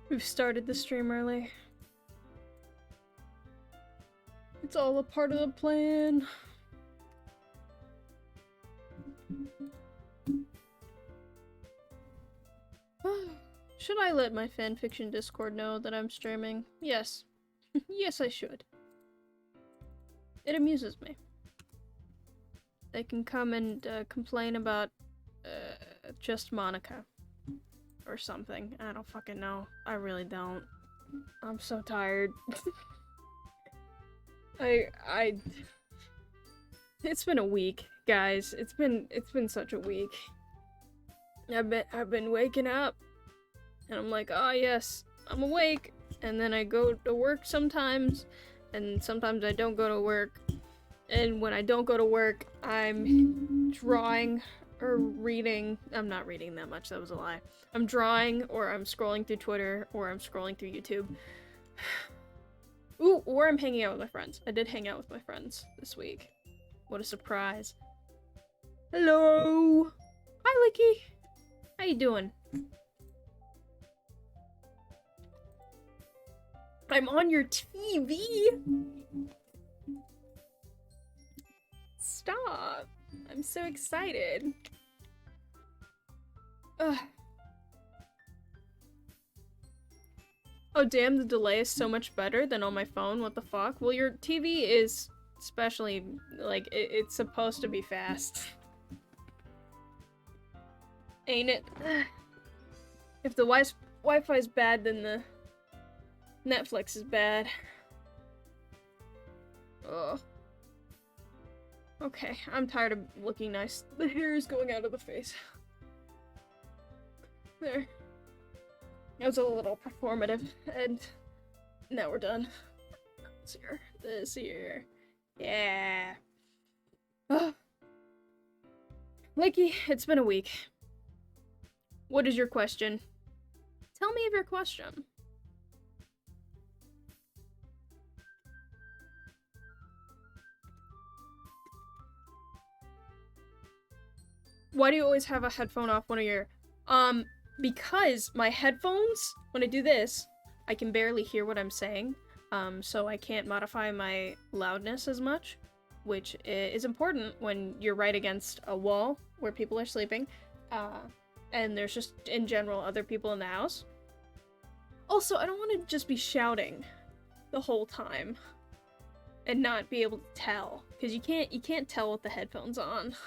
We've started the stream early. It's all a part of the plan. Should I let my fanfiction Discord know that I'm streaming? Yes. Yes, I should. It amuses me. They can come and complain about just Monica. Or something. I don't fucking know. I really don't. I'm so tired. It's been a week, guys. It's been such a week. I've been waking up and I'm like, oh yes, I'm awake, and then I go to work sometimes, and sometimes I don't go to work, and when I don't go to work, I'm drawing or reading. I'm not reading that much, that was a lie. I'm drawing, or I'm scrolling through Twitter, or I'm scrolling through YouTube. Ooh, or I'm hanging out with my friends. I did hang out with my friends this week. What a surprise. Hello! Hi, Licky! How you doing? I'm on your TV! Stop! I'm so excited. Ugh. Oh damn, the delay is so much better than on my phone, what the fuck? Well, your TV is especially, like, it's supposed to be fast. Ain't it? If the Wi-Fi's bad, then the Netflix is bad. Ugh. Okay, I'm tired of looking nice. The hair is going out of the face. There. It was a little performative, and now we're done. This here. Yeah. Ugh. Lakey, it's been a week. What is your question? Tell me of your question. Why do you always have a headphone off when you're, because my headphones, when I do this, I can barely hear what I'm saying, so I can't modify my loudness as much, which is important when you're right against a wall where people are sleeping, and there's just, in general, other people in the house. Also, I don't want to just be shouting the whole time and not be able to tell, because you can't tell with the headphones on.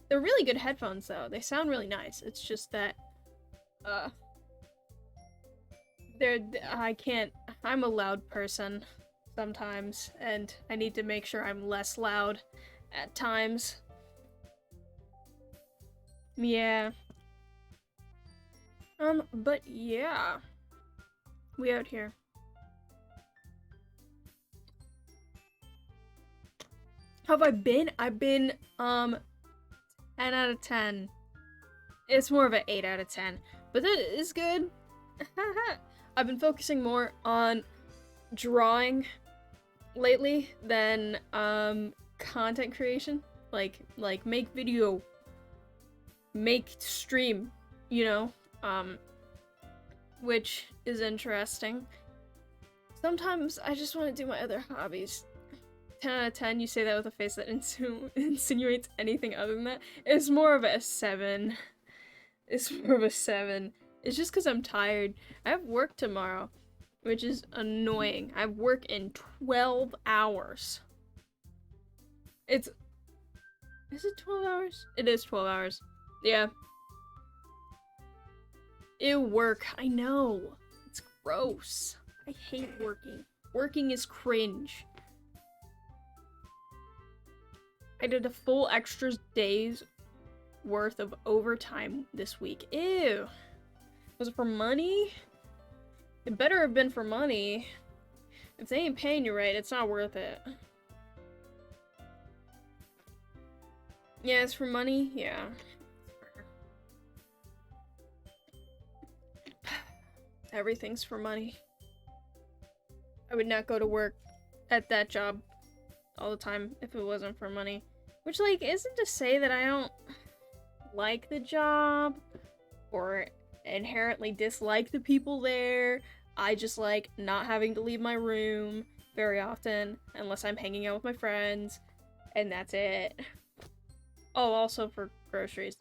They're really good headphones, though. They sound really nice. It's just that, I'm a loud person sometimes, and I need to make sure I'm less loud at times. Yeah. But yeah. We out here. How have I been? I've been, 10 out of 10. It's more of an 8 out of 10, but that is good. I've been focusing more on drawing lately than content creation. Like make video, make stream, you know, which is interesting. Sometimes I just want to do my other hobbies. 10 out of 10, you say that with a face that insinuates anything other than that. It's more of a 7. It's more of a 7. It's just because I'm tired. I have work tomorrow, which is annoying. I have work in 12 hours. Is it 12 hours? It is 12 hours. Yeah. Ew, work. I know. It's gross. I hate working. Working is cringe. I did a full extra day's worth of overtime this week. Ew. Was it for money? It better have been for money. If they ain't paying you right, it's not worth it. Yeah, it's for money? Yeah. Everything's for money. I would not go to work at that job all the time if it wasn't for money. Which, like, isn't to say that I don't like the job or inherently dislike the people there. I just like not having to leave my room very often unless I'm hanging out with my friends, and that's it. Oh, also for groceries.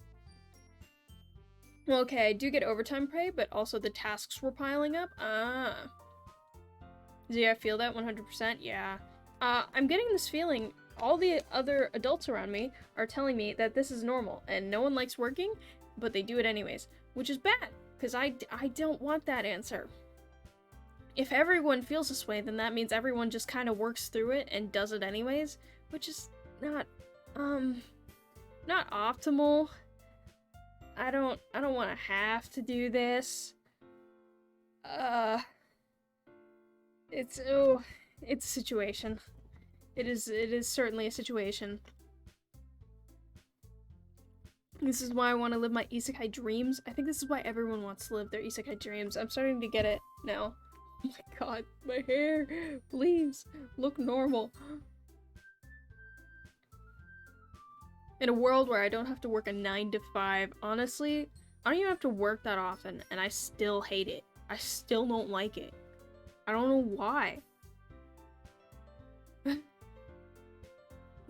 Well, okay, I do get overtime pay, but also the tasks were piling up. Do I feel that 100%? Yeah. I'm getting this feeling all the other adults around me are telling me that this is normal and no one likes working, but they do it anyways, which is bad, because I don't want that answer. If everyone feels this way, then that means everyone just kind of works through it and does it anyways, which is not optimal. I don't want to have to do this. It's a situation. It is certainly a situation. This is why I want to live my isekai dreams. I think this is why everyone wants to live their isekai dreams. I'm starting to get it now. Oh my god, my hair! Please, look normal. In a world where I don't have to work a 9 to 5, honestly, I don't even have to work that often, and I still hate it. I still don't like it. I don't know why.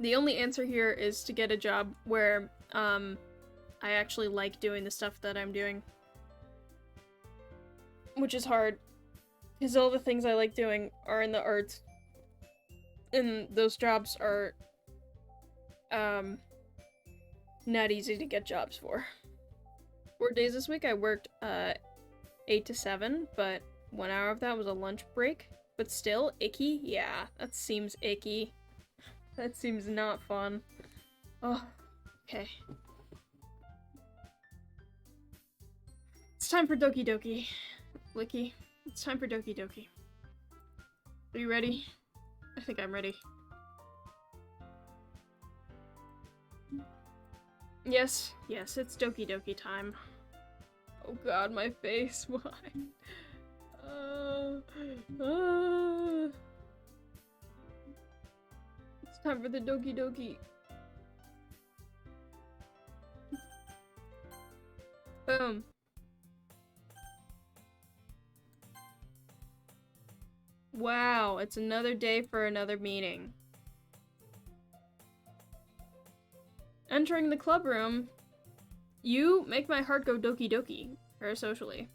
The only answer here is to get a job where, I actually like doing the stuff that I'm doing. Which is hard, because all the things I like doing are in the arts. And those jobs are, not easy to get jobs for. 4 days this week I worked, 8 to 7, but 1 hour of that was a lunch break. But still, icky? Yeah, that seems icky. That seems not fun. Oh, okay. It's time for Doki Doki. Licky, it's time for Doki Doki. Are you ready? I think I'm ready. Yes, it's Doki Doki time. Oh god, my face, why? It's time for the Doki Doki. Boom. Wow, it's another day for another meeting. Entering the club room, you make my heart go Doki Doki, parasocially.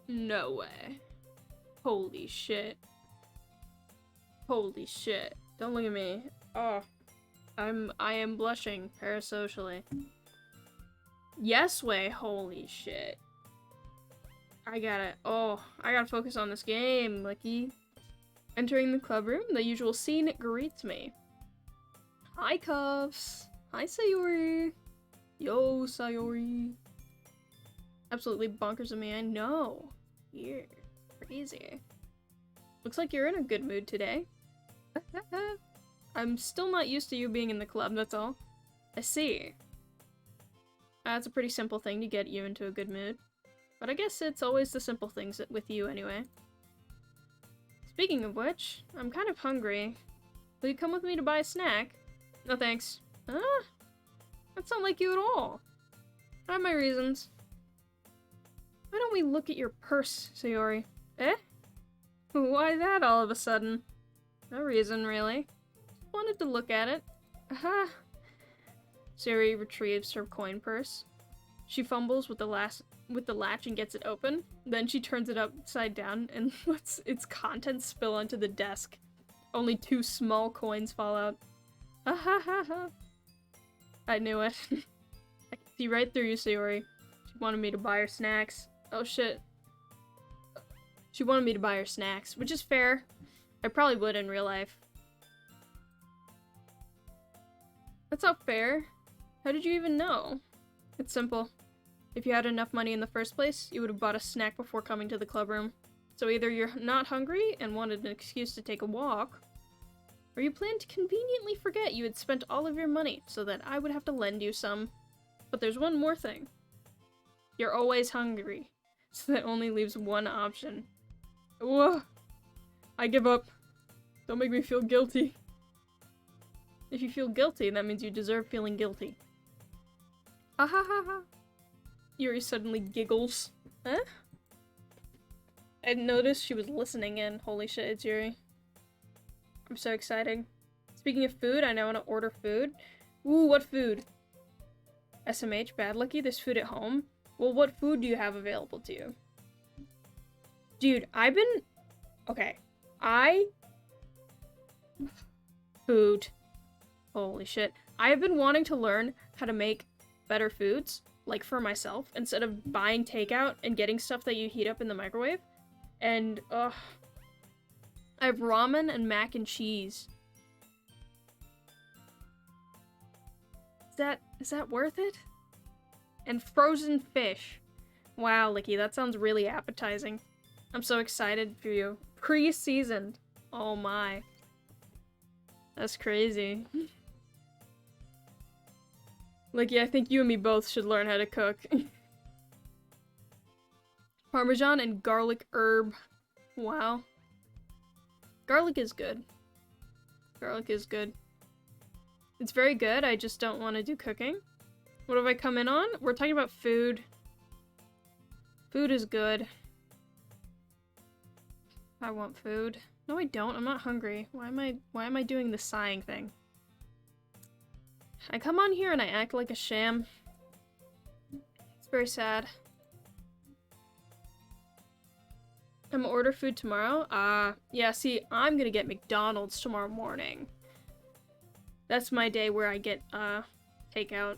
No way. Holy shit. Holy shit. Don't look at me. Oh. I am blushing parasocially. Yes way, holy shit. I gotta focus on this game, Licky. Entering the club room, the usual scene greets me. Hi, Cuffs. Hi, Sayori. Yo, Sayori. Absolutely bonkers of me, I know. You're crazy. Looks like you're in a good mood today. I'm still not used to you being in the club, that's all. I see. That's a pretty simple thing to get you into a good mood. But I guess it's always the simple things with you anyway. Speaking of which, I'm kind of hungry. Will you come with me to buy a snack? No thanks. Huh? That's not like you at all. I have my reasons. Why don't we look at your purse, Sayori? Eh? Why that all of a sudden? No reason, really. Just wanted to look at it. Aha! Sayori retrieves her coin purse. She fumbles with the latch and gets it open. Then she turns it upside down and lets its contents spill onto the desk. Only 2 small coins fall out. Ha ha ha ha. I knew it. I can see right through you, Sayori. She wanted me to buy her snacks. Oh shit. She wanted me to buy her snacks, which is fair. I probably would in real life. That's not fair. How did you even know? It's simple. If you had enough money in the first place, you would have bought a snack before coming to the club room. So either you're not hungry and wanted an excuse to take a walk, or you planned to conveniently forget you had spent all of your money so that I would have to lend you some. But there's one more thing. You're always hungry, so that only leaves one option. Whoa! I give up. Don't make me feel guilty. If you feel guilty, that means you deserve feeling guilty. Ha ha ha ha. Yuri suddenly giggles. Huh? I didn't notice she was listening in. Holy shit, it's Yuri. I'm so excited. Speaking of food, I now want to order food. Ooh, what food? SMH, bad lucky, there's food at home. Well, what food do you have available to you? Dude, I've been... Okay. Food. Holy shit. I have been wanting to learn how to make better foods, like for myself, instead of buying takeout and getting stuff that you heat up in the microwave. And, I have ramen and mac and cheese. Is that worth it? And frozen fish. Wow, Licky, that sounds really appetizing. I'm so excited for you. Pre-seasoned. Oh my. That's crazy. Licky, I think you and me both should learn how to cook. Parmesan and garlic herb. Wow. Garlic is good. Garlic is good. It's very good, I just don't want to do cooking. What have I come in on? We're talking about food. Food is good. I want food. No, I don't. I'm not hungry. Why am I doing the sighing thing? I come on here and I act like a sham. It's very sad. I'm gonna order food tomorrow? Yeah, see, I'm gonna get McDonald's tomorrow morning. That's my day where I get, takeout.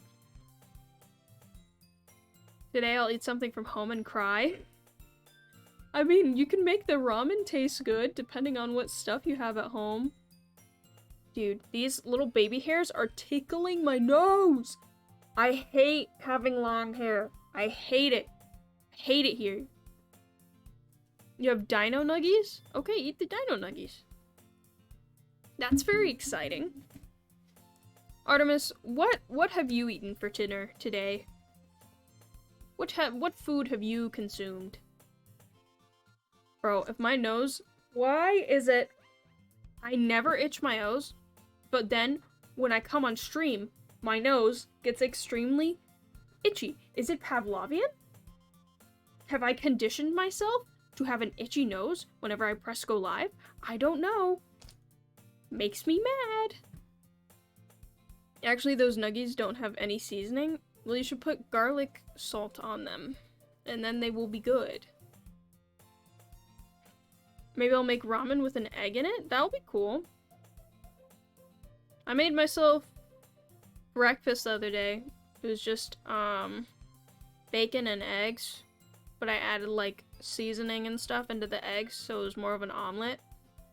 Today I'll eat something from home and cry. I mean, you can make the ramen taste good depending on what stuff you have at home. Dude, these little baby hairs are tickling my nose! I hate having long hair. I hate it. I hate it here. You have dino nuggies? Okay, eat the dino nuggies. That's very exciting. Artemis, what have you eaten for dinner today? What food have you consumed? Bro, if my nose... Why is it... I never itch my nose, but then when I come on stream, my nose gets extremely itchy. Is it Pavlovian? Have I conditioned myself to have an itchy nose whenever I press go live? I don't know. Makes me mad. Actually, those nuggies don't have any seasoning. Well, you should put garlic salt on them, and then they will be good. Maybe I'll make ramen with an egg in it? That'll be cool. I made myself breakfast the other day. It was just, bacon and eggs, but I added, like, seasoning and stuff into the eggs, so it was more of an omelet.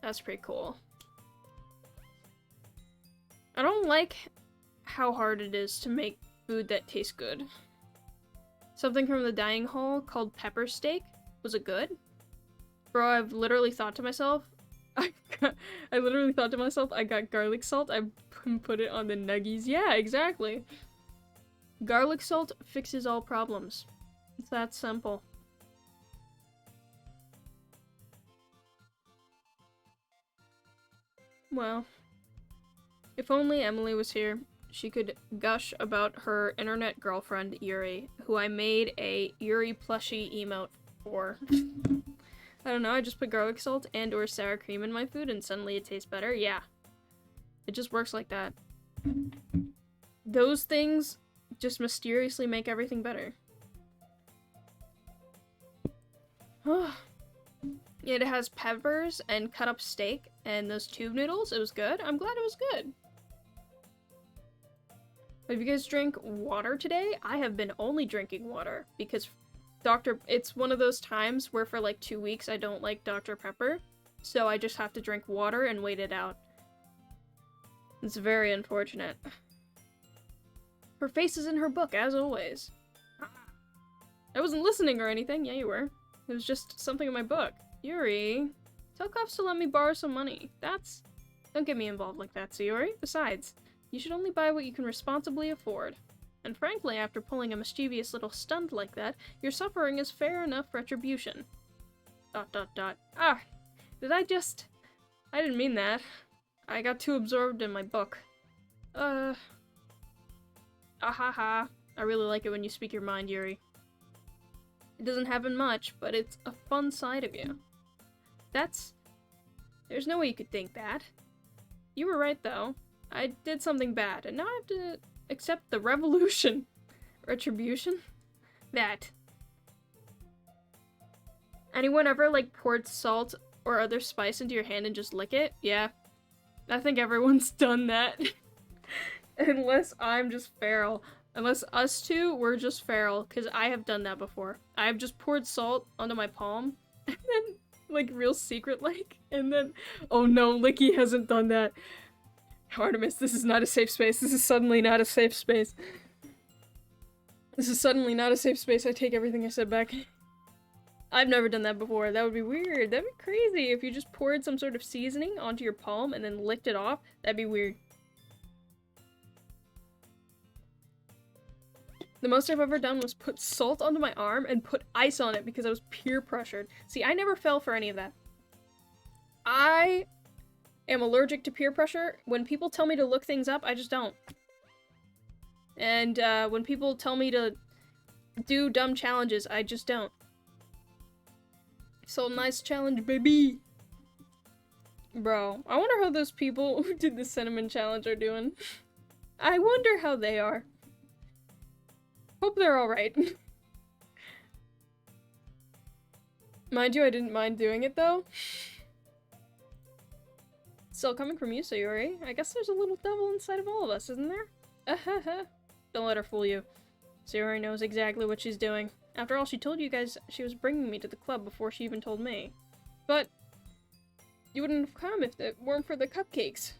That's pretty cool. I don't like how hard it is to make food that tastes good. Something from the dining hall called pepper steak. Was it good? Bro, I've literally thought to myself, I got garlic salt, I put it on the nuggies. Yeah, exactly. Garlic salt fixes all problems. It's that simple. Well, if only Emily was here, she could gush about her internet girlfriend, Yuri, who I made a Yuri plushie emote for. I don't know, I just put garlic salt and or sour cream in my food and suddenly it tastes better. Yeah. It just works like that. Those things just mysteriously make everything better. It has peppers and cut up steak and those tube noodles. It was good. I'm glad it was good. Have you guys drank water today? I have been only drinking water because it's one of those times where for like 2 weeks I don't like Dr. Pepper, so I just have to drink water and wait it out. It's very unfortunate. Her face is in her book, as always. I wasn't listening or anything. Yeah, you were. It was just something in my book. Yuri, tell cops to let me borrow some money. Don't get me involved like that, Yuri. Besides, you should only buy what you can responsibly afford. And frankly, after pulling a mischievous little stunt like that, your suffering is fair enough retribution. ... Ah, I didn't mean that. I got too absorbed in my book. Ahaha. I really like it when you speak your mind, Yuri. It doesn't happen much, but it's a fun side of you. There's no way you could think that. You were right, though. I did something bad, and now I have to accept the revolution. Retribution? That. Anyone ever, like, poured salt or other spice into your hand and just lick it? Yeah. I think everyone's done that. Unless I'm just feral. Unless us two were just feral, because I have done that before. I have just poured salt onto my palm, and then, like, real secret-like, and then, oh no, Licky hasn't done that. Artemis, this is not a safe space. This is suddenly not a safe space. This is suddenly not a safe space. I take everything I said back. I've never done that before. That would be weird. That'd be crazy if you just poured some sort of seasoning onto your palm and then licked it off. That'd be weird. The most I've ever done was put salt onto my arm and put ice on it because I was peer pressured. See, I never fell for any of that. I am allergic to peer pressure. When people tell me to look things up, I just don't. And when people tell me to do dumb challenges, I just don't. So nice challenge, baby! Bro, I wonder how those people who did the cinnamon challenge are doing. I wonder how they are. Hope they're alright. Mind you, I didn't mind doing it, though. Still coming from you, Sayori. I guess there's a little devil inside of all of us, isn't there? Don't let her fool you. Sayori knows exactly what she's doing. After all, she told you guys she was bringing me to the club before she even told me. But you wouldn't have come if it weren't for the cupcakes.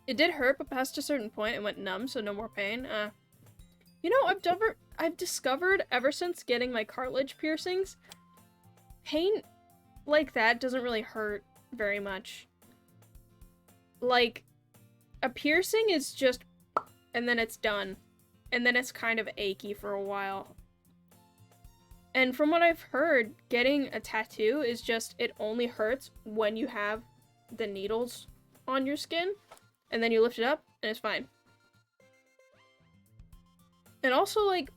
It did hurt, but past a certain point it went numb, so no more pain. You know, I've discovered ever since getting my cartilage piercings, pain like that doesn't really hurt very much. Like, a piercing is just, and then it's done. And then it's kind of achy for a while. And from what I've heard, getting a tattoo is just, it only hurts when you have the needles on your skin, and then you lift it up, and it's fine. And also, like,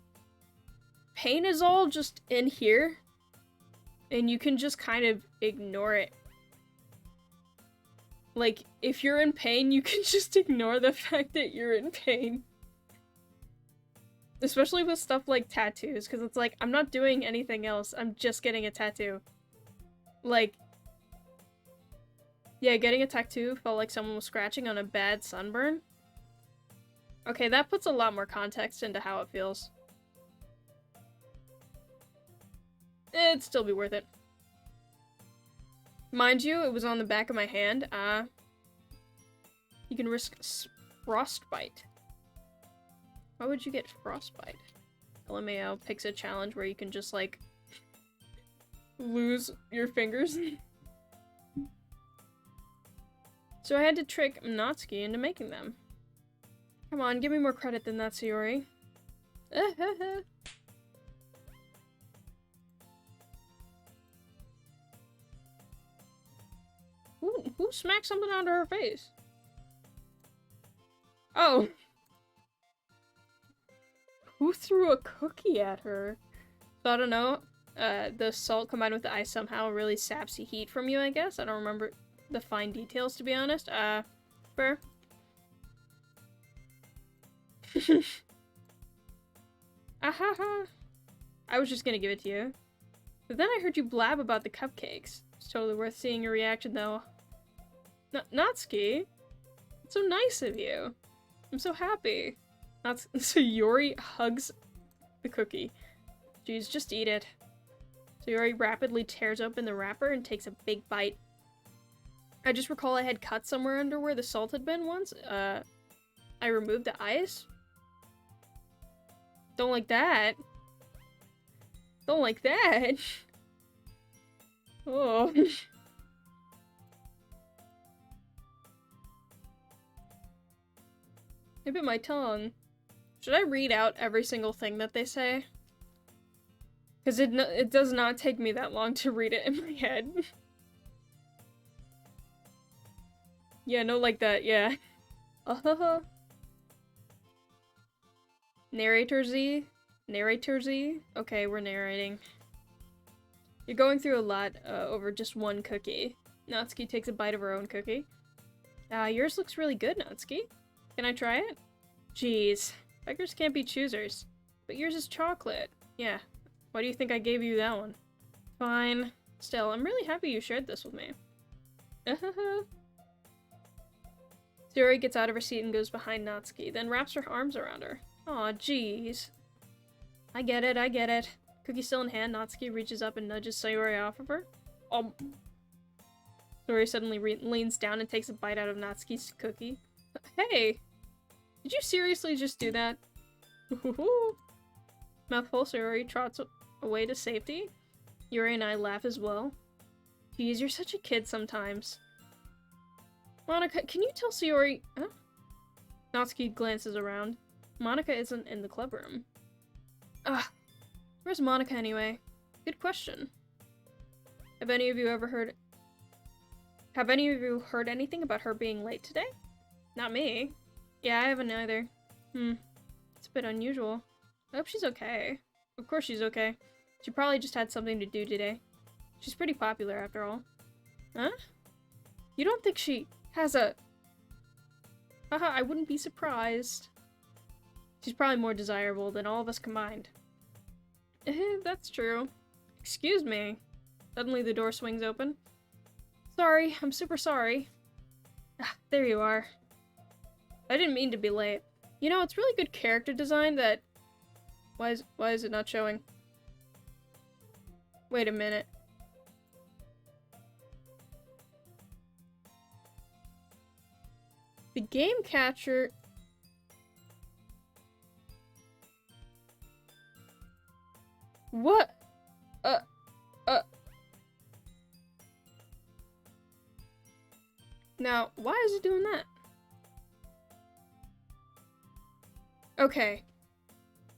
pain is all just in here, and you can just kind of ignore it. Like, if you're in pain, you can just ignore the fact that you're in pain. Especially with stuff like tattoos, because it's like, I'm not doing anything else, I'm just getting a tattoo. Like, yeah, getting a tattoo felt like someone was scratching on a bad sunburn. Okay, that puts a lot more context into how it feels. It'd still be worth it. Mind you, it was on the back of my hand. You can risk frostbite. Why would you get frostbite? LMAO picks a challenge where you can just, like, lose your fingers. So I had to trick Natsuki into making them. Come on, give me more credit than that, Sayori. Who smacked something onto her face? Oh. Who threw a cookie at her? So I don't know. The salt combined with the ice somehow really saps the heat from you, I guess. I don't remember the fine details, to be honest. Fair. Ahaha. I was just gonna give it to you. But then I heard you blab about the cupcakes. It's totally worth seeing your reaction, though. Natsuki? It's so nice of you. I'm so happy. So Yuri hugs the cookie. Jeez, just eat it. So Yuri rapidly tears open the wrapper and takes a big bite. I just recall I had cut somewhere under where the salt had been once. I removed the ice. Don't like that. Don't like that. Oh. I bit my tongue. Should I read out every single thing that they say? Because it does not take me that long to read it in my head. Yeah, no like that, yeah. Uh-huh. Narrator Z? Narrator Z? Okay, we're narrating. You're going through a lot over just one cookie. Natsuki takes a bite of her own cookie. Yours looks really good, Natsuki. Can I try it? Jeez. Beggars can't be choosers. But yours is chocolate. Yeah. Why do you think I gave you that one? Fine. Still, I'm really happy you shared this with me. Sayori gets out of her seat and goes behind Natsuki, then wraps her arms around her. Aw, jeez. I get it, I get it. Cookie still in hand, Natsuki reaches up and nudges Sayori off of her. Sayori suddenly leans down and takes a bite out of Natsuki's cookie. Hey! Did you seriously just do that? Mouthful, Sayori trots away to safety. Yuri and I laugh as well. Geez, you're such a kid sometimes. Monika, can you tell Sayori— huh? Natsuki glances around. Monika isn't in the club room. Where's Monika anyway? Good question. Have any of you heard anything about her being late today? Not me. Yeah, I haven't either. It's a bit unusual. I hope she's okay. Of course she's okay. She probably just had something to do today. She's pretty popular after all. Huh? You don't think she has a— haha, I wouldn't be surprised. She's probably more desirable than all of us combined. That's true. Excuse me. Suddenly the door swings open. Sorry, I'm super sorry. There you are. I didn't mean to be late. You know, it's really good character design that— Why is it not showing? Wait a minute. The game catcher— What? Now, why is it doing that? Okay.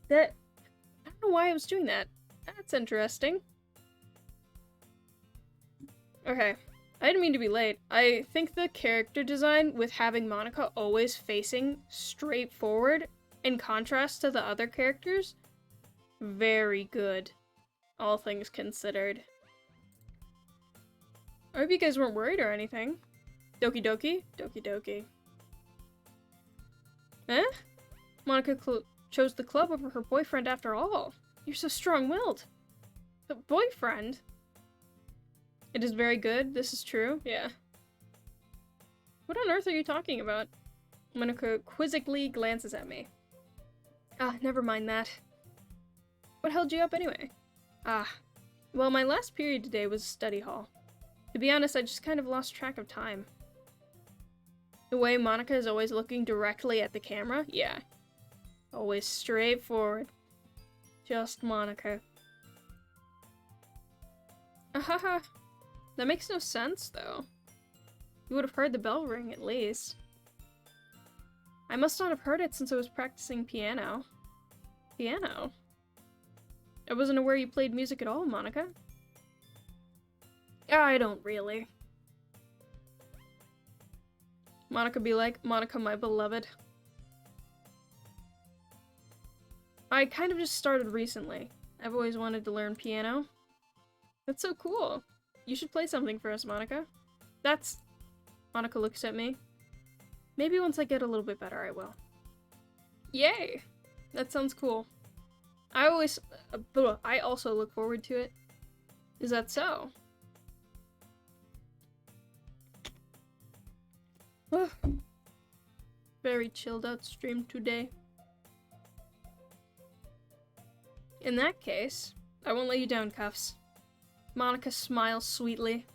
I don't know why I was doing that. That's interesting. Okay. I didn't mean to be late. I think the character design with having Monika always facing straight forward in contrast to the other characters, very good. All things considered. I hope you guys weren't worried or anything. Doki doki? Doki doki. Eh? Monika chose the club over her boyfriend after all. You're so strong-willed. But boyfriend? It is very good, this is true, yeah. What on earth are you talking about? Monika quizzically glances at me. Never mind that. What held you up anyway? Well, my last period today was study hall. To be honest, I just kind of lost track of time. The way Monika is always looking directly at the camera? Yeah. Always straight forward. Just Monika. Ahaha. That makes no sense, though. You would have heard the bell ring, at least. I must not have heard it since I was practicing piano. Piano? I wasn't aware you played music at all, Monika. I don't really. Monika be like, Monika, my beloved. I kind of just started recently. I've always wanted to learn piano. That's so cool. You should play something for us, Monika. That's— Monika looks at me. Maybe once I get a little bit better, I will. Yay! That sounds cool. I also look forward to it. Is that so? Very chilled out stream today. In that case, I won't let you down, Cuffs. Monika smiles sweetly.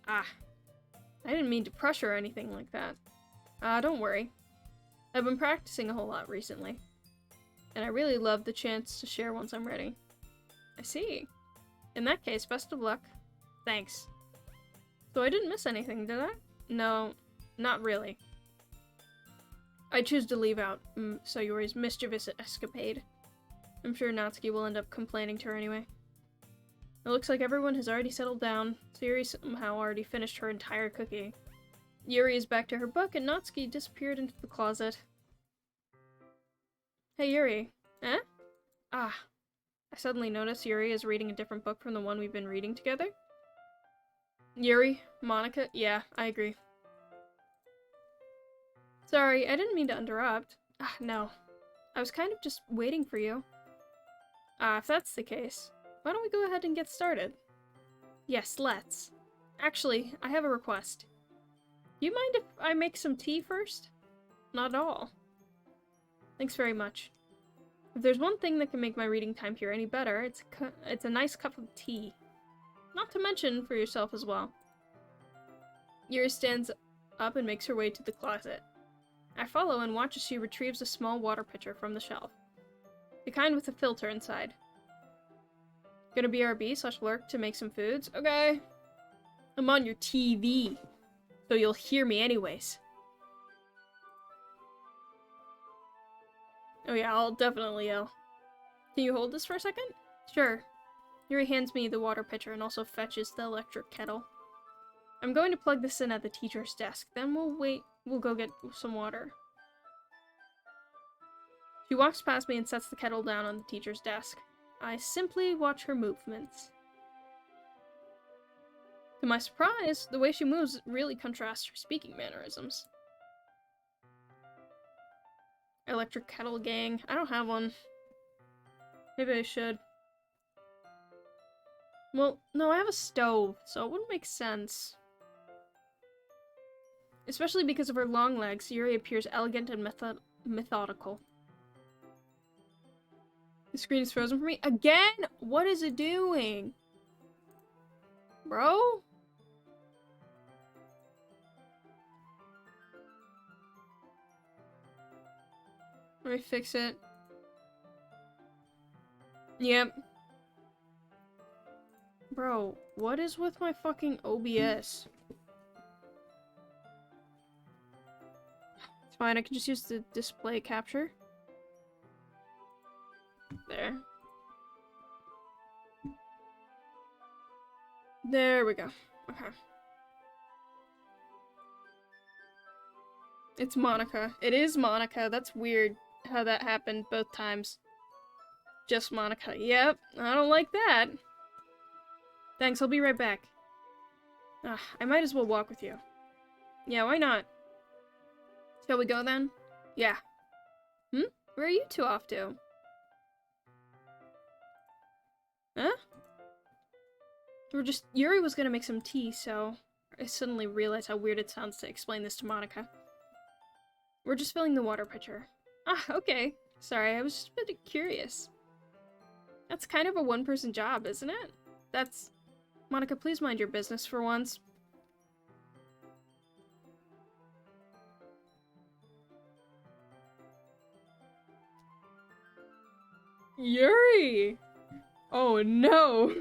I didn't mean to pressure or anything like that. Don't worry. I've been practicing a whole lot recently. And I really love the chance to share once I'm ready. I see. In that case, best of luck. Thanks. So I didn't miss anything, did I? No, not really. I choose to leave out Sayori's mischievous escapade. I'm sure Natsuki will end up complaining to her anyway. It looks like everyone has already settled down. Sayori somehow already finished her entire cookie. Yuri is back to her book, and Natsuki disappeared into the closet. Hey, Yuri. Eh? Ah. I suddenly noticed Yuri is reading a different book from the one we've been reading together. Yuri? Monica? Yeah, I agree. Sorry, I didn't mean to interrupt. Ah, no. I was kind of just waiting for you. Ah, if that's the case, why don't we go ahead and get started? Yes, let's. Actually, I have a request. You mind if I make some tea first? Not at all. Thanks very much. If there's one thing that can make my reading time here any better, it's a nice cup of tea. Not to mention for yourself as well. Yuri stands up and makes her way to the closet. I follow and watch as she retrieves a small water pitcher from the shelf. The kind with a filter inside. Gonna BRB/lurk to make some foods? Okay. I'm on your TV, so you'll hear me anyways. Oh yeah, I'll definitely yell. Can you hold this for a second? Sure. Yuri hands me the water pitcher and also fetches the electric kettle. I'm going to plug this in at the teacher's desk, then we'll go get some water. She walks past me and sets the kettle down on the teacher's desk. I simply watch her movements. To my surprise, the way she moves really contrasts her speaking mannerisms. Electric kettle gang. I don't have one. Maybe I should. Well, no, I have a stove, so it wouldn't make sense. Especially because of her long legs, Yuri appears elegant and methodical. The screen is frozen for me. Again? What is it doing? Bro? Let me fix it. Yep. Bro, what is with my fucking OBS? It's fine, I can just use the display capture. There. There we go. Okay. It's Monica. It is Monica. That's weird how that happened both times. Just Monica. Yep, I don't like that. Thanks, I'll be right back. I might as well walk with you. Yeah, why not? Shall we go then? Yeah. Where are you two off to? Huh? Yuri was gonna make some tea, so I suddenly realized how weird it sounds to explain this to Monica. We're just filling the water pitcher. Ah, okay. Sorry, I was just a bit curious. That's kind of a one-person job, isn't it? Monica, please mind your business for once. Yuri! Oh no!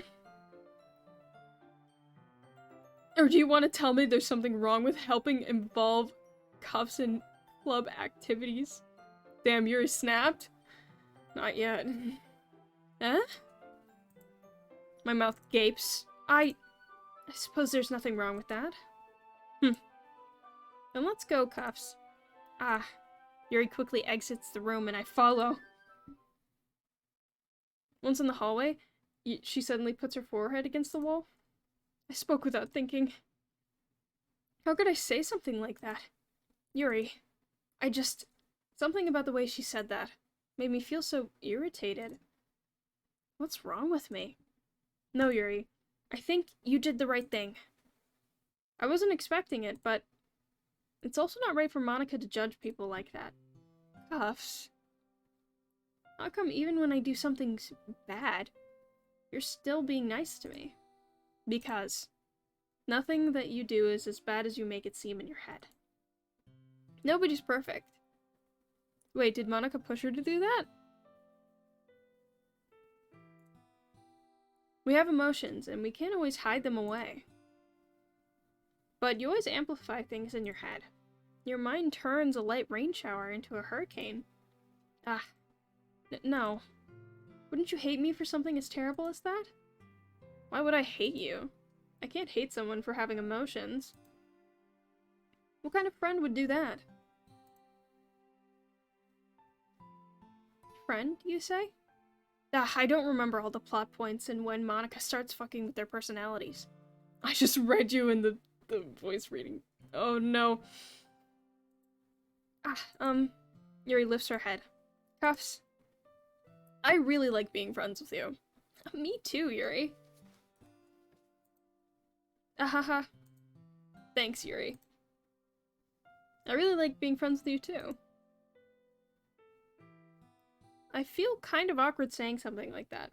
Or do you want to tell me there's something wrong with helping involve cuffs in club activities? Damn, Yuri snapped? Not yet. Huh? My mouth gapes. I suppose there's nothing wrong with that. Then let's go, Cuffs. Yuri quickly exits the room and I follow. Once in the hallway, she suddenly puts her forehead against the wall. I spoke without thinking. How could I say something like that? Yuri, something about the way she said that made me feel so irritated. What's wrong with me? No, Yuri. I think you did the right thing. I wasn't expecting it, but it's also not right for Monica to judge people like that. Cuffs. How come even when I do something bad, you're still being nice to me? Because nothing that you do is as bad as you make it seem in your head. Nobody's perfect. Wait, did Monica push her to do that? We have emotions, and we can't always hide them away. But you always amplify things in your head. Your mind turns a light rain shower into a hurricane. No. Wouldn't you hate me for something as terrible as that? Why would I hate you? I can't hate someone for having emotions. What kind of friend would do that? Friend, you say? Ah, I don't remember all the plot points and when Monica starts fucking with their personalities. I just read you in the voice reading. Oh no. Yuri lifts her head. Cuffs. I really like being friends with you. Me too, Yuri. Ahaha. Thanks, Yuri. I really like being friends with you too. I feel kind of awkward saying something like that.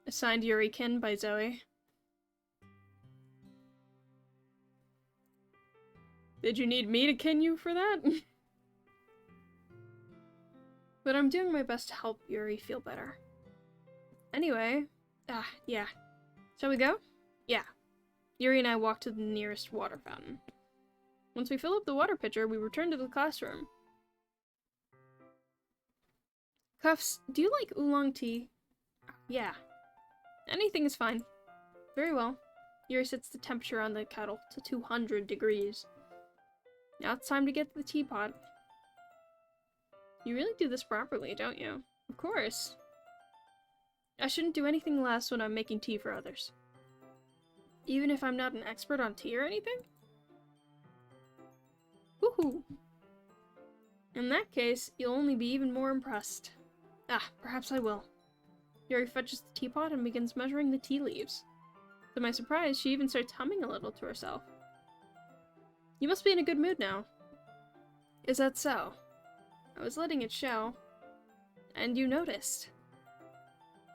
Assigned Yuri-kin by Zoe. Did you need me to kin you for that? But I'm doing my best to help Yuri feel better. Anyway, yeah. Shall we go? Yeah. Yuri and I walk to the nearest water fountain. Once we fill up the water pitcher, we return to the classroom. Cuffs, do you like oolong tea? Yeah. Anything is fine. Very well. Yuri sets the temperature on the kettle to 200 degrees. Now it's time to get to the teapot. You really do this properly, don't you? Of course. I shouldn't do anything less when I'm making tea for others. Even if I'm not an expert on tea or anything? Woohoo! In that case, you'll only be even more impressed. Perhaps I will. Yuri fetches the teapot and begins measuring the tea leaves. To my surprise, she even starts humming a little to herself. You must be in a good mood now. Is that so? I was letting it show. And you noticed.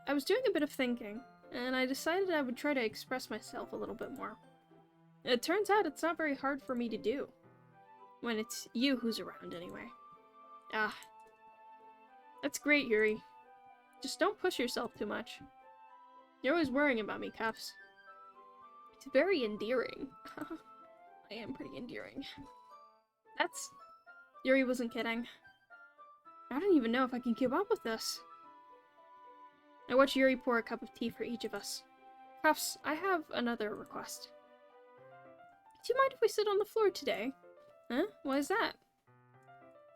I was doing a bit of thinking, and I decided I would try to express myself a little bit more. It turns out it's not very hard for me to do. When it's you who's around, anyway. That's great, Yuri. Just don't push yourself too much. You're always worrying about me, Cuffs. It's very endearing. I am pretty endearing. Yuri wasn't kidding. I don't even know if I can keep up with this. I watch Yuri pour a cup of tea for each of us. Cuffs, I have another request. Do you mind if we sit on the floor today? Huh? Why is that?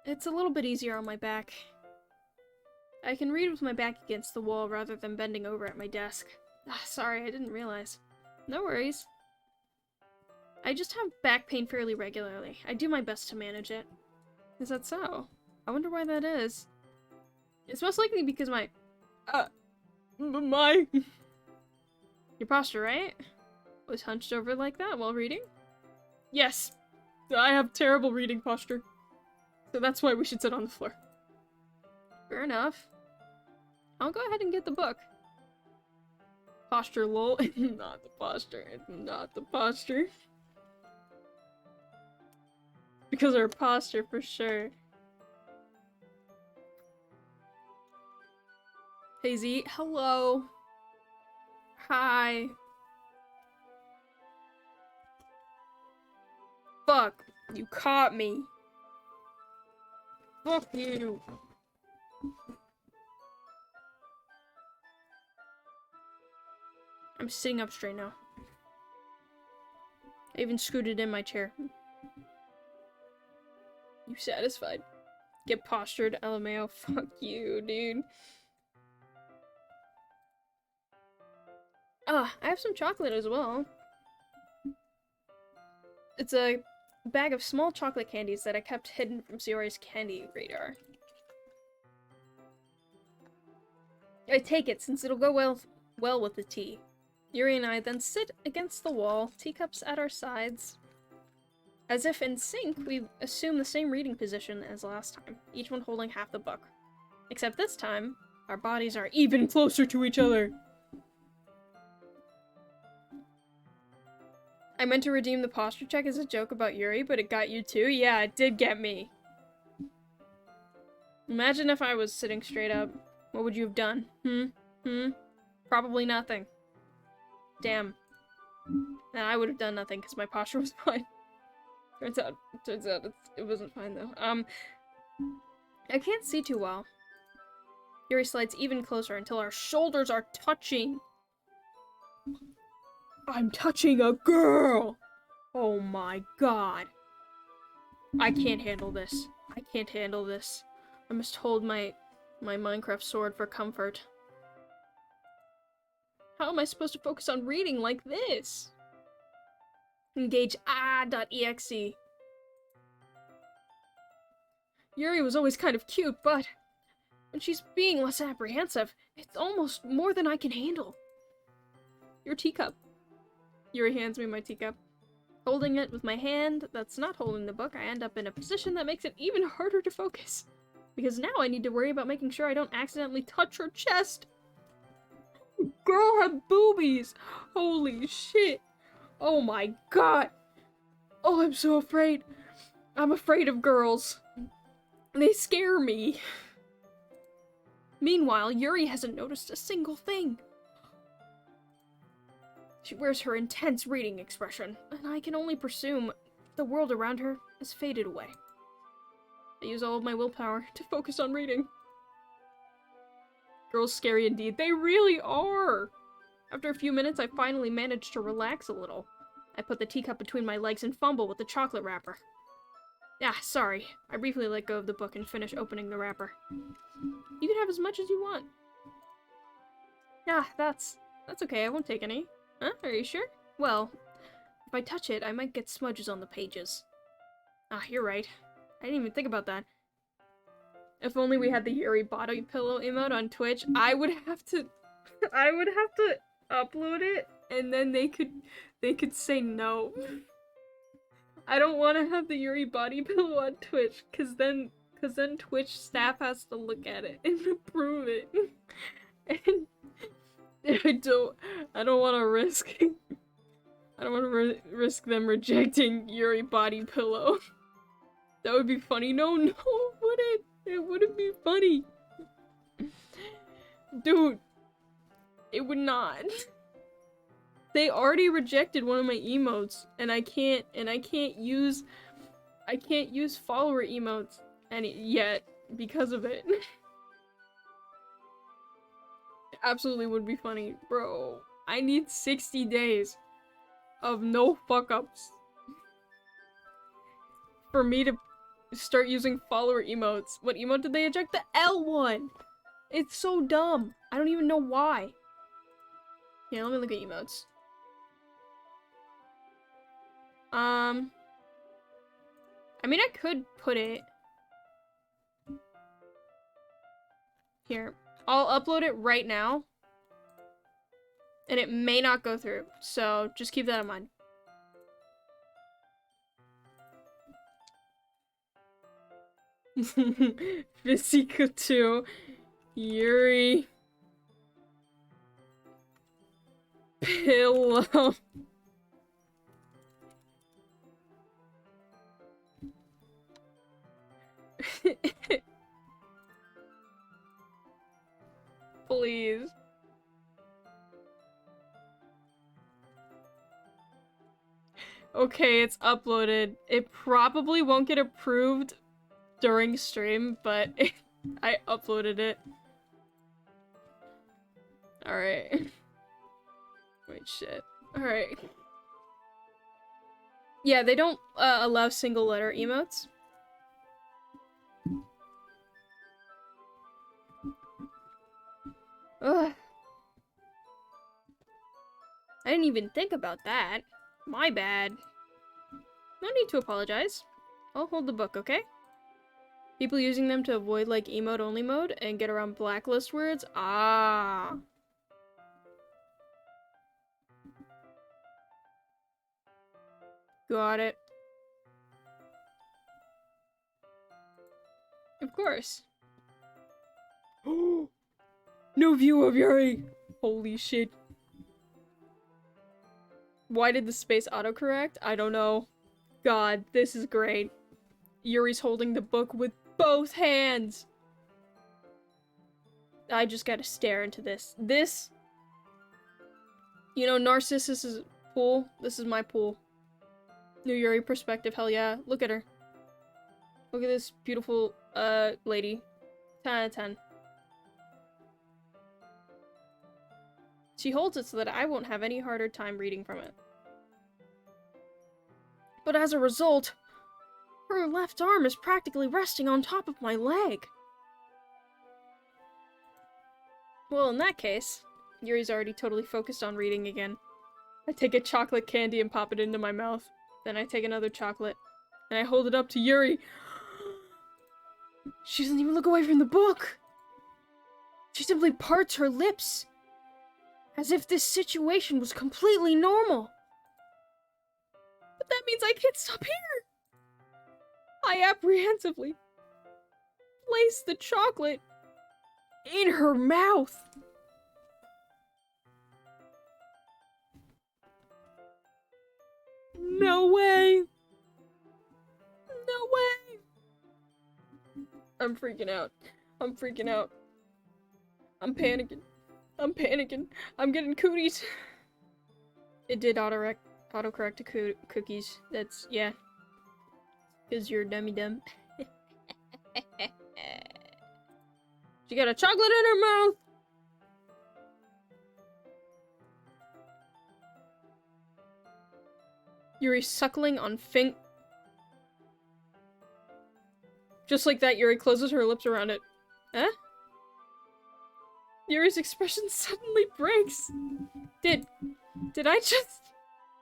It's a little bit easier on my back. I can read with my back against the wall rather than bending over at my desk. Sorry, I didn't realize. No worries. I just have back pain fairly regularly. I do my best to manage it. Is that so? I wonder why that is. It's most likely because your posture, right? Was hunched over like that while reading? Yes. I have terrible reading posture. So that's why we should sit on the floor. Fair enough. I'll go ahead and get the book. Posture, lol. Not the posture. It's not the posture. Because our posture, for sure. Hey Z, hello. Hi. Fuck, you caught me. Fuck you. I'm sitting up straight now. I even scooted in my chair. You satisfied? Get postured, LMAO. Fuck you, dude. I have some chocolate as well. It's a bag of small chocolate candies that I kept hidden from Sayori's candy radar. I take it since it'll go well with the tea. Yuri and I then sit against the wall, teacups at our sides. As if in sync, we assume the same reading position as last time, each one holding half the book. Except this time, our bodies are even closer to each other. I meant to redeem the posture check as a joke about Yuri, but it got you too? Yeah, it did get me. Imagine if I was sitting straight up. What would you have done? Probably nothing. Damn. And I would have done nothing because my posture was fine. Turns out it wasn't fine though. I can't see too well. Yuri slides even closer until our shoulders are touching. I'm touching a girl! Oh my god. I can't handle this. I can't handle this. I must hold my Minecraft sword for comfort. How am I supposed to focus on reading like this? Engage .exe. Yuri was always kind of cute, but when she's being less apprehensive, it's almost more than I can handle. Your teacup. Yuri hands me my teacup. Holding it with my hand that's not holding the book, I end up in a position that makes it even harder to focus. Because now I need to worry about making sure I don't accidentally touch her chest. Girl had boobies! Holy shit! Oh my god! Oh, I'm so afraid. I'm afraid of girls. They scare me. Meanwhile, Yuri hasn't noticed a single thing. She wears her intense reading expression, and I can only presume the world around her has faded away. I use all of my willpower to focus on reading. Girls scary indeed. They really are! After a few minutes, I finally managed to relax a little. I put the teacup between my legs and fumble with the chocolate wrapper. Ah, sorry. I briefly let go of the book and finished opening the wrapper. You can have as much as you want. Ah, that's okay. I won't take any. Huh? Are you sure? Well, if I touch it, I might get smudges on the pages. Ah, you're right. I didn't even think about that. If only we had the Yuri body pillow emote on Twitch, I would have to upload it, and then they could say no. I don't want to have the Yuri body pillow on Twitch, cause then Twitch staff has to look at it and approve it. And I don't want to risk risk them rejecting Yuri body pillow. That would be funny. No, it wouldn't. It wouldn't be funny. Dude, it would not. They already rejected one of my emotes, and I can't use follower emotes yet because of it. It absolutely would be funny. Bro, I need 60 days of no fuck-ups for me to start using follower emotes. What emote did they eject? The L one! It's so dumb. I don't even know why. Yeah, let me look at emotes. I mean, I could put it here. I'll upload it right now. And it may not go through, so just keep that in mind. Physical 2. Yuri. Pillow. Please. Okay, it's uploaded. It probably won't get approved during stream, but I uploaded it. Alright. Wait, shit. Alright. Yeah, they don't allow single letter emotes. Ugh. I didn't even think about that. My bad. No need to apologize. I'll hold the book, okay? People using them to avoid, like, emote-only mode and get around blacklist words? Ah. Got it. Of course. No view of Yuri! Holy shit. Why did the space autocorrect? I don't know. God, this is great. Yuri's holding the book with both hands! I just gotta stare into this. This... You know, Narcissus' pool? This is my pool. New Yuri perspective, hell yeah. Look at her. Look at this beautiful, lady. 10 out of 10. She holds it so that I won't have any harder time reading from it. But as a result, Her left arm is practically resting on top of my leg. Well, in that case, Yuri's already totally focused on reading again. I take a chocolate candy and pop it into my mouth. Then I take another chocolate, and I hold it up to Yuri. She doesn't even look away from the book. She simply parts her lips, as if this situation was completely normal. But that means I can't stop here. I apprehensively place the chocolate in her mouth. No way. No way. I'm freaking out. I'm freaking out. I'm panicking. I'm panicking. I'm getting cooties. It did autocorrect to cookies. That's, yeah. Because you're dummy dumb. She got a chocolate in her mouth! Yuri suckling on Just like that, Yuri closes her lips around it. Huh? Yuri's expression suddenly breaks. Did I just...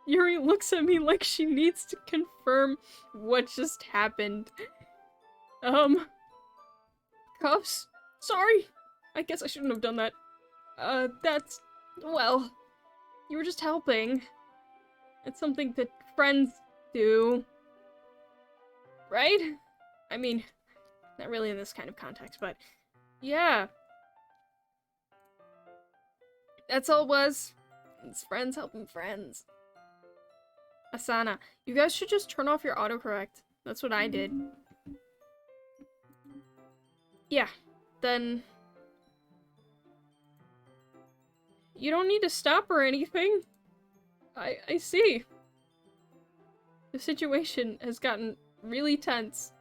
Yuri looks at me like she needs to confirm what just happened. Cuffs? Sorry. I guess I shouldn't have done that. That's... well... You were just helping. It's something that friends do. Right? I mean, not really in this kind of context, but... yeah. That's all it was. It's friends helping friends. Asana, you guys should just turn off your autocorrect. That's what I did. Yeah, then... you don't need to stop or anything. I see. The situation has gotten really tense.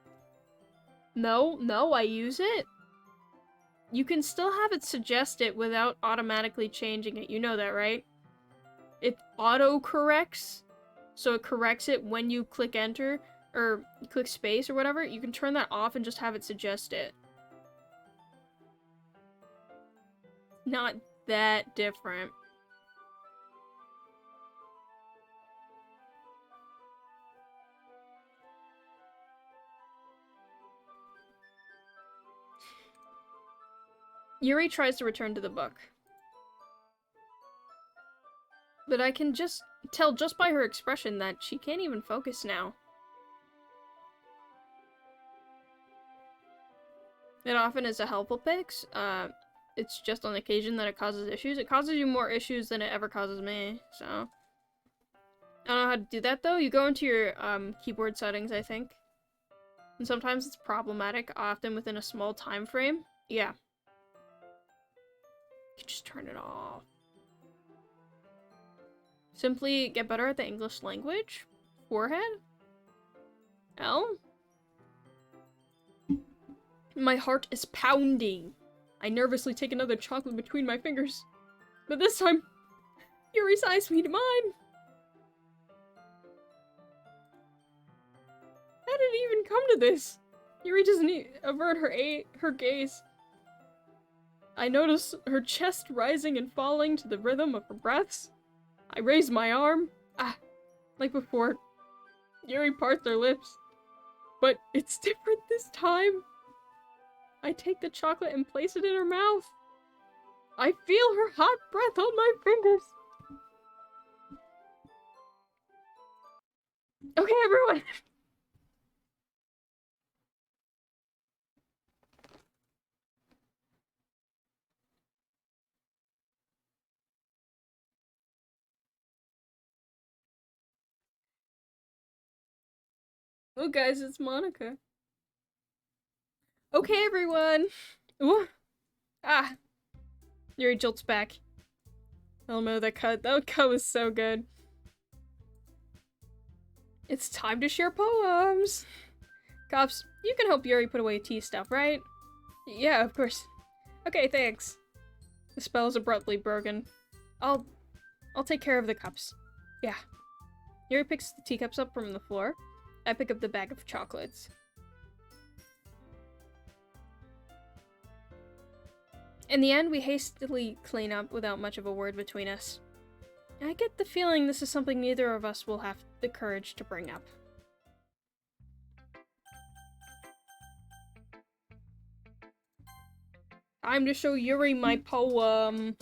No, I use it. You can still have it suggest it without automatically changing it. You know that, right? It auto-corrects. So it corrects it when you click enter, or click space or whatever. You can turn that off and just have it suggest it. Not that different. Yuri tries to return to the book. But I can just tell just by her expression that she can't even focus now. It often is a helpful fix. It's just on occasion that it causes issues. It causes you more issues than it ever causes me, so... I don't know how to do that, though. You go into your, keyboard settings, I think. And sometimes it's problematic, often within a small time frame. Yeah. You can just turn it off. Simply get better at the English language. Forehead. L. My heart is pounding. I nervously take another chocolate between my fingers. But this time, Yuri's eyes meet mine. How did it even come to this? Yuri doesn't avert her gaze. I notice her chest rising and falling to the rhythm of her breaths. I raise my arm. Like before. Yuri parts her lips. But it's different this time. I take the chocolate and place it in her mouth. I feel her hot breath on my fingers. Okay, everyone. Oh, guys, it's Monica. Okay, everyone. Ooh. Yuri jolts back. Oh no, that cut was so good. It's time to share poems. Cops, you can help Yuri put away tea stuff, right? Yeah, of course. Okay, thanks. The spell is abruptly broken. I'll take care of the cups. Yeah. Yuri picks the teacups up from the floor. I pick up the bag of chocolates. In the end, we hastily clean up without much of a word between us. I get the feeling this is something neither of us will have the courage to bring up. Time to show Yuri my poem.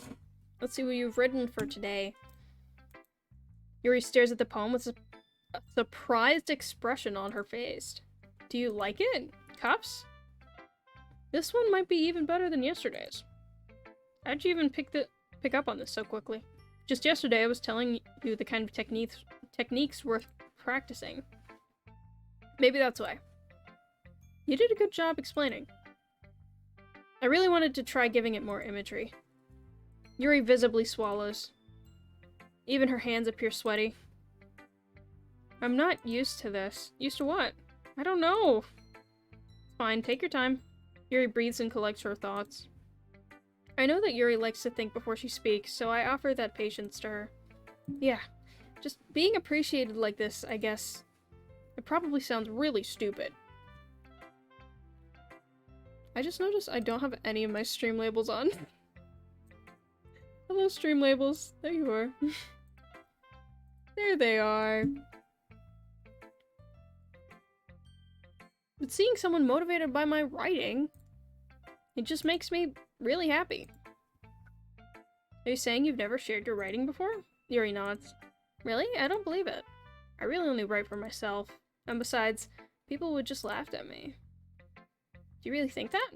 Let's see what you've written for today. Yuri stares at the poem with a surprised expression on her face. Do you like it? Cups? This one might be even better than yesterday's. How'd you even pick up on this so quickly? Just yesterday I was telling you the kind of techniques worth practicing. Maybe that's why. You did a good job explaining. I really wanted to try giving it more imagery. Yuri visibly swallows. Even her hands appear sweaty. I'm not used to this. Used to what? I don't know. Fine, take your time. Yuri breathes and collects her thoughts. I know that Yuri likes to think before she speaks, so I offer that patience to her. Yeah, just being appreciated like this, I guess. It probably sounds really stupid. I just noticed I don't have any of my stream labels on. Hello, stream labels. There you are. There they are. But seeing someone motivated by my writing, it just makes me really happy. Are you saying you've never shared your writing before? Yuri nods. Really? I don't believe it. I really only write for myself. And besides, people would just laugh at me. Do you really think that?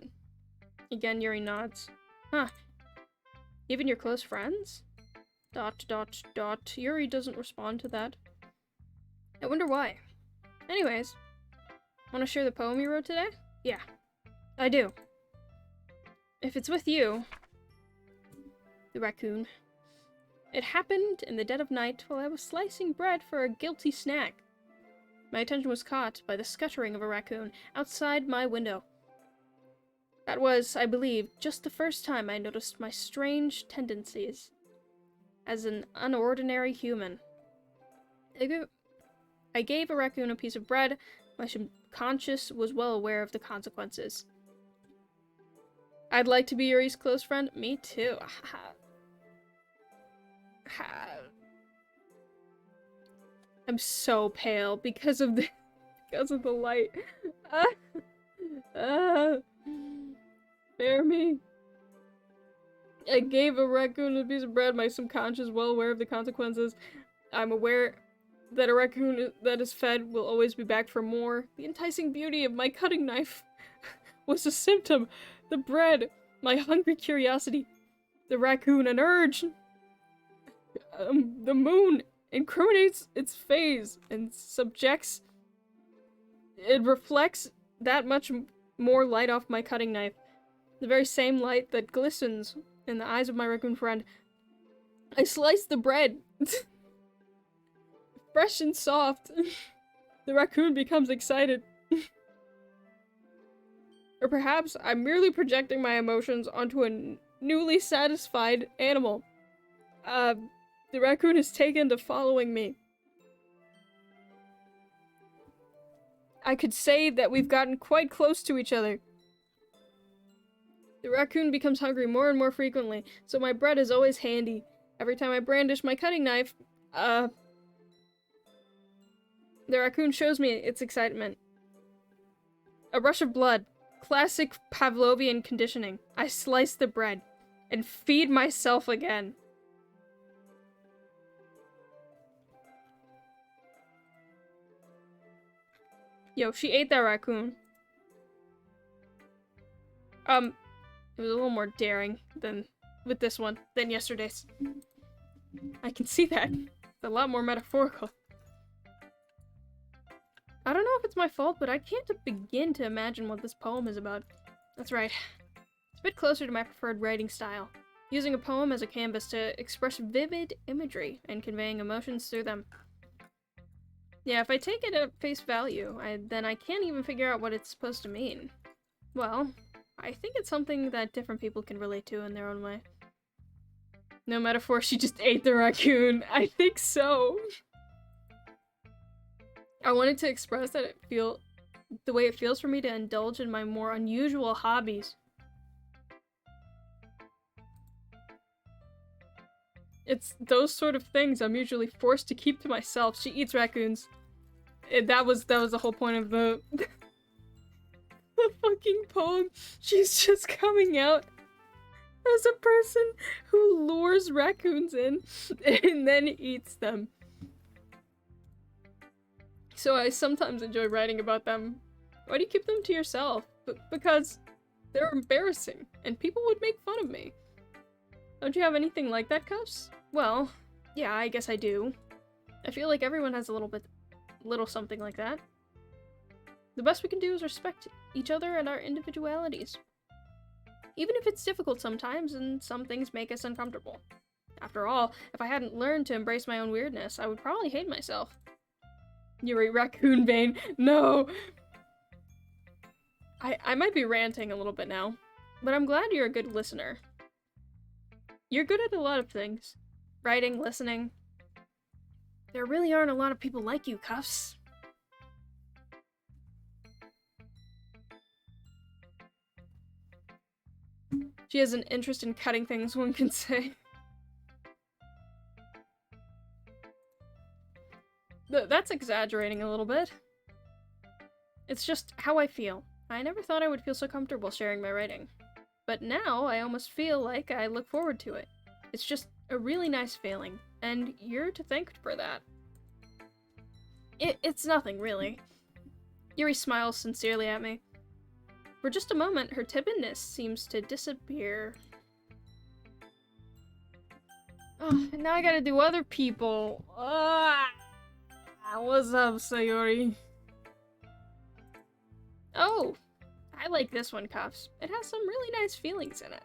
Again, Yuri nods. Huh. Even your close friends? ... Yuri doesn't respond to that. I wonder why. Anyways, want to share the poem you wrote today? Yeah, I do. If it's with you... The raccoon. It happened in the dead of night while I was slicing bread for a guilty snack. My attention was caught by the scuttering of a raccoon outside my window. That was, I believe, just the first time I noticed my strange tendencies as an unordinary human. I gave a raccoon a piece of bread. My subconscious was well aware of the consequences. I'd like to be Yuri's close friend. Me too. I'm so pale because of the light. Bear me. I gave a raccoon a piece of bread. My subconscious well aware of the consequences. I'm aware that a raccoon that is fed will always be back for more. The enticing beauty of my cutting knife was a symptom. The bread, my hungry curiosity. The raccoon, an urge. The moon incriminates its phase and subjects. It reflects that much more light off my cutting knife. The very same light that glistens in the eyes of my raccoon friend. I slice the bread. Fresh and soft. The raccoon becomes excited. Or perhaps I'm merely projecting my emotions onto a newly satisfied animal. The raccoon is taken to following me. I could say that we've gotten quite close to each other. The raccoon becomes hungry more and more frequently, so my bread is always handy. Every time I brandish my cutting knife, the raccoon shows me its excitement. A rush of blood. Classic Pavlovian conditioning. I slice the bread and feed myself again. Yo, she ate that raccoon. It was a little more daring than with this one than yesterday's. I can see that. It's a lot more metaphorical. I don't know if it's my fault, but I can't begin to imagine what this poem is about. That's right. It's a bit closer to my preferred writing style, using a poem as a canvas to express vivid imagery and conveying emotions through them. Yeah, if I take it at face value, then I can't even figure out what it's supposed to mean. Well, I think it's something that different people can relate to in their own way. No metaphor, she just ate the raccoon. I think so. I wanted to express that the way it feels for me to indulge in my more unusual hobbies. It's those sort of things I'm usually forced to keep to myself. She eats raccoons. That was the whole point of the the fucking poem. She's just coming out as a person who lures raccoons in and then eats them. So I sometimes enjoy writing about them. Why do you keep them to yourself? Because they're embarrassing, and people would make fun of me. Don't you have anything like that, Cuffs? Well, yeah, I guess I do. I feel like everyone has a little something like that. The best we can do is respect each other and our individualities. Even if it's difficult sometimes, and some things make us uncomfortable. After all, if I hadn't learned to embrace my own weirdness, I would probably hate myself. You're a raccoon vein. No! I might be ranting a little bit now, but I'm glad you're a good listener. You're good at a lot of things. Writing, listening. There really aren't a lot of people like you, Cuffs. She has an interest in cutting things, one can say. That's exaggerating a little bit. It's just how I feel. I never thought I would feel so comfortable sharing my writing. But now, I almost feel like I look forward to it. It's just a really nice feeling, and you're to thank for that. It's nothing, really. Yuri smiles sincerely at me. For just a moment, her timidness seems to disappear. Oh, now I gotta do other people. What's up, Sayori? Oh, I like this one, Cuffs. It has some really nice feelings in it.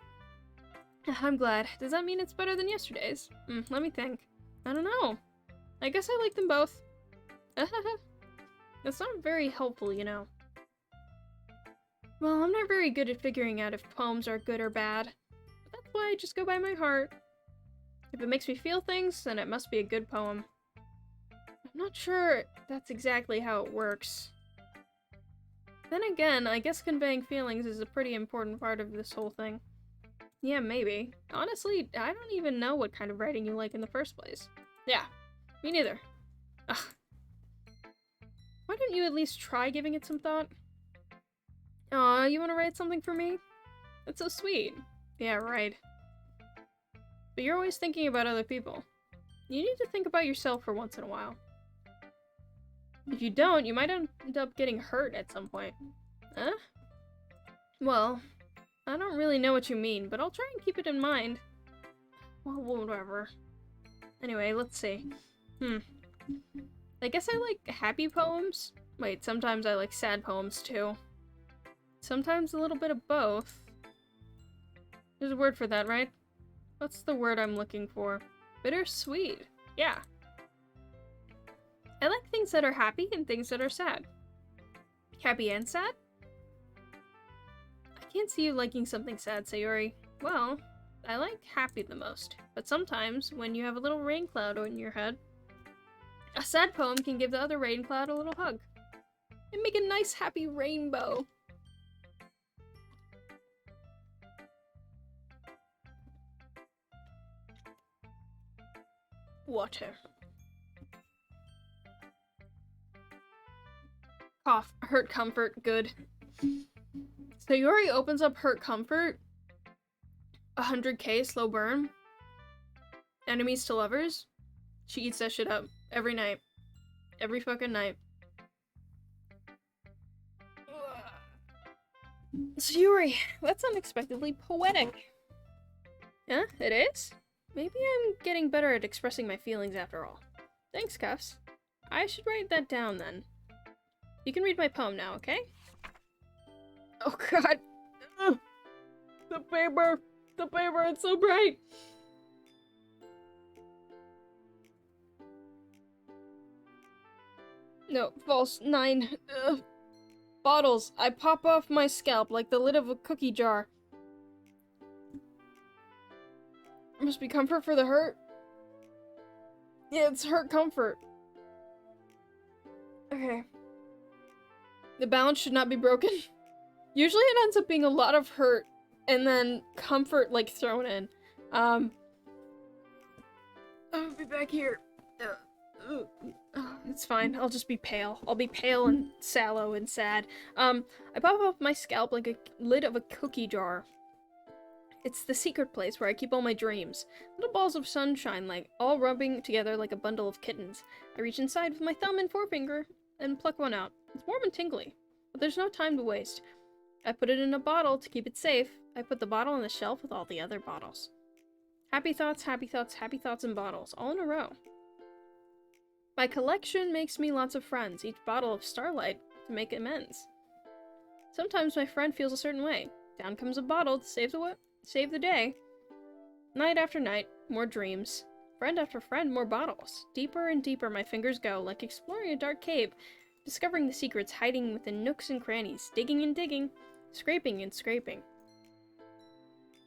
I'm glad. Does that mean it's better than yesterday's? Let me think. I don't know. I guess I like them both. That's not very helpful, you know. Well, I'm not very good at figuring out if poems are good or bad. But that's why I just go by my heart. If it makes me feel things, then it must be a good poem. I'm not sure that's exactly how it works. Then again, I guess conveying feelings is a pretty important part of this whole thing. Yeah, maybe. Honestly, I don't even know what kind of writing you like in the first place. Yeah, me neither. Ugh. Why don't you at least try giving it some thought? Aw, you wanna write something for me? That's so sweet. Yeah, right. But you're always thinking about other people. You need to think about yourself for once in a while. If you don't, you might end up getting hurt at some point. Huh? Well, I don't really know what you mean, but I'll try and keep it in mind. Well, whatever. Anyway, let's see. I guess I like happy poems. Wait, sometimes I like sad poems too. Sometimes a little bit of both. There's a word for that, right? What's the word I'm looking for? Bittersweet. Yeah. I like things that are happy and things that are sad. Happy and sad? I can't see you liking something sad, Sayori. Well, I like happy the most, but sometimes when you have a little rain cloud in your head, a sad poem can give the other rain cloud a little hug and make a nice happy rainbow. Water. Cough. Hurt comfort. Good. Sayori opens up Hurt Comfort. 100k slow burn. Enemies to lovers. She eats that shit up every night. Every fucking night. Sayori, that's unexpectedly poetic. Yeah, it is? Maybe I'm getting better at expressing my feelings after all. Thanks, Cuffs. I should write that down then. You can read my poem now, okay? Oh god. Ugh. The paper, it's so bright. No, false. 9. Ugh. Bottles. I pop off my scalp like the lid of a cookie jar. Must be comfort for the hurt. Yeah, it's hurt comfort. Okay. The balance should not be broken. Usually it ends up being a lot of hurt and then comfort, like, thrown in. I'll be back here. It's fine. I'll just be pale. I'll be pale and sallow and sad. I pop up my scalp like a lid of a cookie jar. It's the secret place where I keep all my dreams. Little balls of sunshine, like, all rubbing together like a bundle of kittens. I reach inside with my thumb and forefinger and pluck one out. It's warm and tingly, but there's no time to waste. I put it in a bottle to keep it safe. I put the bottle on the shelf with all the other bottles. Happy thoughts, happy thoughts, happy thoughts and bottles, all in a row. My collection makes me lots of friends, each bottle of starlight to make amends. Sometimes my friend feels a certain way. Down comes a bottle to save the day. Night after night, more dreams. Friend after friend, more bottles. Deeper and deeper my fingers go, like exploring a dark cave, discovering the secrets hiding within nooks and crannies, digging and digging, scraping and scraping.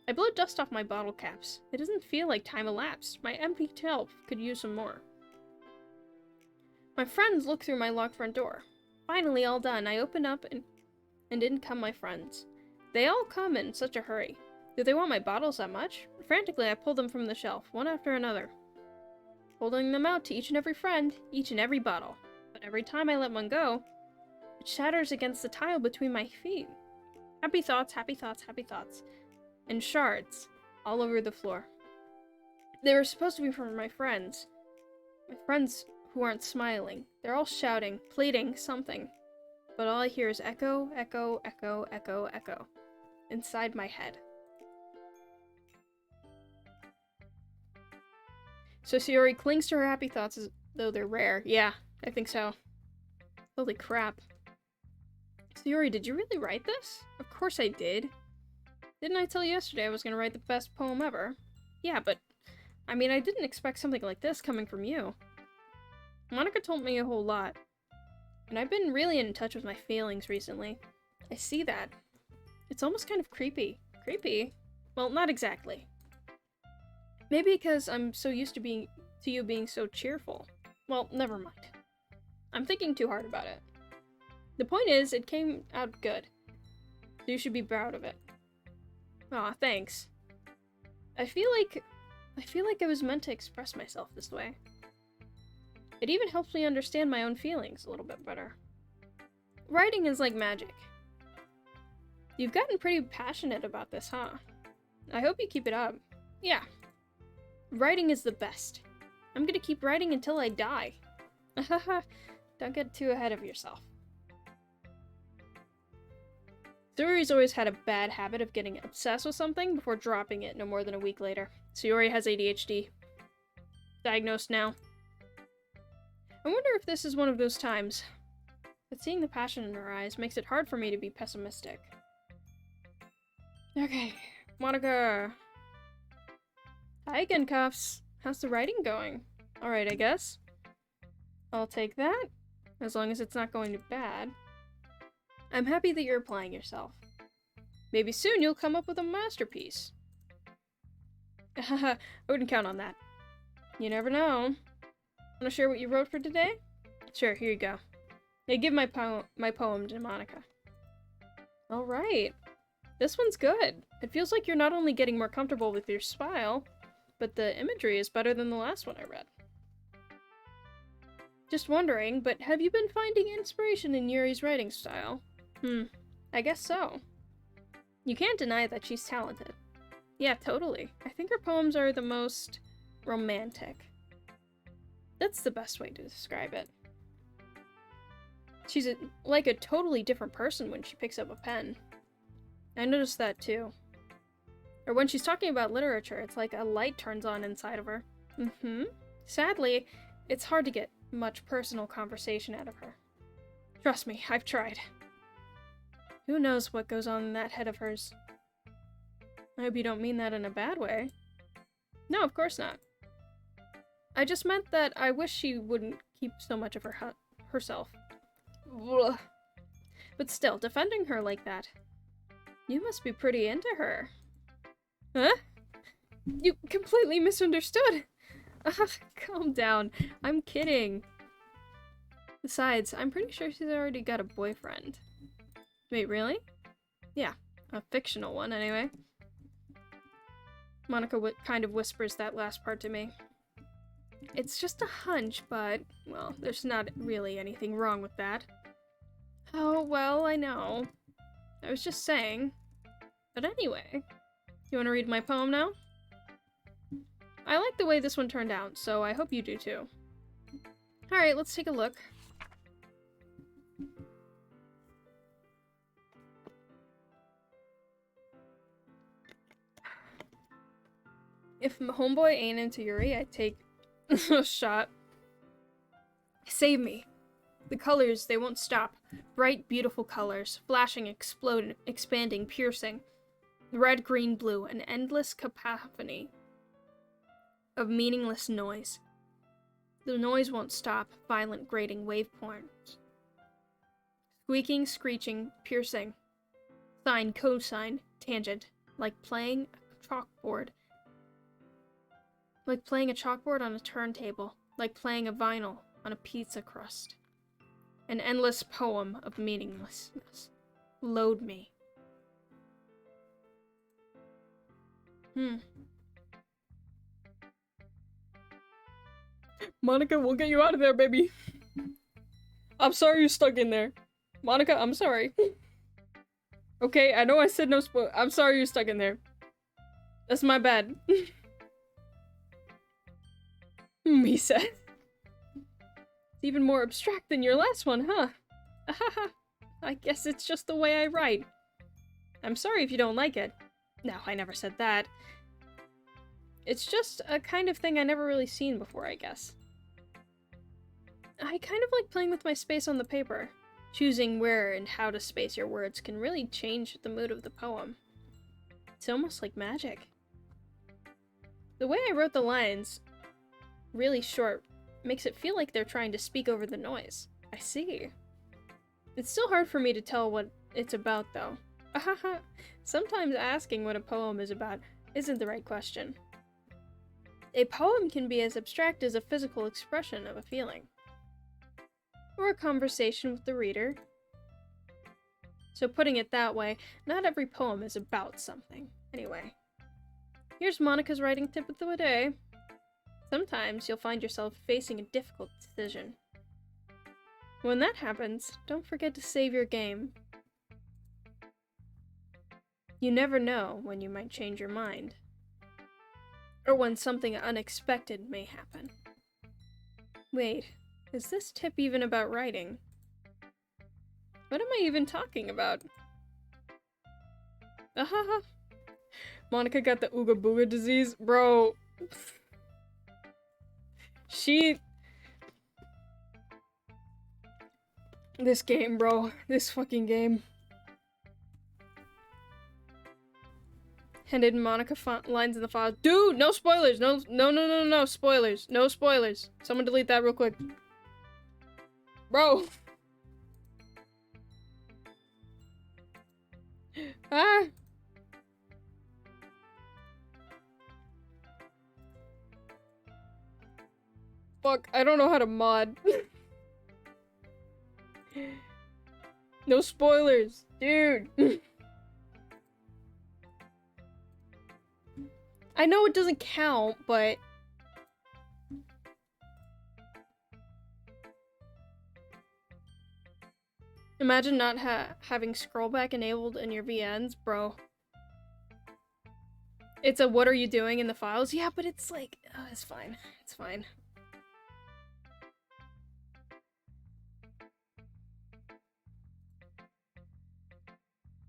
I blow dust off my bottle caps. It doesn't feel like time elapsed. My empty shelf could use some more. My friends look through my locked front door. Finally all done, I open up and in come my friends. They all come in such a hurry. Do they want my bottles that much? Frantically, I pull them from the shelf, one after another, holding them out to each and every friend, each and every bottle. But every time I let one go, it shatters against the tile between my feet. Happy thoughts, happy thoughts, happy thoughts. And shards all over the floor. They were supposed to be from my friends. My friends who aren't smiling. They're all shouting, pleading, something. But all I hear is echo, echo, echo, echo, echo. Inside my head. So Sayori clings to her happy thoughts as though they're rare. Yeah, I think so. Holy crap. Sayori, did you really write this? Of course I did. Didn't I tell you yesterday I was gonna write the best poem ever? Yeah, but, I mean, I didn't expect something like this coming from you. Monica told me a whole lot. And I've been really in touch with my feelings recently. I see that. It's almost kind of creepy. Creepy? Well, not exactly. Maybe because I'm so used to you being so cheerful. Well, never mind. I'm thinking too hard about it. The point is, it came out good. So you should be proud of it. Aw, thanks. I feel like I was meant to express myself this way. It even helps me understand my own feelings a little bit better. Writing is like magic. You've gotten pretty passionate about this, huh? I hope you keep it up. Yeah. Writing is the best. I'm gonna keep writing until I die. Don't get too ahead of yourself. Sayori's always had a bad habit of getting obsessed with something before dropping it no more than a week later. Sayori has ADHD. Diagnosed now. I wonder if this is one of those times. But seeing the passion in her eyes makes it hard for me to be pessimistic. Okay, Monica. Hi again, Cuffs. How's the writing going? Alright, I guess. I'll take that, as long as it's not going to bad. I'm happy that you're applying yourself. Maybe soon you'll come up with a masterpiece. I wouldn't count on that. You never know. Want to share what you wrote for today? Sure, here you go. I give my poem to Monica. Alright. This one's good. It feels like you're not only getting more comfortable with your style, but the imagery is better than the last one I read. Just wondering, but have you been finding inspiration in Yuri's writing style? I guess so. You can't deny that she's talented. Yeah, totally. I think her poems are the most romantic. That's the best way to describe it. She's like a totally different person when she picks up a pen. I noticed that too. Or when she's talking about literature, it's like a light turns on inside of her. Sadly, it's hard to get much personal conversation out of her. Trust me, I've tried. Who knows what goes on in that head of hers? I hope you don't mean that in a bad way. No, of course not. I just meant that I wish she wouldn't keep so much of herself. Ugh. But still, defending her like that. You must be pretty into her. Huh? You completely misunderstood. Calm down. I'm kidding. Besides, I'm pretty sure she's already got a boyfriend. Wait, really? Yeah, a fictional one anyway. Monica kind of whispers that last part to me. It's just a hunch, but, well, there's not really anything wrong with that. Oh, well, I know. I was just saying. But anyway, you want to read my poem now? I like the way this one turned out, so I hope you do too. Alright, let's take a look. If homeboy ain't into Yuri, I'd take a shot. Save me. The colors, they won't stop. Bright, beautiful colors. Flashing, exploding, expanding, piercing. Red, green, blue. An endless cacophony of meaningless noise. The noise won't stop. Violent, grating, wave porns. Squeaking, screeching, piercing. Sine, cosine, tangent. Like playing a chalkboard. Like playing a chalkboard on a turntable. Like playing a vinyl on a pizza crust. An endless poem of meaninglessness. Load me. Monica, we'll get you out of there, baby. I'm sorry you're stuck in there. Monica, I'm sorry. Okay, I know I said no spoil. I'm sorry you're stuck in there. That's my bad. He said. It's even more abstract than your last one, huh? I guess it's just the way I write. I'm sorry if you don't like it. No, I never said that. It's just a kind of thing I never really seen before, I guess. I kind of like playing with my space on the paper. Choosing where and how to space your words can really change the mood of the poem. It's almost like magic. The way I wrote the lines, really short, makes it feel like they're trying to speak over the noise. I see. It's still hard for me to tell what it's about, though. Sometimes asking what a poem is about isn't the right question. A poem can be as abstract as a physical expression of a feeling. Or a conversation with the reader. So putting it that way, not every poem is about something. Anyway, here's Monica's writing tip of the day. Sometimes you'll find yourself facing a difficult decision. When that happens, don't forget to save your game. You never know when you might change your mind. Or when something unexpected may happen. Wait, is this tip even about writing? What am I even talking about? Ahaha. Monica got the Ooga Booga disease? Bro. This game, bro. This fucking game. Handed Monica lines in the file. Dude, no spoilers. No spoilers. No spoilers. Someone delete that real quick. Bro. Ah. Fuck, I don't know how to mod. No spoilers, dude. I know it doesn't count, but... Imagine not having scrollback enabled in your VNs, bro. It's a what are you doing in the files? Yeah, but it's like, oh, it's fine. It's fine.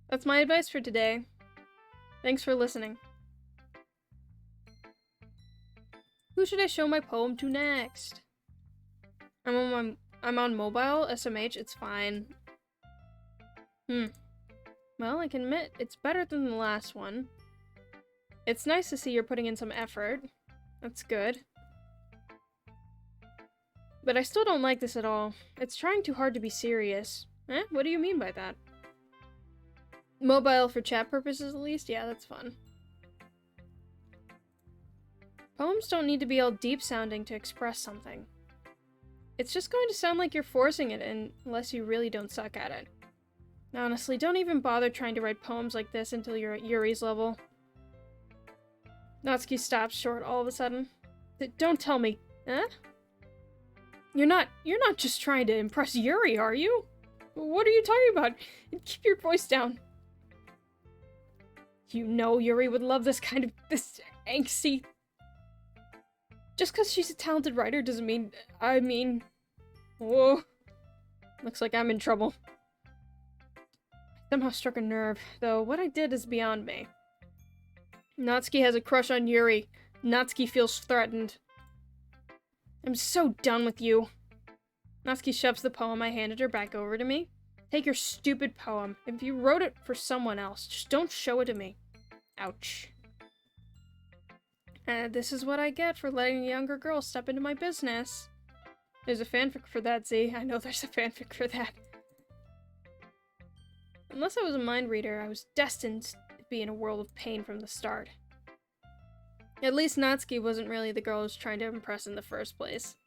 That's my advice for today. Thanks for listening. Who should I show my poem to next? I'm on mobile, SMH, it's fine. Well, I can admit, it's better than the last one. It's nice to see you're putting in some effort. That's good. But I still don't like this at all. It's trying too hard to be serious. Eh? What do you mean by that? Mobile for chat purposes, at least? Yeah, that's fun. Poems don't need to be all deep-sounding to express something. It's just going to sound like you're forcing it unless you really don't suck at it. Honestly, don't even bother trying to write poems like this until you're at Yuri's level. Natsuki stops short all of a sudden. Don't tell me, huh? You're not just trying to impress Yuri, are you? What are you talking about? Keep your voice down. You know Yuri would love this angsty... Just because she's a talented writer doesn't mean... Whoa. Looks like I'm in trouble. Somehow struck a nerve, though what I did is beyond me. Natsuki has a crush on Yuri. Natsuki feels threatened. I'm so done with you. Natsuki shoves the poem I handed her back over to me. Take your stupid poem. If you wrote it for someone else, just don't show it to me. Ouch. This is what I get for letting a younger girl step into my business. There's a fanfic for that, Z. I know there's a fanfic for that. Unless I was a mind reader, I was destined to be in a world of pain from the start. At least Natsuki wasn't really the girl I was trying to impress in the first place.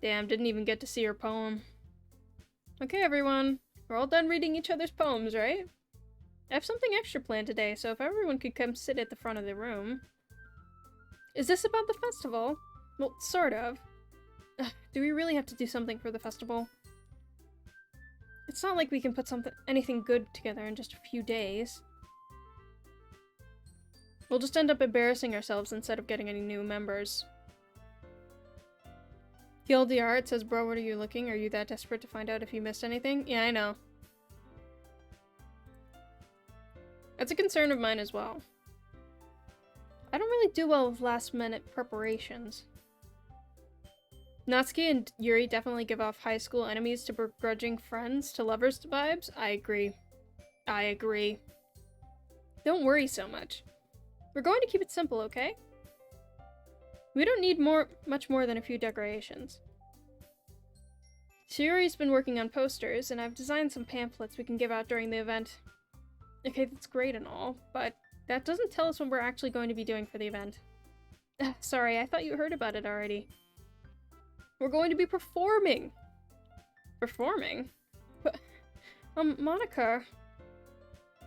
Damn, didn't even get to see her poem. Okay, everyone. We're all done reading each other's poems, right? I have something extra planned today, so if everyone could come sit at the front of the room. Is this about the festival? Well, sort of. Do we really have to do something for the festival? It's not like we can put anything good together in just a few days. We'll just end up embarrassing ourselves instead of getting any new members. TLDR, it says, bro, what are you looking? Are you that desperate to find out if you missed anything? Yeah, I know. That's a concern of mine as well. I don't really do well with last-minute preparations. Natsuki and Yuri definitely give off high school enemies to begrudging friends to lovers vibes. I agree. I agree. Don't worry so much. We're going to keep it simple, okay? We don't need much more than a few decorations. Yuri's been working on posters, and I've designed some pamphlets we can give out during the event. Okay, that's great and all, but that doesn't tell us what we're actually going to be doing for the event. Sorry, I thought you heard about it already. We're going to be performing! Performing? But, Monica...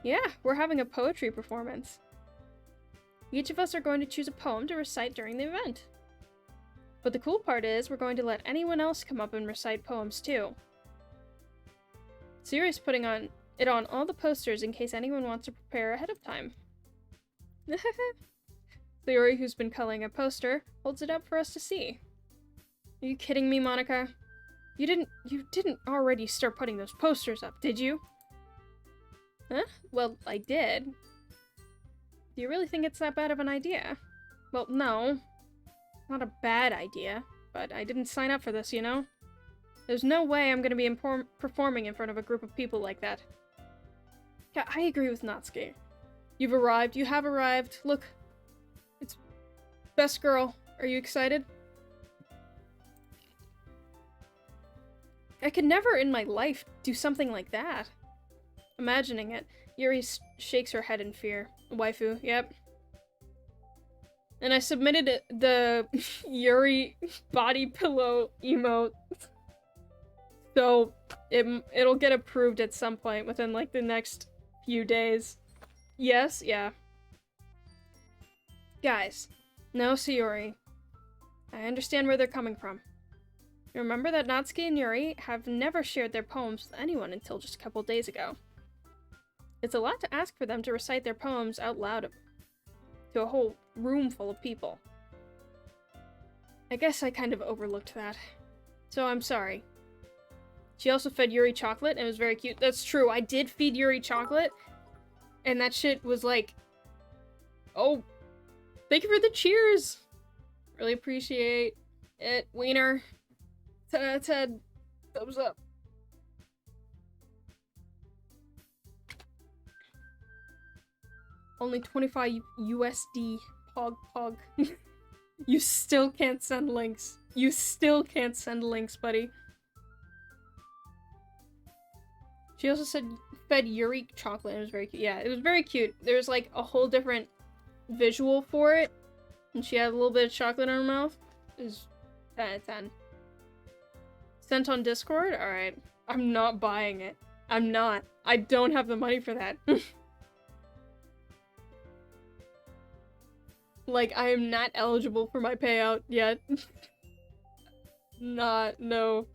Yeah, we're having a poetry performance. Each of us are going to choose a poem to recite during the event. But the cool part is, we're going to let anyone else come up and recite poems too. Siri's putting it on all the posters in case anyone wants to prepare ahead of time. Theory, who's been coloring a poster, holds it up for us to see. Are you kidding me, Monica? You didn't already start putting those posters up, did you? Huh? Well, I did. Do you really think it's that bad of an idea? Well, no. Not a bad idea, but I didn't sign up for this, you know? There's no way I'm gonna be performing in front of a group of people like that. Yeah, I agree with Natsuki. You've arrived. You have arrived. Look. It's best girl. Are you excited? I could never in my life do something like that. Imagining it, Yuri shakes her head in fear. Waifu, yep. And I submitted the Yuri body pillow emote. So it'll get approved at some point within like the next few days. Yes, yeah. Guys, no Sayori. I understand where they're coming from. Remember that Natsuki and Yuri have never shared their poems with anyone until just a couple days ago. It's a lot to ask for them to recite their poems out loud to a whole room full of people. I guess I kind of overlooked that. So I'm sorry. She also fed Yuri chocolate and it was very cute. That's true, I did feed Yuri chocolate. And that shit was like... Oh, thank you for the cheers! Really appreciate it. Wiener. 10 out of 10. Thumbs up. Only 25 USD. Pog. You still can't send links. You still can't send links, buddy. She also fed Yuri chocolate. It was very cute. Yeah, it was very cute. There's like a whole different visual for it. And she had a little bit of chocolate in her mouth. It was 10 out of 10. Sent on Discord? Alright. I'm not buying it. I'm not. I don't have the money for that. Like, I am not eligible for my payout yet. No.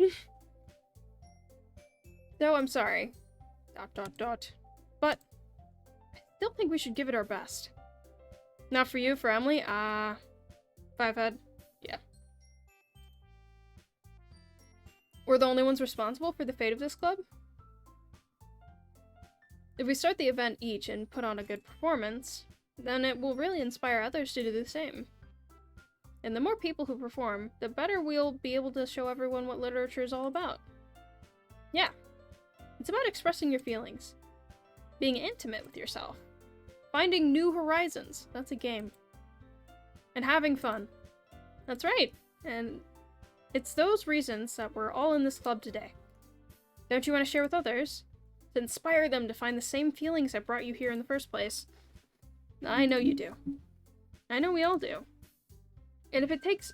So, I'm sorry. ... But, I still think we should give it our best. Not for you, for Emily? Fivehead? Yeah. We're the only ones responsible for the fate of this club? If we start the event each and put on a good performance, then it will really inspire others to do the same. And the more people who perform, the better we'll be able to show everyone what literature is all about. Yeah. It's about expressing your feelings. Being intimate with yourself. Finding new horizons. That's a game. And having fun. That's right. And it's those reasons that we're all in this club today. Don't you want to share with others? To inspire them to find the same feelings that brought you here in the first place. I know you do. I know we all do. And if it takes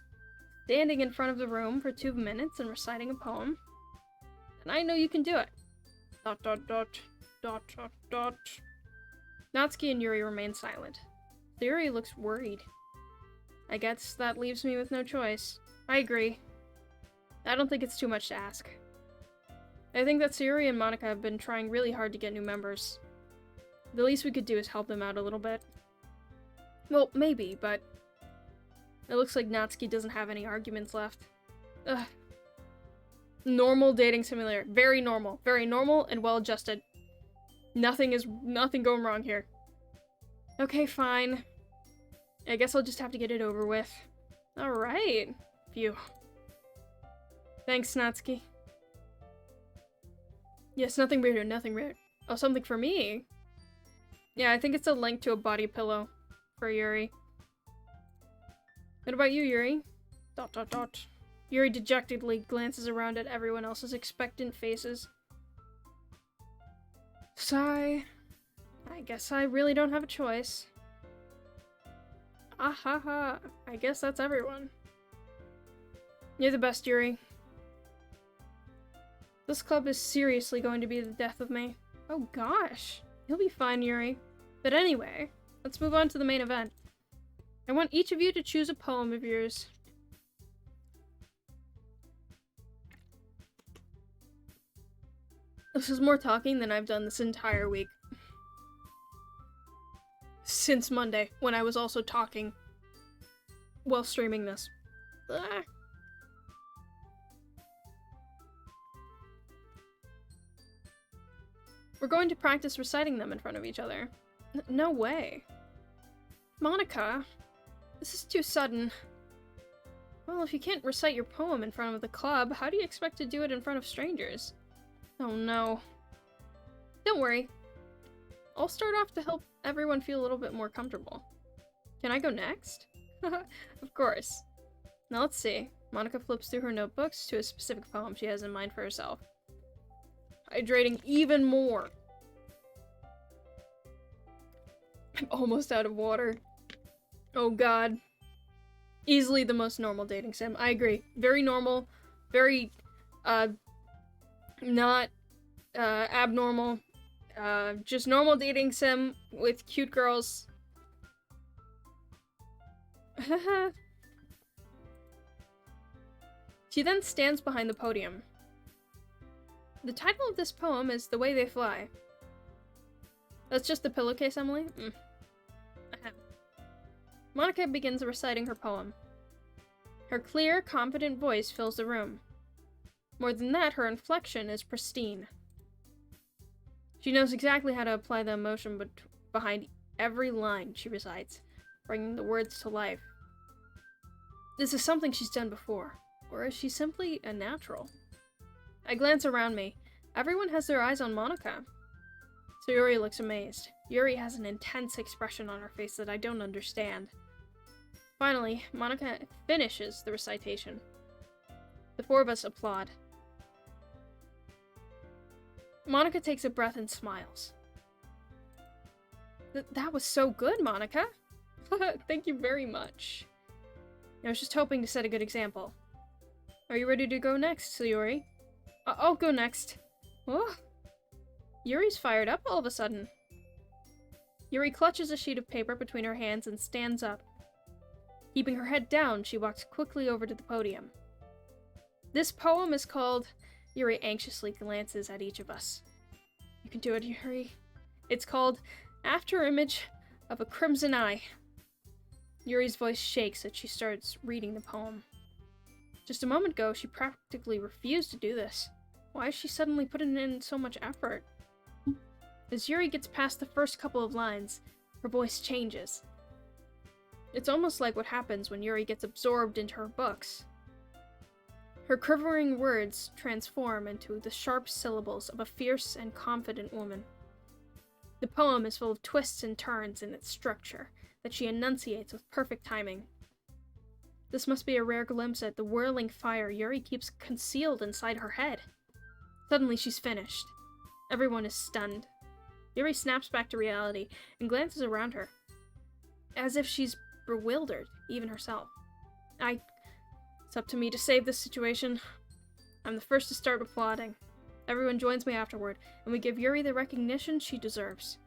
standing in front of the room for 2 minutes and reciting a poem, then I know you can do it. ... Natsuki and Yuri remain silent. Yuri looks worried. I guess that leaves me with no choice. I agree. I don't think it's too much to ask. I think that Sayuri and Monica have been trying really hard to get new members. The least we could do is help them out a little bit. Well, maybe, but it looks like Natsuki doesn't have any arguments left. Ugh. Normal dating simulator. Very normal and well adjusted. Nothing going wrong here. Okay, fine. I guess I'll just have to get it over with. Alright. Phew. Thanks, Natsuki. Yes, nothing weird, nothing weird. Oh, something for me? Yeah, I think it's a link to a body pillow for Yuri. What about you, Yuri? ... Yuri dejectedly glances around at everyone else's expectant faces. Sigh. I guess I really don't have a choice. Ah ha ha. I guess that's everyone. You're the best, Yuri. This club is seriously going to be the death of me. Oh gosh. You'll be fine, Yuri. But anyway, let's move on to the main event. I want each of you to choose a poem of yours. This is more talking than I've done this entire week. Since Monday, when I was also talking while streaming this. Ah. We're going to practice reciting them in front of each other. No way. Monica, this is too sudden. Well, if you can't recite your poem in front of the club, how do you expect to do it in front of strangers? Oh no. Don't worry. I'll start off to help everyone feel a little bit more comfortable. Can I go next? Of course. Now let's see. Monica flips through her notebooks to a specific poem she has in mind for herself. Hydrating even more. I'm almost out of water. Oh god. Easily the most normal dating sim. I agree. Very normal. Very, not, abnormal. Just normal dating sim with cute girls. She then stands behind the podium. The title of this poem is The Way They Fly. That's just the pillowcase, Emily? Monica begins reciting her poem. Her clear, confident voice fills the room. More than that, her inflection is pristine. She knows exactly how to apply the emotion behind every line she recites, bringing the words to life. This is something she's done before, or is she simply a natural? I glance around me. Everyone has their eyes on Monica. Sayuri looks amazed. Yuri has an intense expression on her face that I don't understand. Finally, Monica finishes the recitation. The four of us applaud. Monica takes a breath and smiles. That was so good, Monica. Thank you very much. I was just hoping to set a good example. Are you ready to go next, Sayori? I'll go next. Oh. Yuri's fired up all of a sudden. Yuri clutches a sheet of paper between her hands and stands up. Keeping her head down, she walks quickly over to the podium. This poem is called... Yuri anxiously glances at each of us. You can do it, Yuri. It's called After Image of a Crimson Eye. Yuri's voice shakes as she starts reading the poem. Just a moment ago, she practically refused to do this. Why is she suddenly putting in so much effort? As Yuri gets past the first couple of lines, her voice changes. It's almost like what happens when Yuri gets absorbed into her books. Her quivering words transform into the sharp syllables of a fierce and confident woman. The poem is full of twists and turns in its structure that she enunciates with perfect timing. This must be a rare glimpse at the whirling fire Yuri keeps concealed inside her head. Suddenly she's finished. Everyone is stunned. Yuri snaps back to reality and glances around her, as if she's bewildered, even herself. It's up to me to save this situation. I'm the first to start applauding. Everyone joins me afterward, and we give Yuri the recognition she deserves.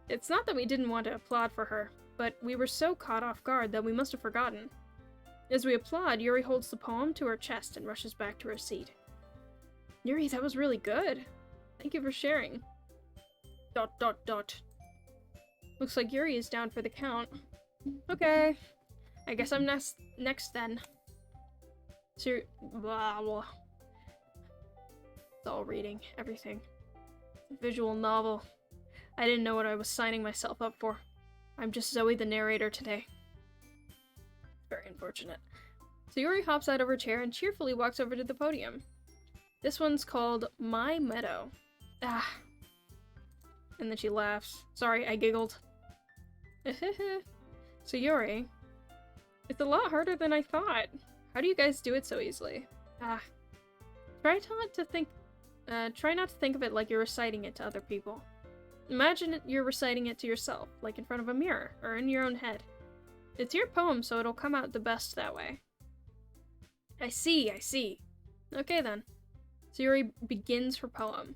It's not that we didn't want to applaud for her, but we were so caught off guard that we must have forgotten. As we applaud, Yuri holds the poem to her chest and rushes back to her seat. Yuri, that was really good. Thank you for sharing. ... Looks like Yuri is down for the count. Okay. I guess I'm next then. Blah, blah. It's all reading. Everything. Visual novel. I didn't know what I was signing myself up for. I'm just Zoe the narrator today. Very unfortunate. So Yuri hops out of her chair and cheerfully walks over to the podium. This one's called My Meadow. Ah. And then she laughs. Sorry, I giggled. So Yuri, it's a lot harder than I thought. How do you guys do it so easily? Try not to think of it like you're reciting it to other people. Imagine you're reciting it to yourself, like in front of a mirror, or in your own head. It's your poem, so it'll come out the best that way. I see. Okay then. So Yuri begins her poem.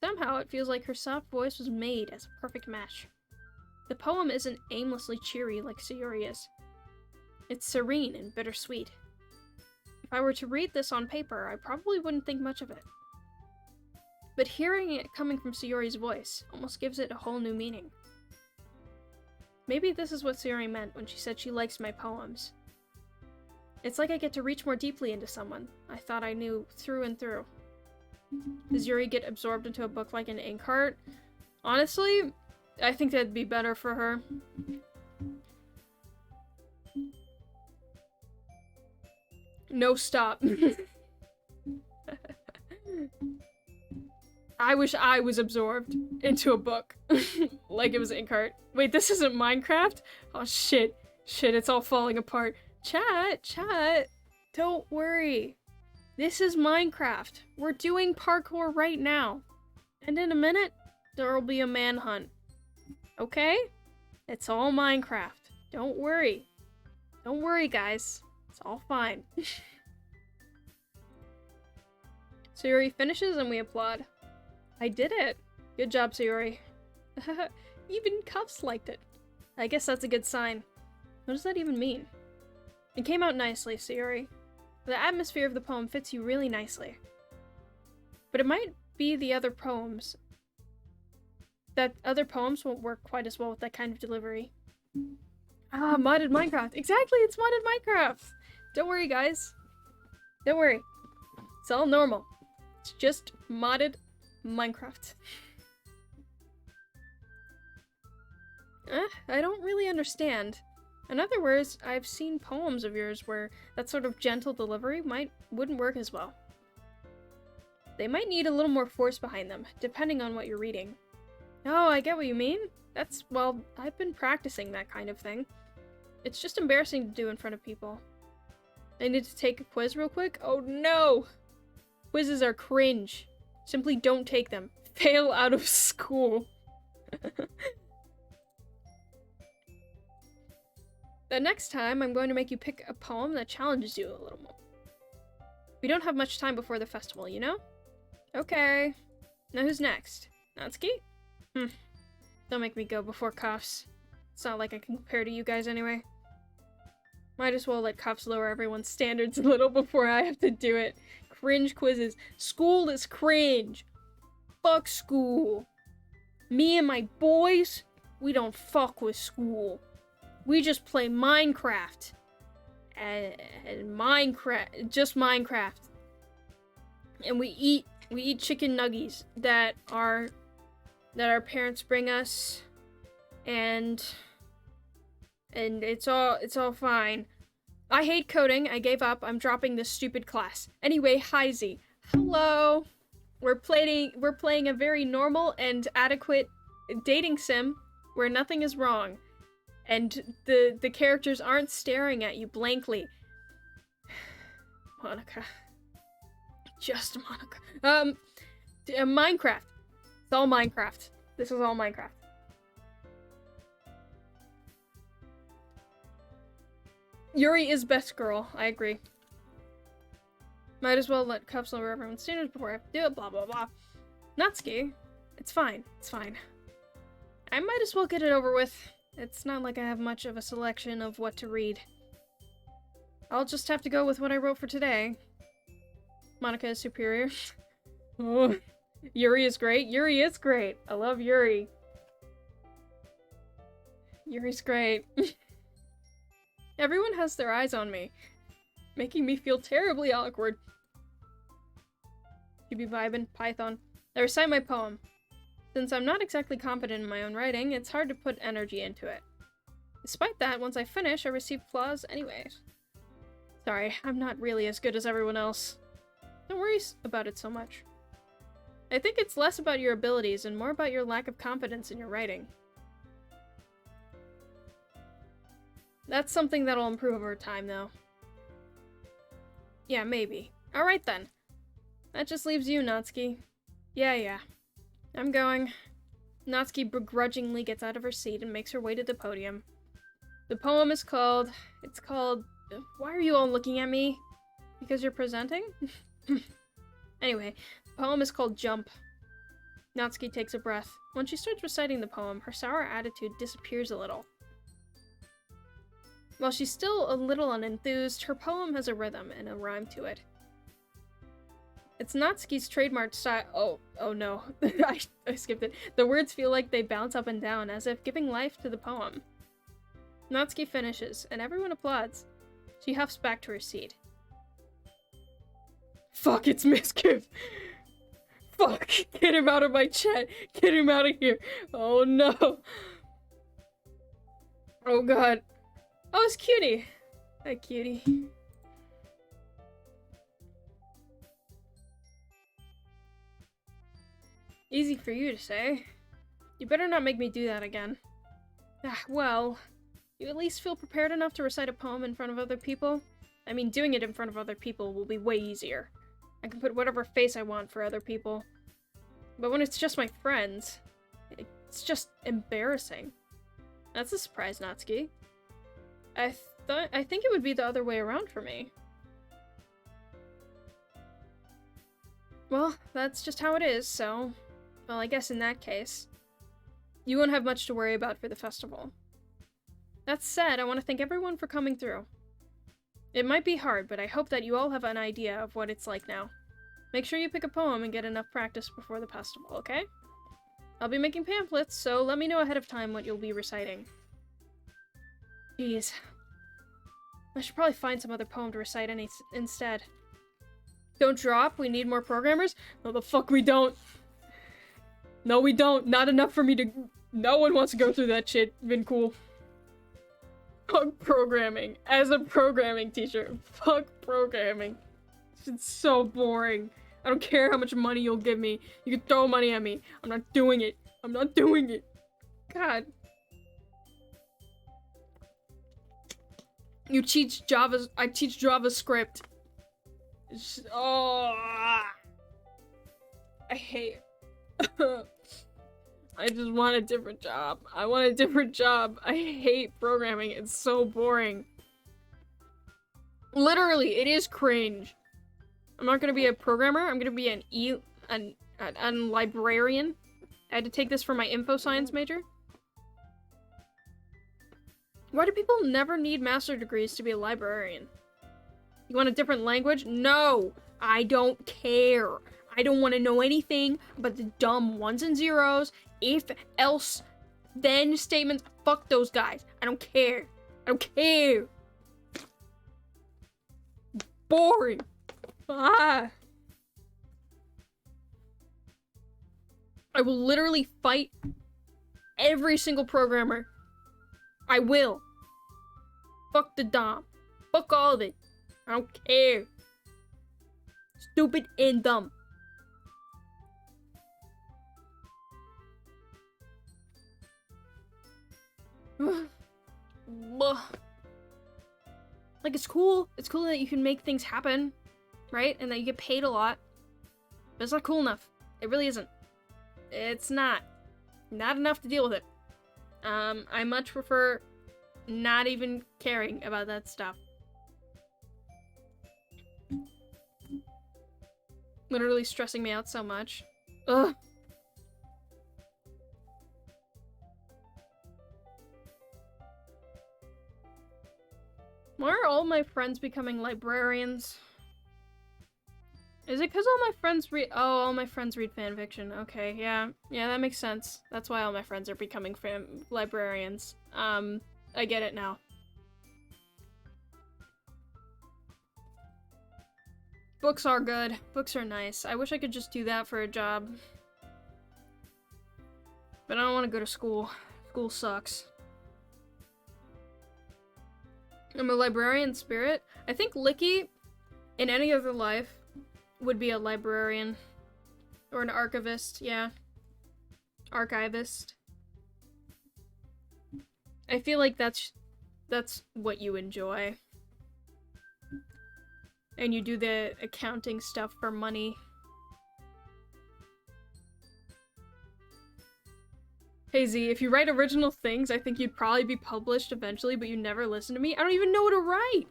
Somehow it feels like her soft voice was made as a perfect match. The poem isn't aimlessly cheery like Sayori is. It's serene and bittersweet. If I were to read this on paper, I probably wouldn't think much of it. But hearing it coming from Sayori's voice almost gives it a whole new meaning. Maybe this is what Sayori meant when she said she likes my poems. It's like I get to reach more deeply into someone I thought I knew through and through. Does Yuri get absorbed into a book like an ink heart? Honestly, I think that'd be better for her. No, stop. I wish I was absorbed into a book. Like it was ink heart. Wait, this isn't Minecraft? Oh shit. Shit, it's all falling apart. Chat. Don't worry. This is Minecraft. We're doing parkour right now. And in a minute, there'll be a manhunt. Okay? It's all Minecraft. Don't worry. Don't worry, guys. It's all fine. Sayori finishes and we applaud. I did it. Good job, Sayori. Even Cuffs liked it. I guess that's a good sign. What does that even mean? It came out nicely, Sayori. The atmosphere of the poem fits you really nicely. But it might be the other poems. That other poems won't work quite as well with that kind of delivery. Ah, modded Minecraft. Exactly, it's modded Minecraft. Don't worry, guys. Don't worry. It's all normal. It's just modded Minecraft. I don't really understand. In other words, I've seen poems of yours where that sort of gentle delivery wouldn't work as well. They might need a little more force behind them, depending on what you're reading. Oh, I get what you mean. Well, I've been practicing that kind of thing. It's just embarrassing to do in front of people. I need to take a quiz real quick? Oh no! Quizzes are cringe. Simply don't take them. Fail out of school. The next time, I'm going to make you pick a poem that challenges you a little more. We don't have much time before the festival, you know? Okay. Now who's next? Natsuki? Don't make me go before Cuffs. It's not like I can compare to you guys anyway. Might as well let Cuffs lower everyone's standards a little before I have to do it. Cringe quizzes. School is cringe. Fuck school. Me and my boys, we don't fuck with school. We just play Minecraft. And Minecraft, just Minecraft. And we eat chicken nuggies that our parents bring us, and it's all fine. I hate coding. I gave up. I'm dropping this stupid class. Anyway, hi Z. Hello. We're playing a very normal and adequate dating sim where nothing is wrong. And the characters aren't staring at you blankly. Monica. Just Monica. Minecraft. It's all Minecraft. This is all Minecraft. Yuri is best girl. I agree. Might as well let Cuffs lower everyone's standards before I have to do it, blah blah blah. Natsuki. It's fine. It's fine. I might as well get it over with. It's not like I have much of a selection of what to read. I'll just have to go with what I wrote for today. Monica is superior. Oh, Yuri is great. Yuri is great. I love Yuri. Yuri's great. Everyone has their eyes on me, making me feel terribly awkward. You be vibin', Python. I recite my poem. Since I'm not exactly confident in my own writing, it's hard to put energy into it. Despite that, once I finish, I receive applause anyways. Sorry, I'm not really as good as everyone else. Don't worry about it so much. I think it's less about your abilities and more about your lack of confidence in your writing. That's something that'll improve over time, though. Yeah, maybe. Alright then. That just leaves you, Natsuki. Yeah. I'm going. Natsuki begrudgingly gets out of her seat and makes her way to the podium. The poem is called... Why are you all looking at me? Because you're presenting? Anyway, the poem is called Jump. Natsuki takes a breath. When she starts reciting the poem, her sour attitude disappears a little. While she's still a little unenthused, her poem has a rhythm and a rhyme to it. It's Natsuki's trademark style. Oh no. I skipped it. The words feel like they bounce up and down, as if giving life to the poem. Natsuki finishes, and everyone applauds. She huffs back to her seat. Fuck, it's Miskiv! Fuck! Get him out of my chat! Get him out of here! Oh no! Oh god. Oh, it's Cutie! Hi, Cutie. Easy for you to say. You better not make me do that again. Well, you at least feel prepared enough to recite a poem in front of other people? I mean, doing it in front of other people will be way easier. I can put whatever face I want for other people. But when it's just my friends, it's just embarrassing. That's a surprise, Natsuki. I think it would be the other way around for me. Well, that's just how it is, so... Well, I guess in that case, you won't have much to worry about for the festival. That said, I want to thank everyone for coming through. It might be hard, but I hope that you all have an idea of what it's like now. Make sure you pick a poem and get enough practice before the festival, okay? I'll be making pamphlets, so let me know ahead of time what you'll be reciting. Jeez. I should probably find some other poem to recite instead. Don't drop, we need more programmers? No, the fuck we don't. No, we don't. Not enough for me to... No one wants to go through that shit. Been cool. Fuck programming. As a programming teacher. Fuck programming. It's so boring. I don't care how much money you'll give me. You can throw money at me. I'm not doing it. I'm not doing it. God. You teach Java. I teach JavaScript. It's just, oh. I hate it. I just want a different job. I want a different job. I hate programming. It's so boring. Literally, it is cringe. I'm not gonna be a programmer. I'm gonna be a librarian. I had to take this for my info science major. Why do people never need master degrees to be a librarian? You want a different language? No! I don't care. I don't want to know anything but the dumb ones and zeros, if, else, then statements. Fuck those guys. I don't care. I don't care. Boring. Ah. I will literally fight every single programmer. I will. Fuck the Dom. Fuck all of it. I don't care. Stupid and dumb. Like, it's cool. It's cool that you can make things happen, right? And that you get paid a lot. But it's not cool enough. It really isn't. It's not. Not enough to deal with it. I much prefer not even caring about that stuff. Literally stressing me out so much. Ugh. Why are all my friends becoming librarians? Is it because all my friends read- oh, all my friends read fanfiction. Okay, yeah. Yeah, that makes sense. That's why all my friends are becoming librarians. I get it now. Books are good. Books are nice. I wish I could just do that for a job. But I don't want to go to school. School sucks. I'm a librarian spirit. I think Licky, in any other life, would be a librarian. Or an archivist, yeah. Archivist. I feel like that's what you enjoy. And you do the accounting stuff for money. Hey Z, if you write original things, I think you'd probably be published eventually, but you never listen to me. I don't even know what to write!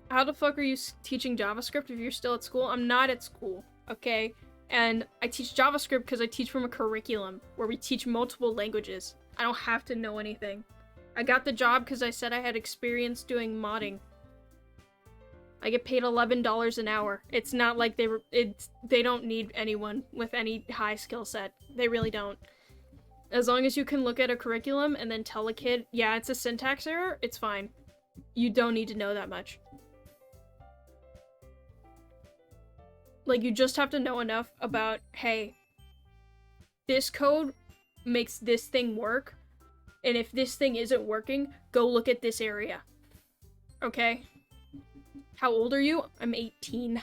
How the fuck are you teaching JavaScript if you're still at school? I'm not at school, okay? And I teach JavaScript because I teach from a curriculum where we teach multiple languages. I don't have to know anything. I got the job because I said I had experience doing modding. I get paid $11 an hour. It's not like they don't need anyone with any high skill set. They really don't. As long as you can look at a curriculum and then tell a kid, yeah, it's a syntax error, it's fine. You don't need to know that much. Like, you just have to know enough about, hey, this code makes this thing work, and if this thing isn't working, go look at this area. Okay? How old are you? I'm 18.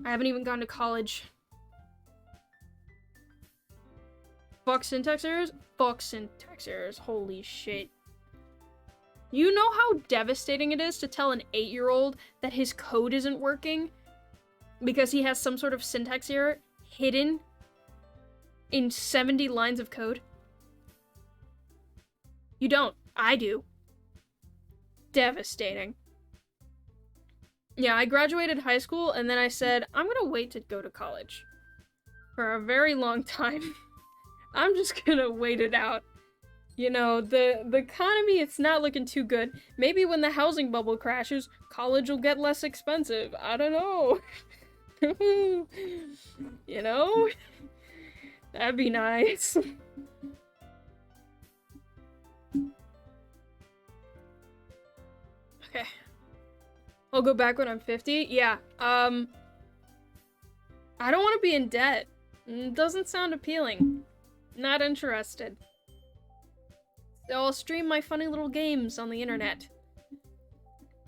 I haven't even gone to college. Fuck syntax errors? Fuck syntax errors. Holy shit. You know how devastating it is to tell an 8-year-old that his code isn't working because he has some sort of syntax error hidden in 70 lines of code? You don't. I do. Devastating. Yeah, I graduated high school and then I said, I'm gonna wait to go to college. For a very long time. I'm just gonna wait it out. You know, the economy, it's not looking too good. Maybe when the housing bubble crashes, college will get less expensive. I don't know. You know? That'd be nice. Okay. I'll go back when I'm 50. Yeah, I don't want to be in debt. Doesn't sound appealing. Not interested. So I'll stream my funny little games on the internet.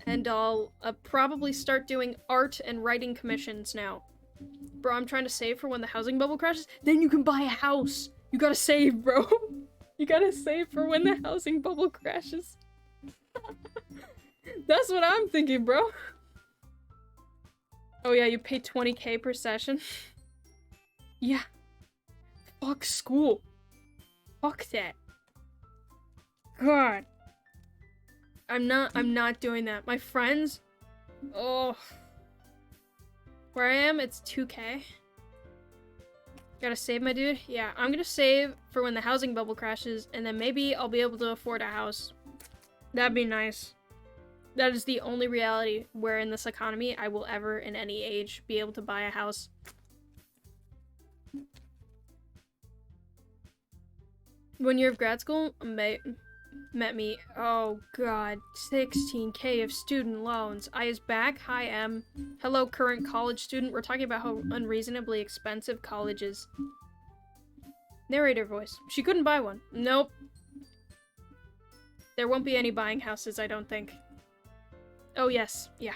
And I'll probably start doing art and writing commissions now. Bro, I'm trying to save for when the housing bubble crashes. Then you can buy a house. You gotta save, bro. You gotta save for when the housing bubble crashes. That's what I'm thinking, bro. Oh yeah, you pay 20k per session. Yeah. Fuck school. Fuck that. God. I'm not doing that. My friends Oh. Where I am, it's 2K. Gotta save, my dude. Yeah, I'm gonna save for when the housing bubble crashes, and then maybe I'll be able to afford a house. That'd be nice. That is the only reality where in this economy I will ever, in any age, be able to buy a house. One year of grad school, met me. Oh god, 16K of student loans. I is back. Hi, M. Hello, current college student. We're talking about how unreasonably expensive college is. Narrator voice. She couldn't buy one. Nope. There won't be any buying houses, I don't think. Oh, yes. Yeah.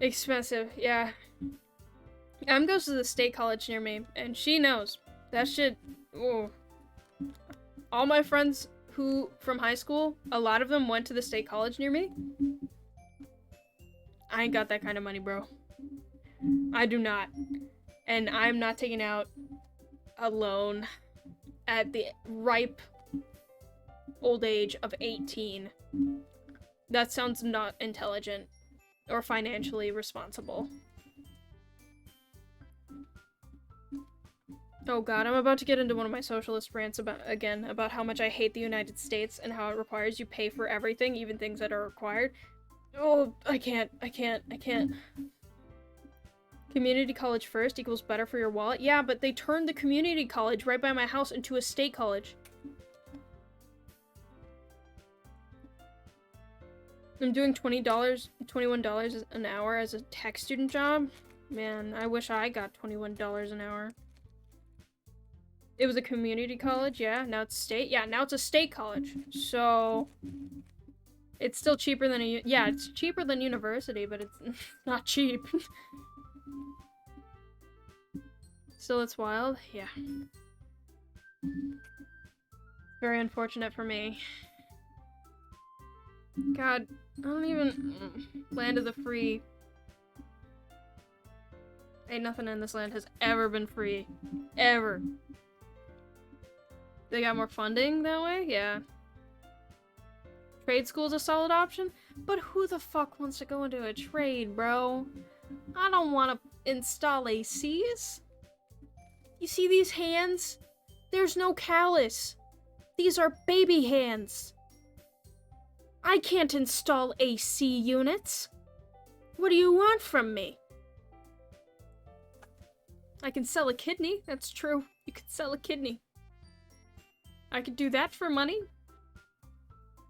Expensive. Yeah. M goes to the state college near me, and she knows. That shit... Oh. All my friends who from high school, a lot of them went to the state college near me. I ain't got that kind of money, bro. I do not. And I'm not taking out a loan at the ripe old age of 18. That sounds not intelligent or financially responsible. Oh god, I'm about to get into one of my socialist rants about how much I hate the United States and how it requires you pay for everything, even things that are required. Oh, I can't. Community college first equals better for your wallet? Yeah, but they turned the community college right by my house into a state college. I'm doing $21 an hour as a tech student job. Man, I wish I got $21 an hour. It was a community college, yeah. Now it's state. Yeah, now it's a state college. So it's still cheaper than it's cheaper than university, but it's not cheap. Still, it's wild. Yeah. Very unfortunate for me. God, I don't even... Land of the free. Ain't nothing in this land has ever been free. Ever. They got more funding that way? Yeah. Trade school's a solid option? But who the fuck wants to go into a trade, bro? I don't want to install ACs. You see these hands? There's no callus. These are baby hands. I can't install AC units. What do you want from me? I can sell a kidney. That's true. You could sell a kidney. I could do that for money.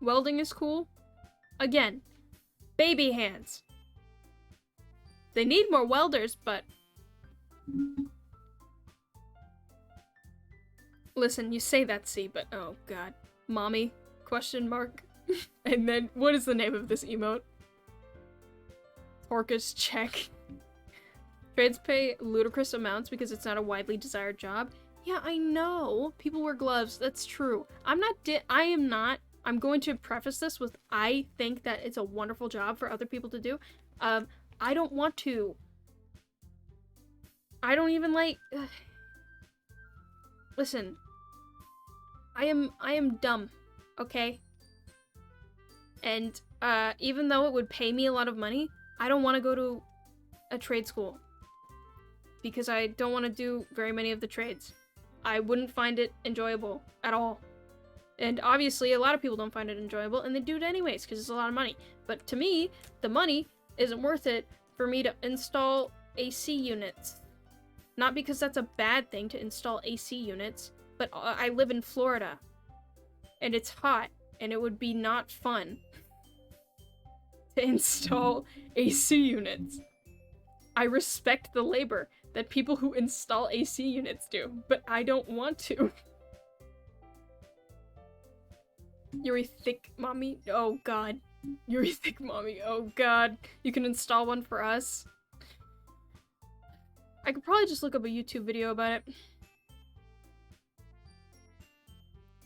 Welding is cool. Again, baby hands. They need more welders, but... Listen, you say that, C, but oh god. Mommy? Question mark. And then, what is the name of this emote? Orcus check. Trades pay ludicrous amounts because it's not a widely desired job. Yeah, I know. People wear gloves. That's true. I'm going to preface this with I think that it's a wonderful job for other people to do. I don't want to. I don't even like... Listen. I am dumb. Okay? And, even though it would pay me a lot of money, I don't want to go to a trade school. Because I don't want to do very many of the trades. I wouldn't find it enjoyable at all. And obviously, a lot of people don't find it enjoyable, and they do it anyways, because it's a lot of money. But to me, the money isn't worth it for me to install AC units. Not because that's a bad thing to install AC units, but I live in Florida. And it's hot, and it would be not fun to install AC units. I respect the labor that people who install AC units do, but I don't want to. You're a thick mommy? Oh god. You're a thick mommy. Oh god. You can install one for us? I could probably just look up a YouTube video about it.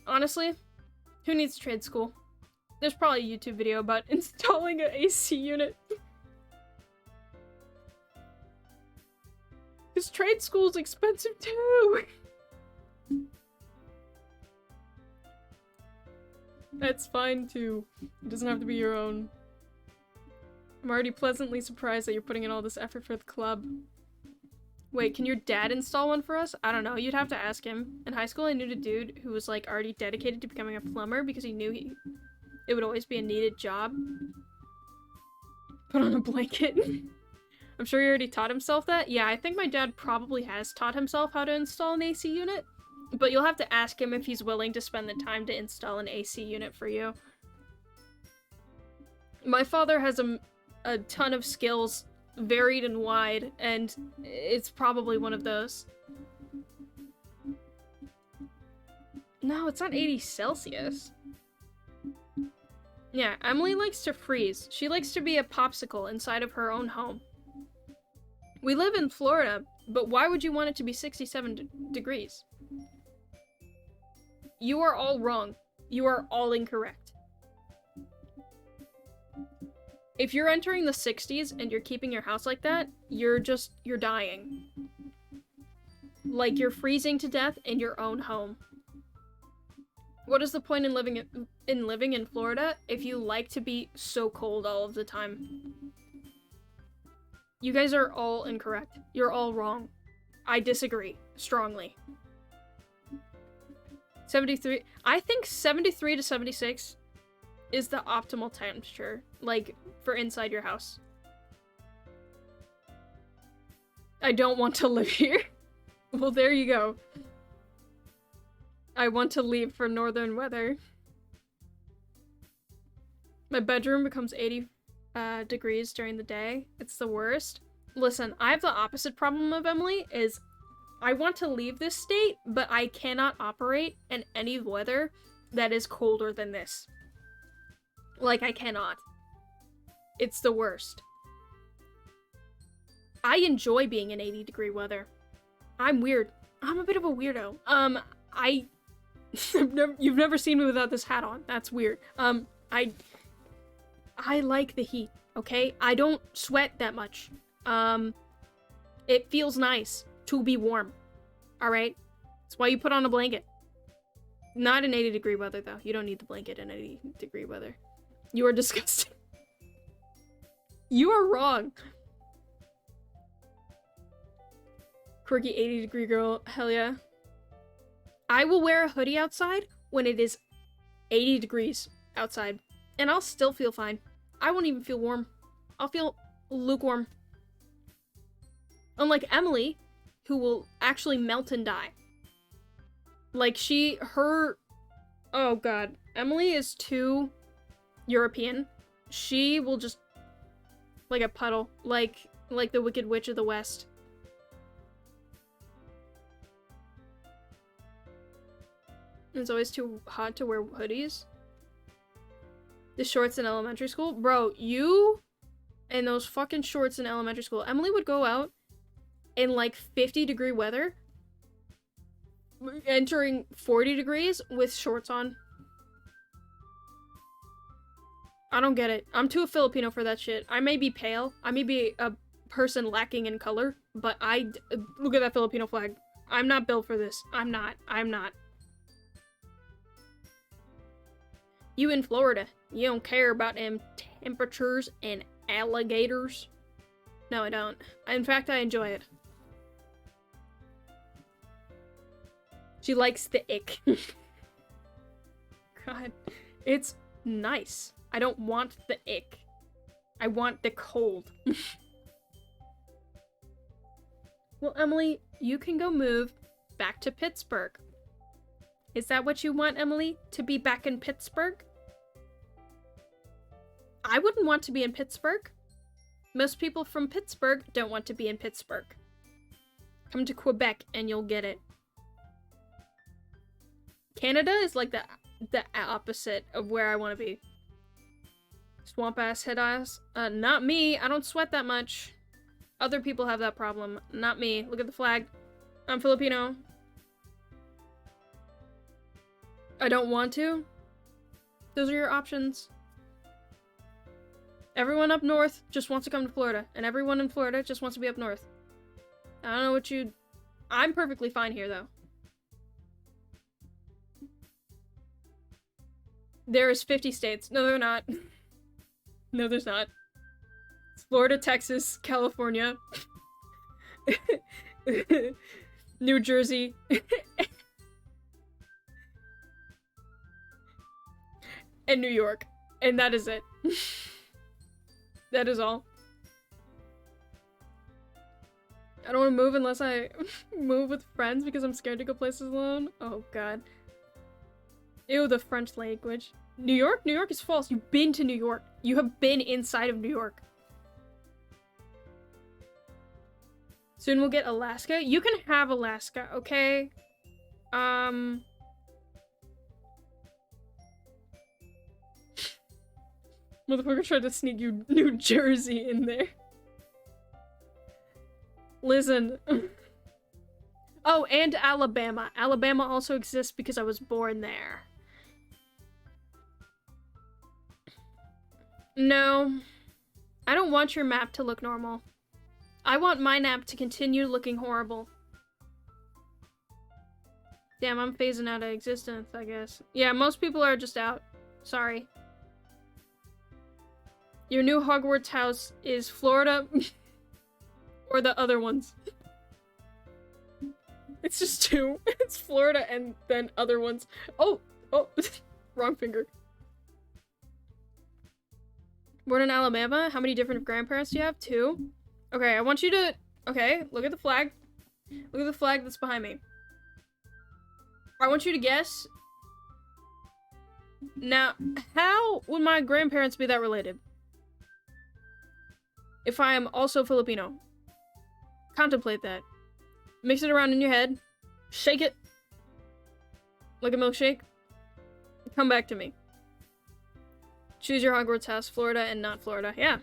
Honestly, who needs trade school? There's probably a YouTube video about installing an AC unit. Because trade school's expensive too! That's fine too. It doesn't have to be your own. I'm already pleasantly surprised that you're putting in all this effort for the club. Wait, can your dad install one for us? I don't know, you'd have to ask him. In high school I knew a dude who was like already dedicated to becoming a plumber because he knew it would always be a needed job. Put on a blanket. I'm sure he already taught himself that. Yeah, I think my dad probably has taught himself how to install an AC unit. But you'll have to ask him if he's willing to spend the time to install an AC unit for you. My father has a ton of skills, varied and wide, and it's probably one of those. No, it's not 80 Celsius. Yeah, Emily likes to freeze. She likes to be a popsicle inside of her own home. We live in Florida, but why would you want it to be 67 degrees? You are all wrong. You are all incorrect. If you're entering the 60s and you're keeping your house like that, you're dying. Like, you're freezing to death in your own home. What is the point in living in Florida if you like to be so cold all of the time? You guys are all incorrect. You're all wrong. I disagree strongly. 73. I think 73 to 76 is the optimal temperature, like, for inside your house. I don't want to live here. Well, there you go. I want to leave for northern weather. My bedroom becomes 80 degrees during the day. It's the worst. Listen, I have the opposite problem of Emily, is I want to leave this state, but I cannot operate in any weather that is colder than this. Like, I cannot. It's the worst. I enjoy being in 80-degree weather. I'm weird. I'm a bit of a weirdo. You've never seen me without this hat on. That's weird. I like the heat, okay? I don't sweat that much. It feels nice to be warm. Alright? That's why you put on a blanket. Not in 80-degree weather, though. You don't need the blanket in 80-degree weather. You are disgusting. You are wrong. Quirky 80-degree girl. Hell yeah. I will wear a hoodie outside when it is 80 degrees outside. And I'll still feel fine. I won't even feel warm. I'll feel lukewarm. Unlike Emily, who will actually melt and die. Like, oh god. Emily is too European. She will just, like a puddle. Like the Wicked Witch of the West. It's always too hot to wear hoodies. The shorts in elementary school? Bro, you and those fucking shorts in elementary school. Emily would go out in like 50-degree weather, entering 40 degrees with shorts on. I don't get it. I'm too Filipino for that shit. I may be pale. I may be a person lacking in color, but look at that Filipino flag. I'm not built for this. I'm not. You in Florida, you don't care about them temperatures and alligators? No, I don't. In fact, I enjoy it. She likes the ick. God, it's nice. I don't want the ick. I want the cold. Well, Emily, you can go move back to Pittsburgh. Is that what you want, Emily? To be back in Pittsburgh? I wouldn't want to be in Pittsburgh. Most people from Pittsburgh don't want to be in Pittsburgh. Come to Quebec and you'll get it. Canada is like the opposite of where I want to be. Swamp ass, head ass. Not me. I don't sweat that much. Other people have that problem. Not me. Look at the flag. I'm Filipino. I don't want to. Those are your options. Everyone up north just wants to come to Florida, and everyone in Florida just wants to be up north. I don't know what I'm perfectly fine here, though. There's 50 states. No, they're not. No, there's not. It's Florida, Texas, California, New Jersey, and New York. And that is it. That is all. I don't want to move unless I move with friends because I'm scared to go places alone. Oh, God. Ew, the French language. New York? New York is false. You've been to New York. You have been inside of New York. Soon we'll get Alaska. You can have Alaska, okay? Motherfucker tried to sneak you New Jersey in there. Listen. Oh, and Alabama. Alabama also exists because I was born there. No. I don't want your map to look normal. I want my map to continue looking horrible. Damn, I'm phasing out of existence, I guess. Yeah, most people are just out. Sorry. Your new Hogwarts house is Florida or the other ones. It's just two. It's Florida and then other ones. Oh, wrong finger. Born in Alabama? How many different grandparents do you have? 2? Okay, I want you to... Okay, look at the flag. Look at the flag that's behind me. I want you to guess. Now, how would my grandparents be that related? If I am also Filipino. Contemplate that. Mix it around in your head. Shake it. Like a milkshake. Come back to me. Choose your Hogwarts house, Florida and not Florida. Yeah.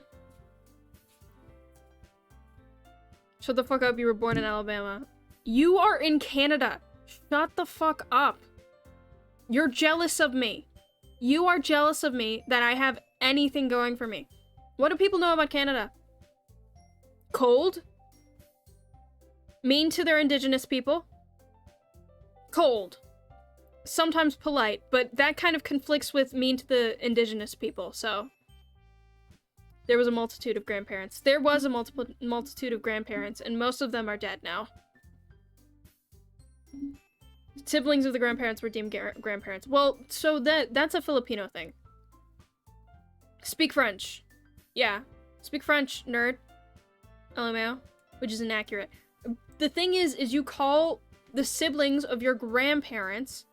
Shut the fuck up, you were born in Alabama. You are in Canada. Shut the fuck up. You're jealous of me. You are jealous of me that I have anything going for me. What do people know about Canada? Cold? Mean to their indigenous people? Cold. Sometimes polite, but that kind of conflicts with mean to the indigenous people, so... There was a multitude of grandparents. There was a multitude of grandparents, and most of them are dead now. Siblings of the grandparents were deemed grandparents. Well, so that's a Filipino thing. Speak French. Yeah. Speak French, nerd. LMAO. Which is inaccurate. The thing is you call the siblings of your grandparents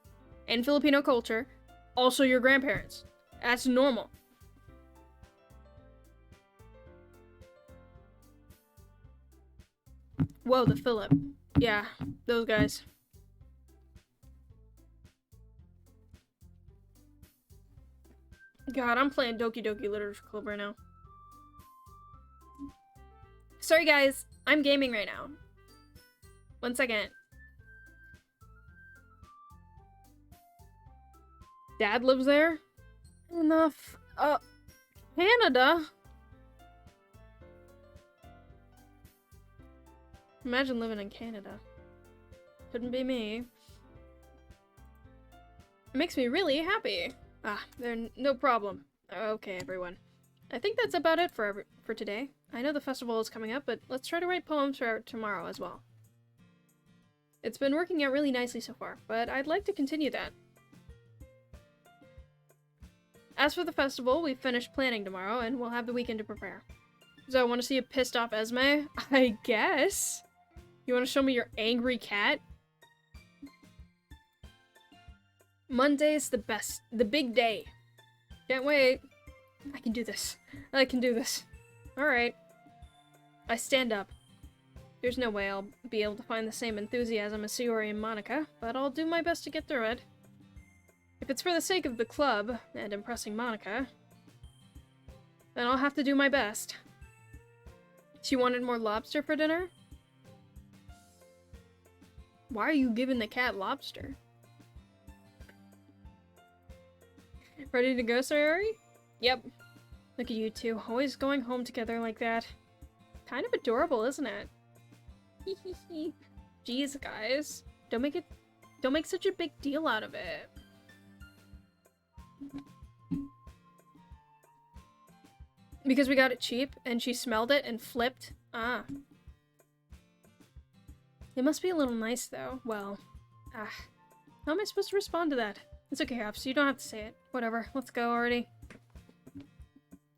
in Filipino culture also your grandparents. That's normal. Whoa, the Philip. Yeah, those guys. God, I'm playing Doki Doki Literature Club right now. Sorry guys, I'm gaming right now. 1 second. Dad lives there? Enough. Canada? Imagine living in Canada. Couldn't be me. It makes me really happy. No problem. Okay, everyone. I think that's about it for today. I know the festival is coming up, but let's try to write poems for tomorrow as well. It's been working out really nicely so far, but I'd like to continue that. As for the festival, we've finished planning tomorrow, and we'll have the weekend to prepare. So, want to see a pissed off Esme? I guess. You want to show me your angry cat? Monday's the best. The big day. Can't wait. I can do this. I can do this. Alright. I stand up. There's no way I'll be able to find the same enthusiasm as Sayori and Monica, but I'll do my best to get through it. If it's for the sake of the club, and impressing Monica, then I'll have to do my best. She wanted more lobster for dinner? Why are you giving the cat lobster? Ready to go, Sayori? Yep. Look at you two, always going home together like that. Kind of adorable, isn't it? Hehehe. Jeez, guys. Don't make such a big deal out of it. Because we got it cheap, and she smelled it and flipped. Ah. It must be a little nice, though. Well, how am I supposed to respond to that? It's okay, Hops. You don't have to say it. Whatever. Let's go already.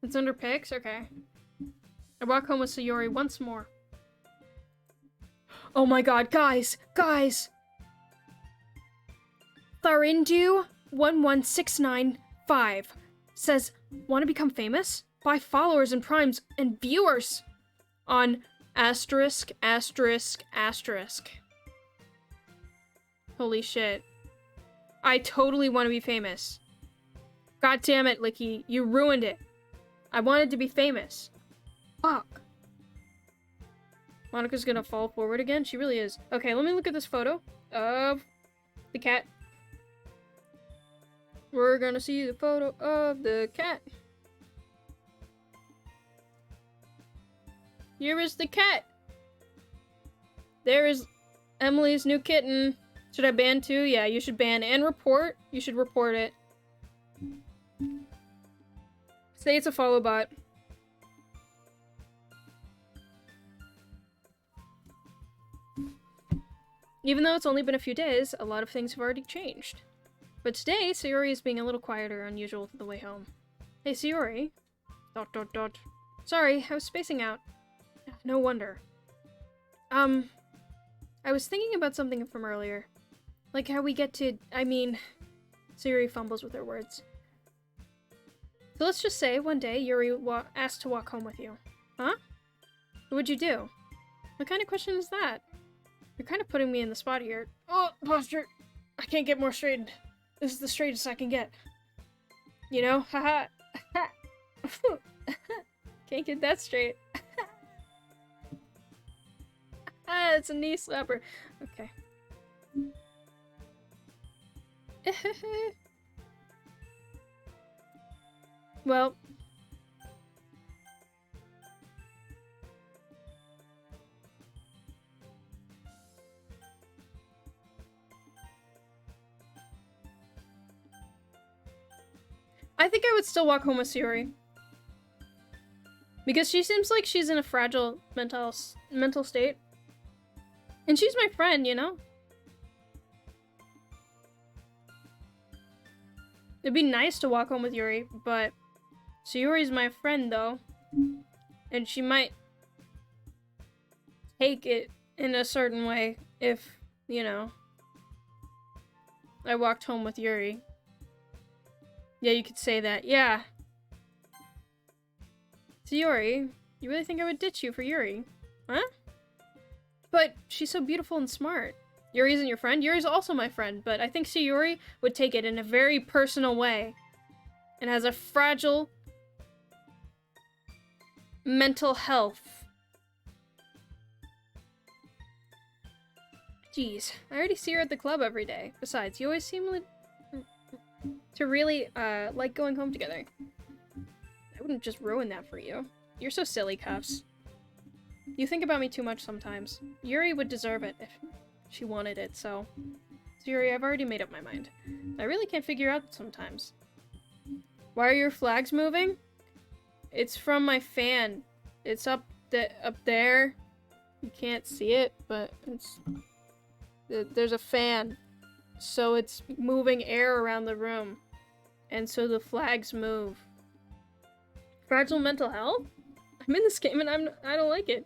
It's under pics? Okay. I walk home with Sayori once more. Oh my god, guys! Guys! Tharindu11695 says, want to become famous? Buy followers and primes and viewers on asterisk, asterisk, asterisk. Holy shit. I totally want to be famous. God damn it, Licky. You ruined it. I wanted to be famous. Fuck. Monica's gonna fall forward again? She really is. Okay, let me look at this photo of the cat. We're gonna see the photo of the cat. Here is the cat. There is Emily's new kitten. Should I ban too? Yeah, you should ban and report. You should report it. Say it's a follow bot. Even though it's only been a few days, a lot of things have already changed. But today, Sayori is being a little quieter than usual to the way home. Hey, Sayori. ... Sorry, I was spacing out. No wonder. I was thinking about something from earlier. Like how we get to... Sayori fumbles with her words. So let's just say, one day, Yuri asked to walk home with you. Huh? What would you do? What kind of question is that? You're kind of putting me in the spot here. Oh, posture! I can't get more straightened. This is the straightest I can get. You know? Haha. Can't get that straight. It's a knee slapper. Okay. Well. I think I would still walk home with Sayori. Because she seems like she's in a fragile mental state. And she's my friend, you know? It'd be nice to walk home with Yuri, but Sayori's my friend, though. And she might take it in a certain way if, you know, I walked home with Yuri. Yeah, you could say that. Yeah. Sayori, you really think I would ditch you for Yuri? Huh? But she's so beautiful and smart. Yuri isn't your friend? Yuri's also my friend, but I think Sayori would take it in a very personal way. And has a fragile mental health. Jeez, I already see her at the club every day. Besides, you always seem to really like going home together. I wouldn't just ruin that for you. You're so silly, Cuffs. You think about me too much sometimes. Yuri would deserve it if she wanted it, so... Yuri, I've already made up my mind. I really can't figure out sometimes. Why are your flags moving? It's from my fan. It's up there. You can't see it, but it's... There's a fan. So it's moving air around the room. And so the flags move. Fragile mental health? I'm in this game and I don't like it.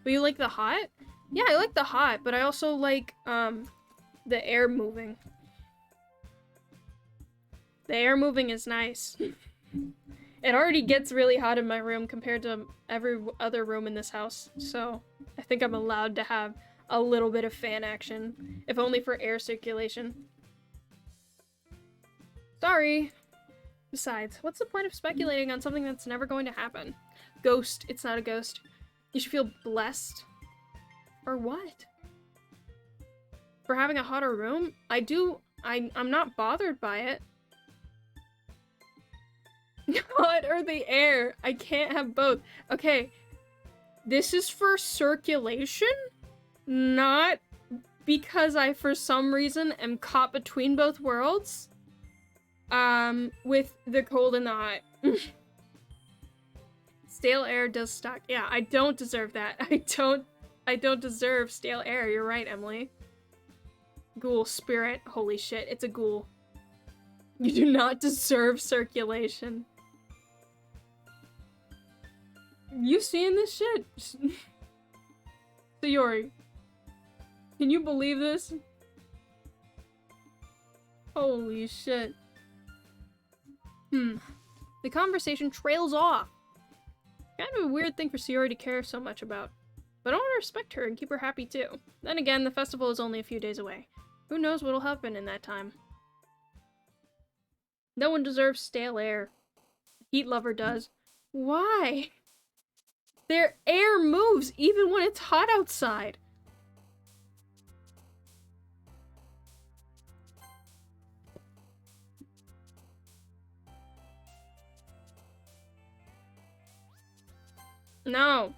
But you like the hot? Yeah, I like the hot, but I also like the air moving. The air moving is nice. It already gets really hot in my room compared to every other room in this house, so I think I'm allowed to have a little bit of fan action, if only for air circulation. Sorry. Besides, what's the point of speculating on something that's never going to happen? Ghost. It's not a ghost. You should feel blessed. For what? For having a hotter room? I'm not bothered by it. Hot or the air? I can't have both. Okay. This is for circulation? Not because I, for some reason, am caught between both worlds. With the cold and the hot. Stale air does suck. Yeah, I don't deserve that. I don't deserve stale air. You're right, Emily. Ghoul spirit. Holy shit, it's a ghoul. You do not deserve circulation. You seeing this shit? Sayori, can you believe this? Holy shit. The conversation trails off. Kind of a weird thing for Sayori to care so much about. But I want to respect her and keep her happy too. Then again, the festival is only a few days away. Who knows what'll happen in that time. No one deserves stale air. Heat lover does. Why? Their air moves even when it's hot outside. No.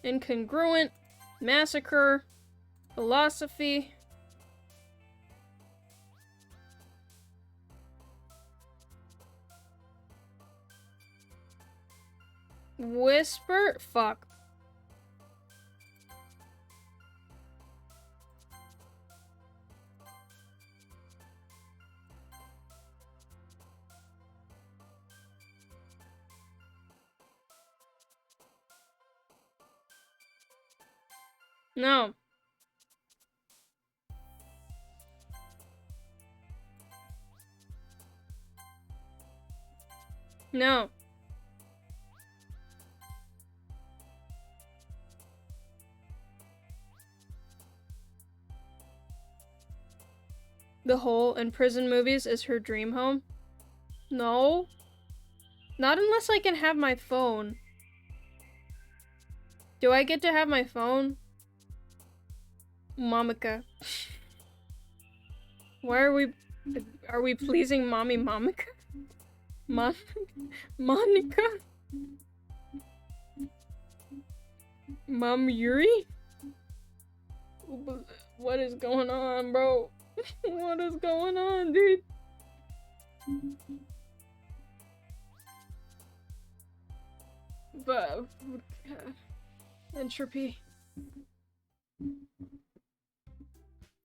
Incongruent, massacre, philosophy. Whisper? Fuck. No. No. The hole in prison movies is her dream home? No. Not unless I can have my phone. Do I get to have my phone? Mamika. Why are we pleasing Mommy Mamika? Monica? Mom Yuri? What is going on, bro? What is going on, dude? But entropy.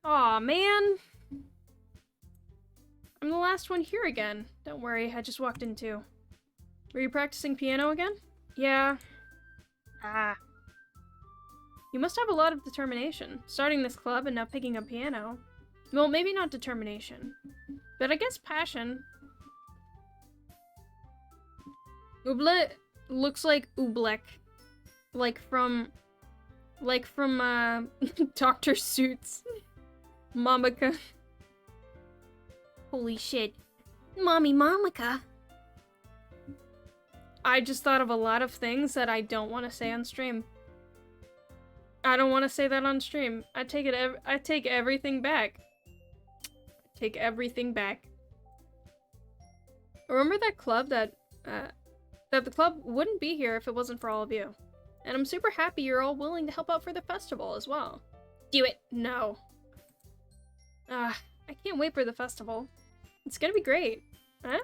Aw, man. I'm the last one here again. Don't worry, I just walked in too. Were you practicing piano again? Yeah. Ah. You must have a lot of determination, starting this club and now picking up piano. Well, maybe not determination, but I guess passion. Ooblet looks like Oobleck. Like from Dr. Suits. Mamika. Holy shit. Mommy Mamika. I just thought of a lot of things that I don't want to say on stream. I don't want to say that on stream. I take everything back. Take everything back. Remember that club that the club wouldn't be here if it wasn't for all of you. And I'm super happy you're all willing to help out for the festival as well. Do it. No. I can't wait for the festival. It's gonna be great. Huh?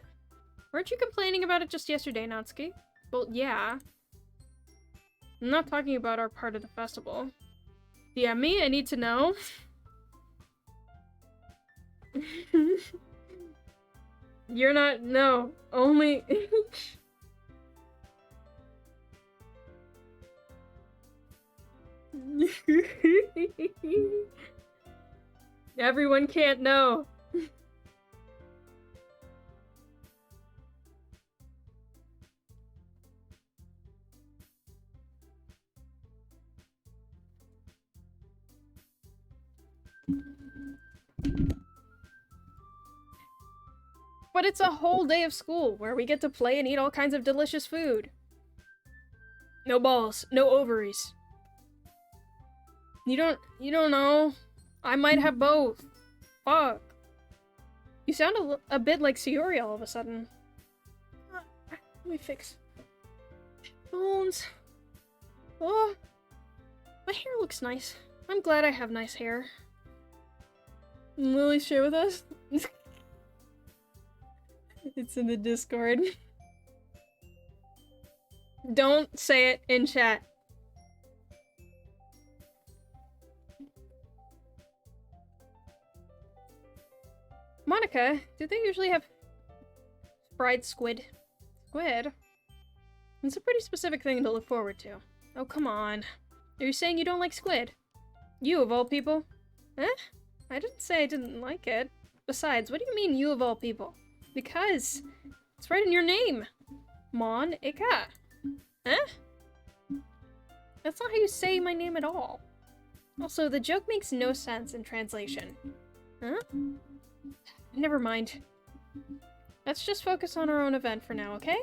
Weren't you complaining about it just yesterday, Natsuki? Well, yeah. I'm not talking about our part of the festival. Yeah, me? I need to know. You're not- no. Only- Everyone can't know. But it's a whole day of school where we get to play and eat all kinds of delicious food. No balls, no ovaries. You don't know. I might have both. Fuck. You sound a bit like Sayori all of a sudden. Let me fix. Bones. Oh. My hair looks nice. I'm glad I have nice hair. Lily, share with us? It's in the Discord. Don't say it in chat. Monica, do they usually have fried squid? Squid? It's a pretty specific thing to look forward to. Oh, come on. Are you saying you don't like squid? You of all people? Eh? I didn't say I didn't like it. Besides, what do you mean you of all people? Because it's right in your name. Monica. Eh? That's not how you say my name at all. Also, the joke makes no sense in translation. Huh? Never mind. Let's just focus on our own event for now, okay?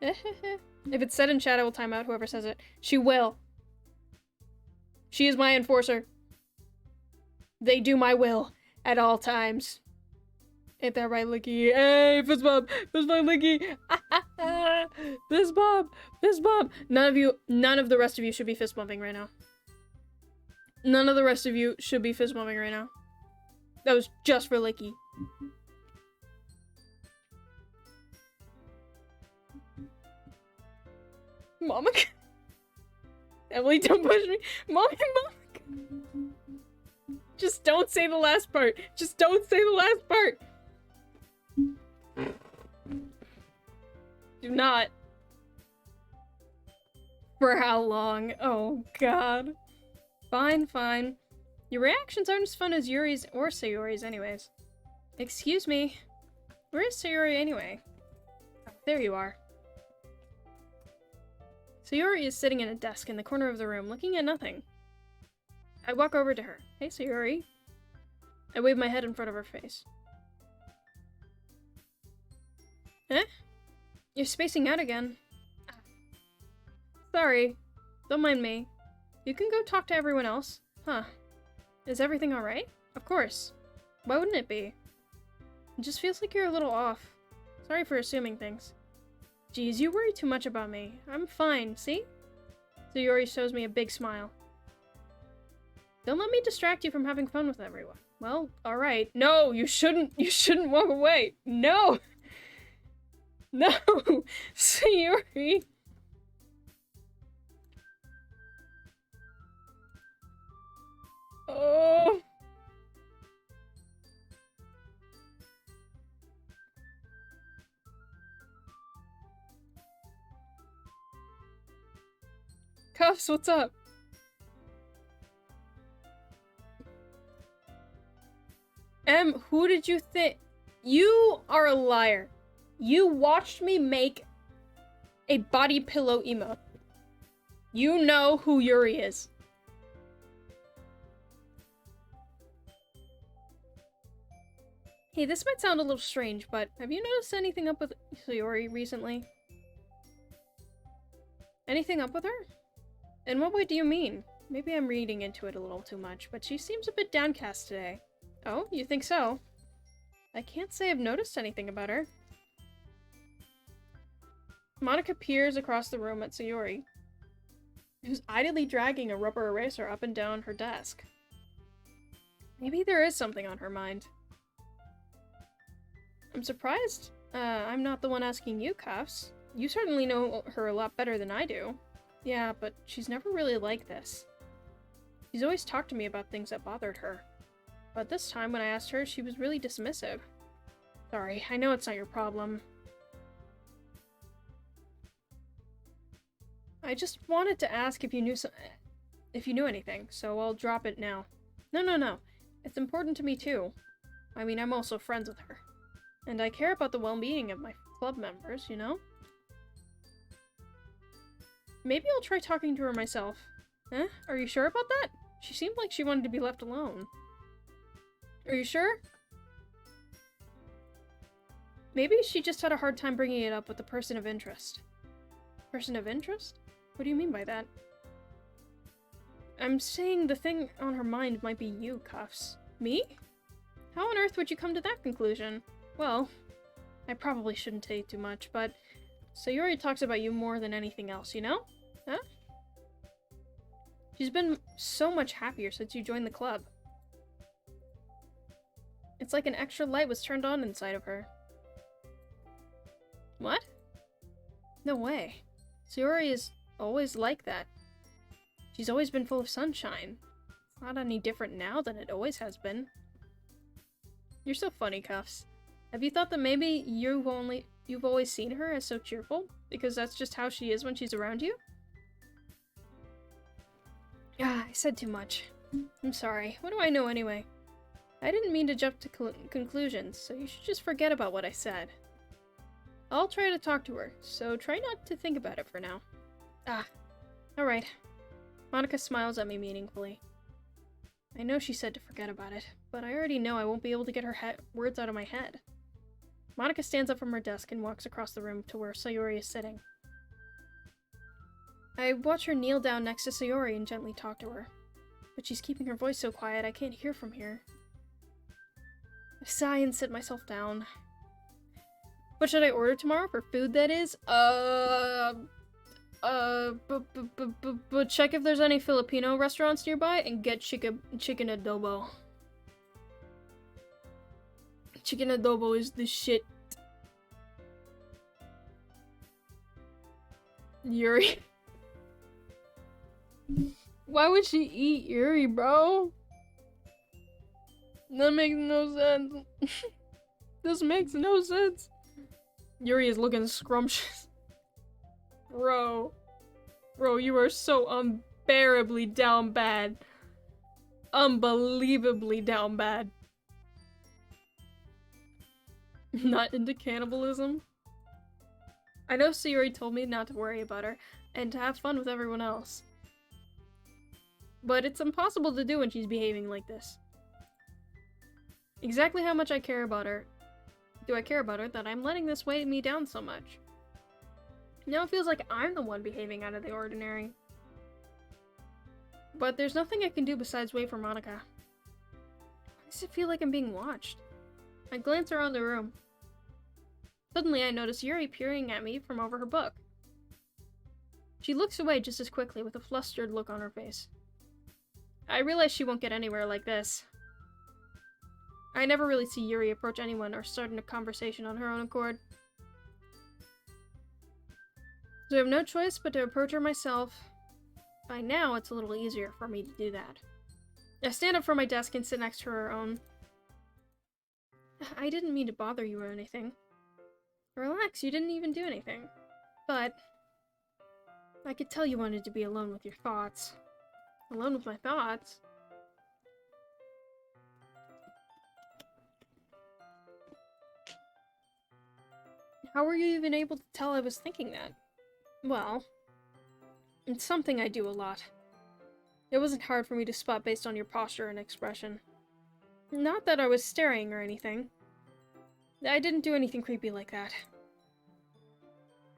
If it's said in chat, I will time out whoever says it. She will. She is my enforcer. They do my will at all times. Ain't that right, Licky? Hey, fist bump! Fist bump, Licky! Fist bump! Fist bump! None of the rest of you should be fist bumping right now. None of the rest of you should be fist bumping right now. That was just for Licky. Mama. Emily, don't push me. Mommy, Mama. Just don't say the last part. Just don't say the last part. Do not. For how long? Oh, God. Fine, fine. Your reactions aren't as fun as Yuri's or Sayori's anyways. Excuse me. Where is Sayori anyway? Oh, there you are. Sayori is sitting at a desk in the corner of the room, looking at nothing. I walk over to her. Hey, Sayori. I wave my head in front of her face. Eh? You're spacing out again. Sorry. Don't mind me. You can go talk to everyone else. Huh. Is everything alright? Of course. Why wouldn't it be? It just feels like you're a little off. Sorry for assuming things. Geez, you worry too much about me. I'm fine, see? Sayori shows me a big smile. Don't let me distract you from having fun with everyone. Well, alright. No, you shouldn't walk away. No! No! Sayori! Oh! Cuffs, what's up? Who did you think? You are a liar. You watched me make a body pillow emote. You know who Yuri is. Hey, this might sound a little strange, but have you noticed anything up with Sayori recently? Anything up with her? In what way do you mean? Maybe I'm reading into it a little too much, but she seems a bit downcast today. Oh, you think so? I can't say I've noticed anything about her. Monica peers across the room at Sayori, who's idly dragging a rubber eraser up and down her desk. Maybe there is something on her mind. I'm surprised I'm not the one asking you, Cuffs. You certainly know her a lot better than I do. Yeah, but she's never really like this. She's always talked to me about things that bothered her. But this time, when I asked her, she was really dismissive. Sorry, I know it's not your problem. I just wanted to ask if you knew anything, so I'll drop it now. No. It's important to me too. I mean, I'm also friends with her. And I care about the well-being of my club members, you know? Maybe I'll try talking to her myself. Eh? Are you sure about that? She seemed like she wanted to be left alone. Are you sure? Maybe she just had a hard time bringing it up with the person of interest. Person of interest? What do you mean by that? I'm saying the thing on her mind might be you, Cuffs. Me? How on earth would you come to that conclusion? Well, I probably shouldn't say too much, but Sayori talks about you more than anything else, you know? Huh? She's been so much happier since you joined the club. It's like an extra light was turned on inside of her. What? No way. Sayori is always like that. She's always been full of sunshine. It's not any different now than it always has been. You're so funny, Cuffs. Have you thought that maybe you've always seen her as so cheerful? Because that's just how she is when she's around you? Ah, I said too much. I'm sorry. What do I know anyway? I didn't mean to jump to conclusions, so you should just forget about what I said. I'll try to talk to her, so try not to think about it for now. Ah, alright. Monica smiles at me meaningfully. I know she said to forget about it, but I already know I won't be able to get her words out of my head. Monica stands up from her desk and walks across the room to where Sayori is sitting. I watch her kneel down next to Sayori and gently talk to her, but she's keeping her voice so quiet I can't hear from here. I sigh and sit myself down. What should I order tomorrow for food, that is? But check if there's any Filipino restaurants nearby and get chicken adobo. Chicken adobo is the shit. Yuri. Why would she eat Yuri, bro? That makes no sense. This makes no sense. Yuri is looking scrumptious. Bro, you are so unbearably down bad. Unbelievably down bad. Not into cannibalism? I know Sayori told me not to worry about her, and to have fun with everyone else. But it's impossible to do when she's behaving like this. Exactly how much I care about her. Do I care about her that I'm letting this weigh me down so much? Now it feels like I'm the one behaving out of the ordinary. But there's nothing I can do besides wait for Monica. Why does it feel like I'm being watched? I glance around the room. Suddenly I notice Yuri peering at me from over her book. She looks away just as quickly with a flustered look on her face. I realize she won't get anywhere like this. I never really see Yuri approach anyone or start a conversation on her own accord. So I have no choice but to approach her myself. By now, it's a little easier for me to do that. I stand up from my desk and sit next to her own. I didn't mean to bother you or anything. Relax, you didn't even do anything. But I could tell you wanted to be alone with your thoughts. Alone with my thoughts? How were you even able to tell I was thinking that? Well, it's something I do a lot. It wasn't hard for me to spot based on your posture and expression. Not that I was staring or anything. I didn't do anything creepy like that.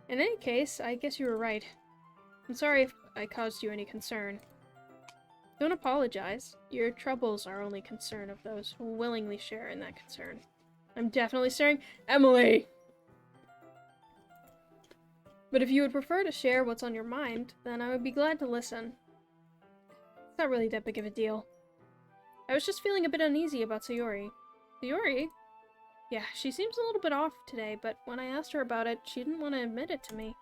In any case, I guess you were right. I'm sorry if I caused you any concern. Don't apologize. Your troubles are only concern of those who willingly share in that concern. I'm definitely staring. Emily! But if you would prefer to share what's on your mind, then I would be glad to listen. It's not really that big of a deal. I was just feeling a bit uneasy about Sayori. Sayori? Yeah, she seems a little bit off today, but when I asked her about it, she didn't want to admit it to me.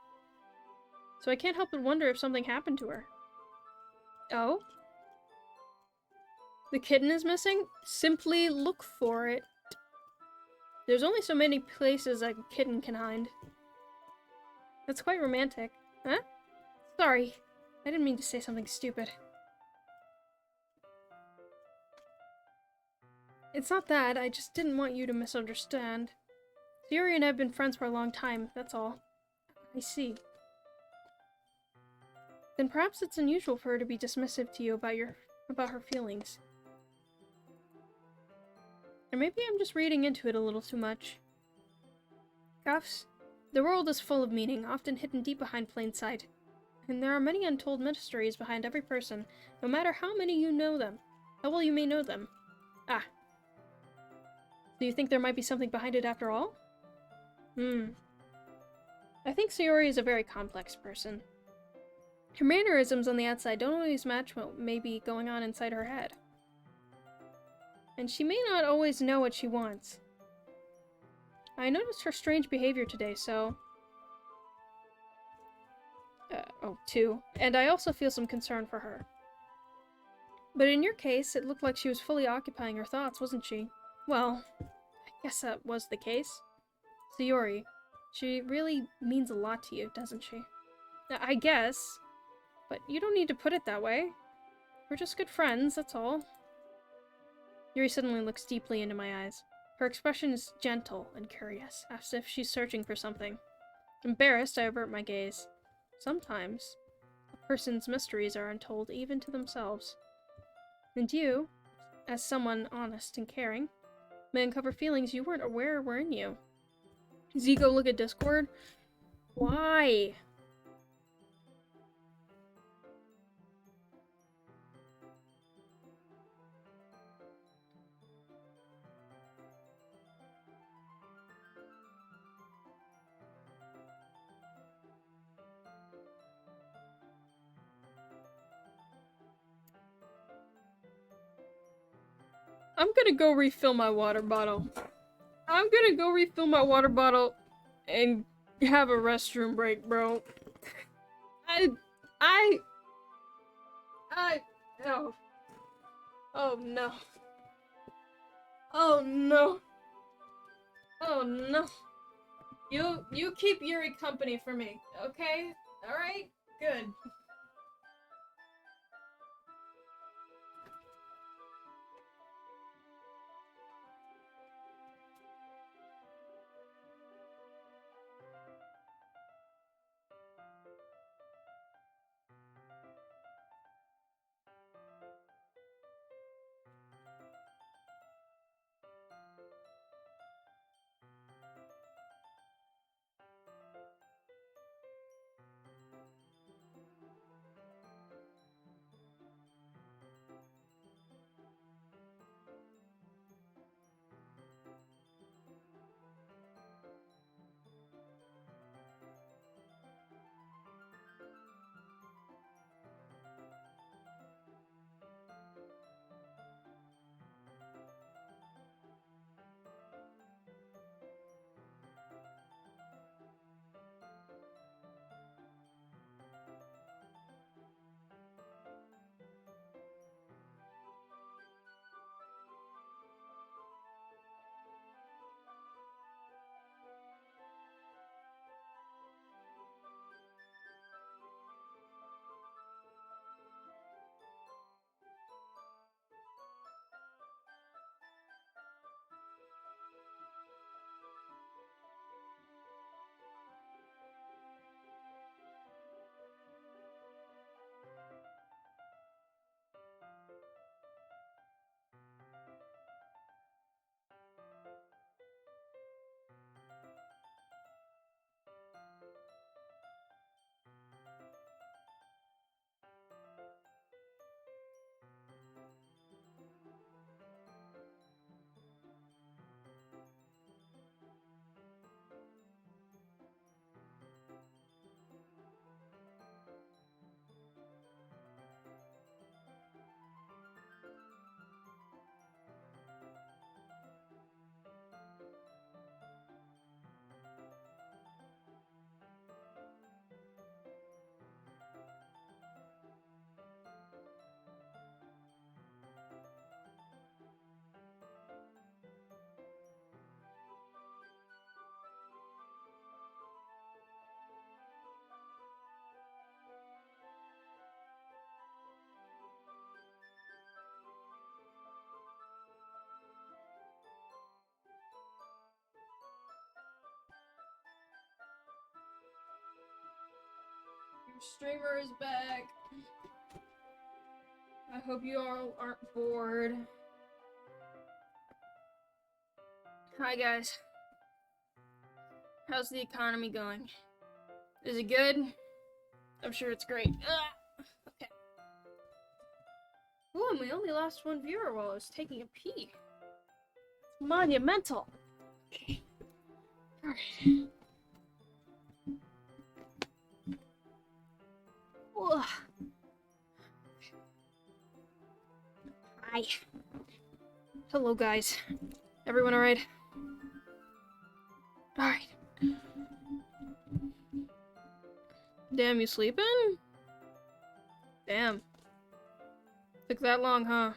So I can't help but wonder if something happened to her. Oh? The kitten is missing? Simply look for it. There's only so many places a kitten can hide. That's quite romantic. Huh? Sorry. I didn't mean to say something stupid. It's not that, I just didn't want you to misunderstand. Sayori and I have been friends for a long time, that's all. I see. Then perhaps it's unusual for her to be dismissive to you about her feelings. Or maybe I'm just reading into it a little too much. Cuffs, the world is full of meaning, often hidden deep behind plain sight. And there are many untold mysteries behind every person, no matter how many you know them. How well you may know them. Ah. Do you think there might be something behind it after all? I think Sayori is a very complex person. Her mannerisms on the outside don't always match what may be going on inside her head. and she may not always know what she wants. I noticed her strange behavior today, so... too. And I also feel some concern for her. But in your case, it looked like she was fully occupying her thoughts, wasn't she? Well, I guess that was the case. Sayori, she really means a lot to you, doesn't she? I guess. But you don't need to put it that way. We're just good friends, that's all. Yuri suddenly looks deeply into my eyes. Her expression is gentle and curious, as if she's searching for something. Embarrassed, I avert my gaze. Sometimes, a person's mysteries are untold even to themselves. And you, as someone honest and caring, may uncover feelings you weren't aware were in you. Zico, look at Discord. Why? I'm gonna go refill my water bottle. And have a restroom break, bro. Oh. Oh no. Oh no. Oh no. You keep Yuri company for me, okay? Alright? Good. Your streamer is back. I hope you all aren't bored. Hi guys. How's the economy going? Is it good? I'm sure it's great. Okay. Ooh, and we only lost one viewer while I was taking a pee. It's monumental. Okay. Alright. Hi. Hello, guys. Everyone alright? Alright. Damn, you sleeping? Damn. Took that long, huh?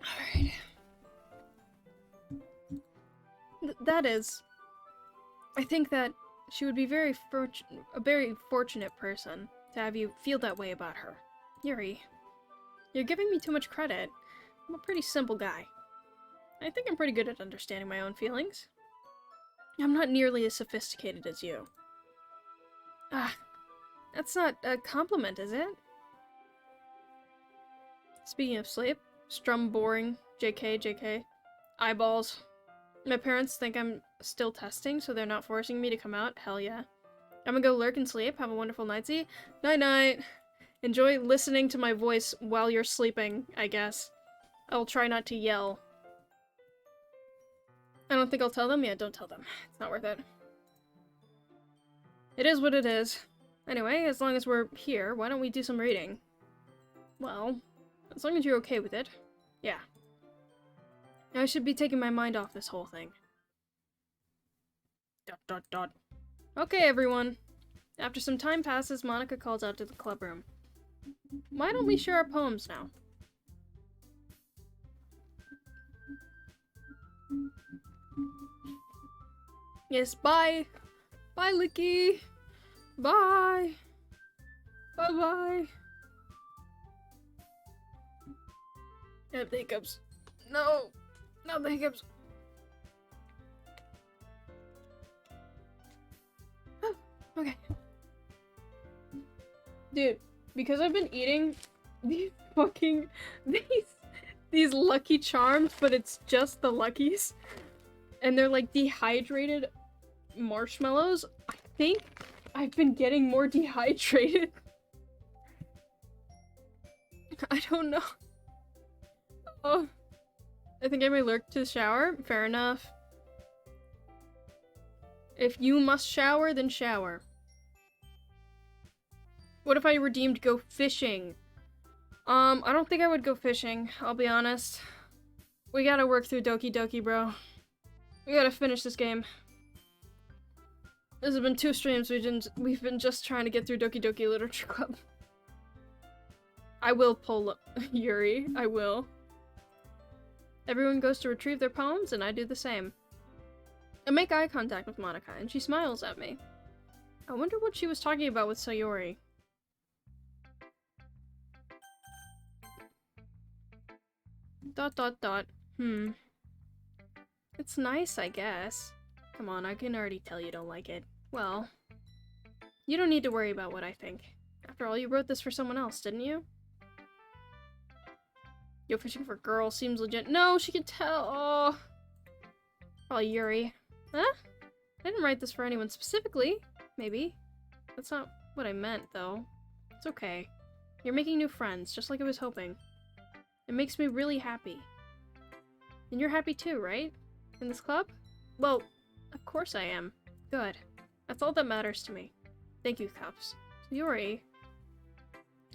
Alright. That is... I think that she would be a very fortunate person to have you feel that way about her. Yuri, you're giving me too much credit. I'm a pretty simple guy. I think I'm pretty good at understanding my own feelings. I'm not nearly as sophisticated as you. Ah, that's not a compliment, is it? Speaking of sleep, strum boring, JK. Eyeballs. My parents think I'm still testing, so they're not forcing me to come out. Hell yeah. I'm gonna go lurk and sleep. Have a wonderful night-see. Night-night. Enjoy listening to my voice while you're sleeping, I guess. I'll try not to yell. I don't think I'll tell them. Yeah, don't tell them. It's not worth it. It is what it is. Anyway, as long as we're here, why don't we do some reading? Well, as long as you're okay with it. Yeah. I should be taking my mind off this whole thing. ... Okay, everyone. After some time passes, Monica calls out to the club room. Why don't we share our poems now? Yes, bye! Bye, Licky! Bye! Bye-bye! Yeah, the hiccups. No! Not the hiccups. Oh, okay. Dude, because I've been eating these fucking... These Lucky Charms, but it's just the Luckies. And they're like dehydrated marshmallows. I think I've been getting more dehydrated. I don't know. Oh. I think I may lurk to the shower. Fair enough. If you must shower, then shower. What if I redeemed go fishing? I don't think I would go fishing, I'll be honest. We gotta work through Doki Doki, bro. We gotta finish this game. This has been 2 streams, we've been just trying to get through Doki Doki Literature Club. I will pull Yuri, I will. Everyone goes to retrieve their poems, and I do the same. I make eye contact with Monica, and she smiles at me. I wonder what she was talking about with Sayori. ... It's nice, I guess. Come on, I can already tell you don't like it. Well, you don't need to worry about what I think. After all, you wrote this for someone else, didn't you? Yo, fishing for girls seems legit. No, she can tell. Oh. Probably Yuri. Huh? I didn't write this for anyone specifically. Maybe. That's not what I meant, though. It's okay. You're making new friends, just like I was hoping. It makes me really happy. And you're happy too, right? In this club? Well, of course I am. Good. That's all that matters to me. Thank you, Cups. Yuri.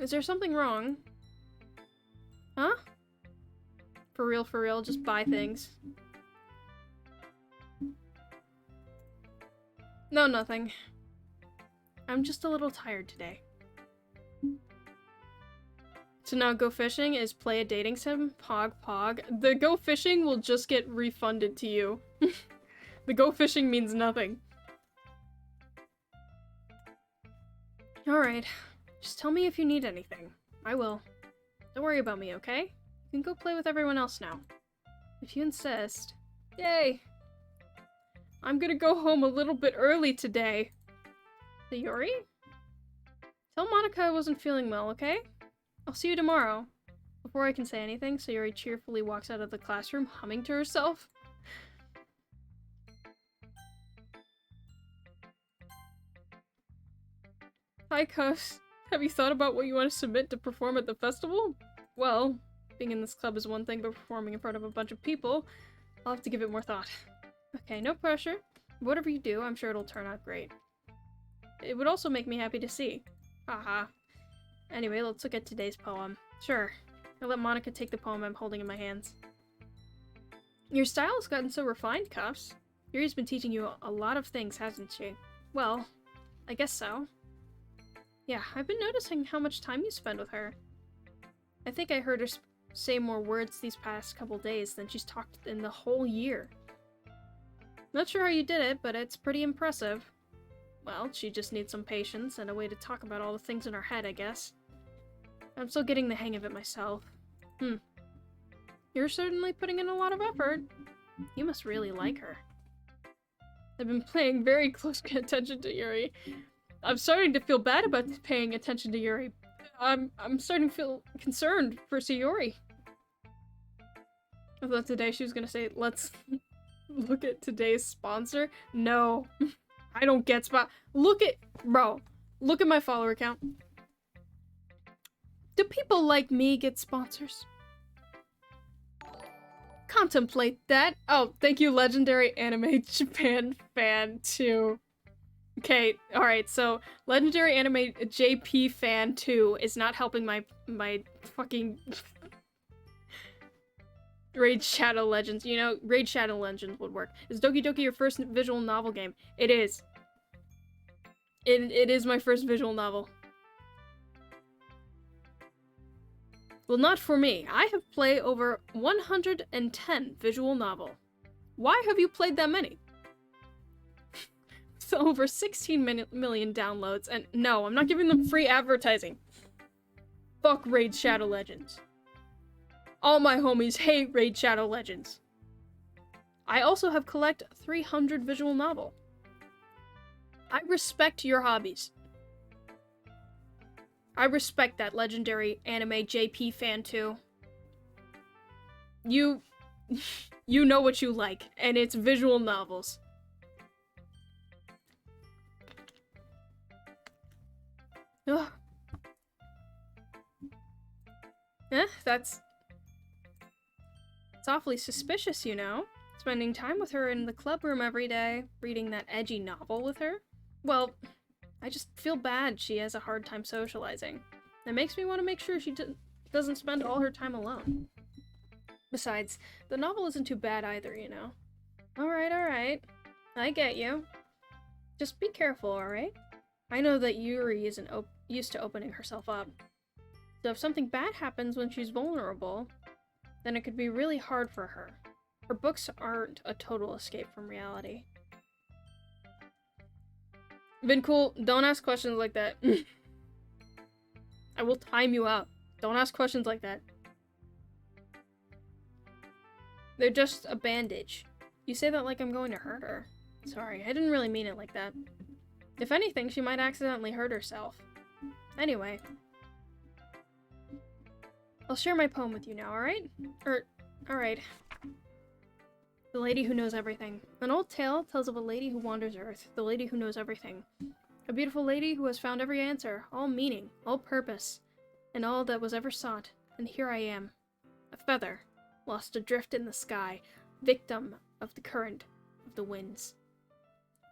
Is there something wrong? Huh? For real, just buy things. No, nothing. I'm just a little tired today. So now go fishing is play a dating sim? Pog. The go fishing will just get refunded to you. The go fishing means nothing. Alright. Just tell me if you need anything. I will. Don't worry about me, okay? You can go play with everyone else now. If you insist. Yay! I'm gonna go home a little bit early today. Sayori? Tell Monica I wasn't feeling well, okay? I'll see you tomorrow. Before I can say anything, Sayori cheerfully walks out of the classroom, humming to herself. Hi, Cuffs. Have you thought about what you want to submit to perform at the festival? Well, being in this club is one thing, but performing in front of a bunch of people, I'll have to give it more thought. Okay, no pressure. Whatever you do, I'm sure it'll turn out great. It would also make me happy to see. Haha. Anyway, let's look at today's poem. Sure. I'll let Monica take the poem I'm holding in my hands. Your style has gotten so refined, Cuffs. Yuri's been teaching you a lot of things, hasn't she? Well, I guess so. Yeah, I've been noticing how much time you spend with her. I think I heard her say more words these past couple days than she's talked in the whole year. Not sure how you did it, but it's pretty impressive. Well, she just needs some patience and a way to talk about all the things in her head, I guess. I'm still getting the hang of it myself. You're certainly putting in a lot of effort. You must really like her. I've been paying very close attention to Yuri. I'm starting to feel bad about paying attention to Yuri. I'm starting to feel concerned for Sayori. I thought today she was gonna say, let's look at today's sponsor. No. I don't get look at my follower count. Do people like me get sponsors? Contemplate that. Oh, thank you, Legendary Anime Japan Fan 2. Okay, alright, so Legendary Anime JP Fan 2 is not helping my fucking Raid Shadow Legends. You know, Raid Shadow Legends would work. Is Doki Doki your first visual novel game? It is. It is my first visual novel. Well, not for me. I have played over 110 visual novel. Why have you played that many? So over 16 million downloads, and no, I'm not giving them free advertising. Fuck Raid Shadow Legends. All my homies hate Raid Shadow Legends. I also have collected 300 visual novel. I respect your hobbies. I respect that, Legendary Anime JP Fan 2. You know what you like, and it's visual novels. Ugh. That's awfully suspicious, you know? Spending time with her in the club room every day, reading that edgy novel with her. Well, I just feel bad she has a hard time socializing. It makes me want to make sure she doesn't spend all her time alone. Besides, the novel isn't too bad either, you know? Alright. I get you. Just be careful, alright? I know that Yuri isn't used to opening herself up. So if something bad happens when she's vulnerable, then it could be really hard for her. Her books aren't a total escape from reality. Been cool. Don't ask questions like that. I will time you out. Don't ask questions like that. They're just a bandage. You say that like I'm going to hurt her. Sorry, I didn't really mean it like that. If anything, she might accidentally hurt herself. Anyway. I'll share my poem with you now, alright? Alright. The Lady Who Knows Everything. An old tale tells of a lady who wanders Earth, the lady who knows everything. A beautiful lady who has found every answer, all meaning, all purpose, and all that was ever sought. And here I am, a feather, lost adrift in the sky, victim of the current of the winds.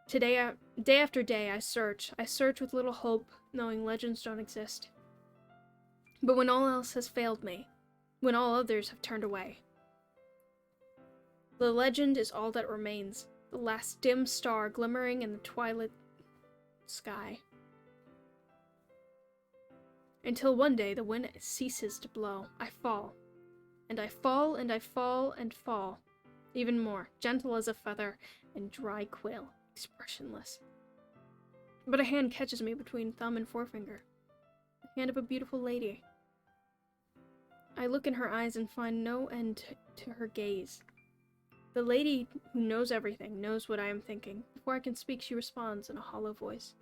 Today, day after day, I search with little hope, knowing legends don't exist. But when all else has failed me, when all others have turned away, the legend is all that remains, the last dim star glimmering in the twilight sky. Until one day the wind ceases to blow, I fall. And I fall, and I fall, and fall. Even more, gentle as a feather, and dry quill, expressionless. But a hand catches me between thumb and forefinger. The hand of a beautiful lady. I look in her eyes and find no end to her gaze. The lady who knows everything knows what I am thinking. Before I can speak, she responds in a hollow voice.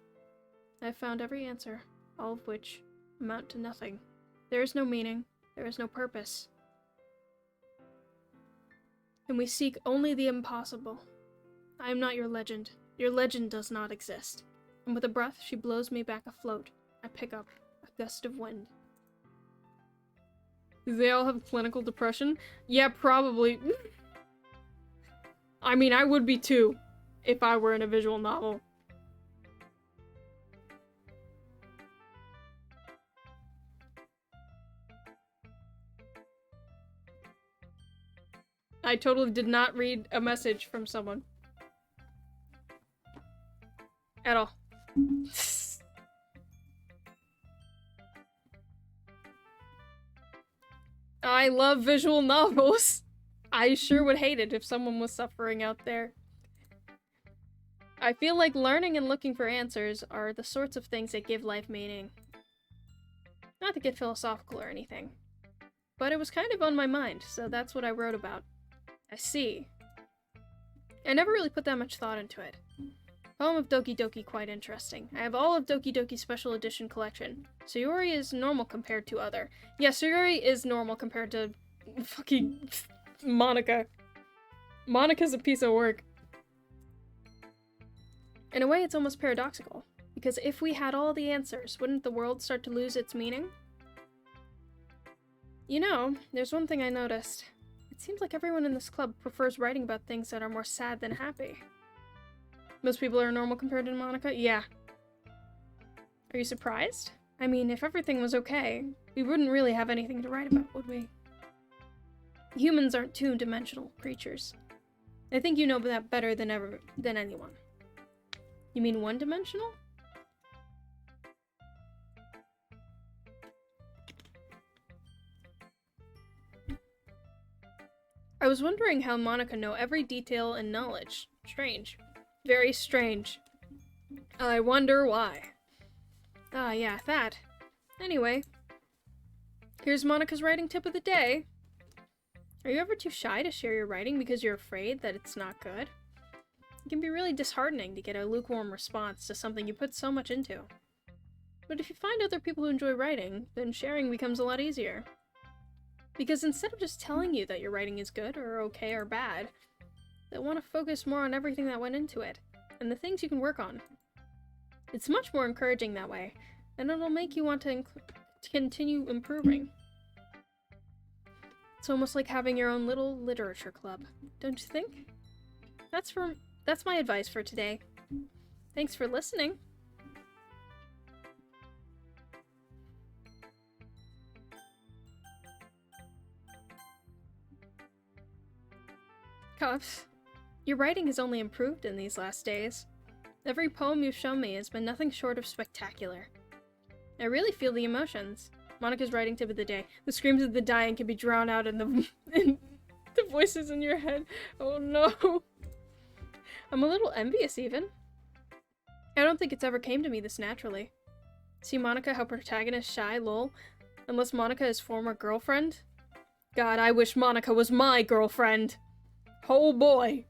I have found every answer, all of which amount to nothing. There is no meaning. There is no purpose. And we seek only the impossible. I am not your legend. Your legend does not exist. And with a breath, she blows me back afloat. I pick up a gust of wind. Do they all have clinical depression? Yeah, probably. I mean, I would be too, if I were in a visual novel. I totally did not read a message from someone. At all. I love visual novels. I sure would hate it if someone was suffering out there. I feel like learning and looking for answers are the sorts of things that give life meaning. Not to get philosophical or anything, but it was kind of on my mind, so that's what I wrote about. I see. I never really put that much thought into it. Poem of Doki Doki, quite interesting. I have all of Doki Doki's special edition collection. Sayori is normal compared to other. Yeah, Sayori is normal compared to fucking Monica. Monica's a piece of work. In a way, it's almost paradoxical. Because if we had all the answers, wouldn't the world start to lose its meaning? You know, there's one thing I noticed. It seems like everyone in this club prefers writing about things that are more sad than happy. Most people are normal compared to Monica? Yeah. Are you surprised? I mean, if everything was okay, we wouldn't really have anything to write about, would we? Humans aren't two-dimensional creatures. I think you know that better than anyone. You mean one-dimensional? I was wondering how Monica know every detail and knowledge. Strange. Very strange. I wonder why. Ah, yeah, that. Anyway, here's Monica's writing tip of the day. Are you ever too shy to share your writing because you're afraid that it's not good? It can be really disheartening to get a lukewarm response to something you put so much into. But if you find other people who enjoy writing, then sharing becomes a lot easier. Because instead of just telling you that your writing is good or okay or bad, they'll want to focus more on everything that went into it, and the things you can work on. It's much more encouraging that way, and it'll make you want to continue improving. It's almost like having your own little literature club, don't you think? That's my advice for today. Thanks for listening. Cuffs, your writing has only improved in these last days. Every poem you've shown me has been nothing short of spectacular. I really feel the emotions. Monica's writing tip of the day. The screams of the dying can be drowned out in the voices in your head. Oh no. I'm a little envious even. I don't think it's ever came to me this naturally. See Monica, how protagonist shy, lol. Unless Monica is former girlfriend. God, I wish Monica was my girlfriend. Oh boy.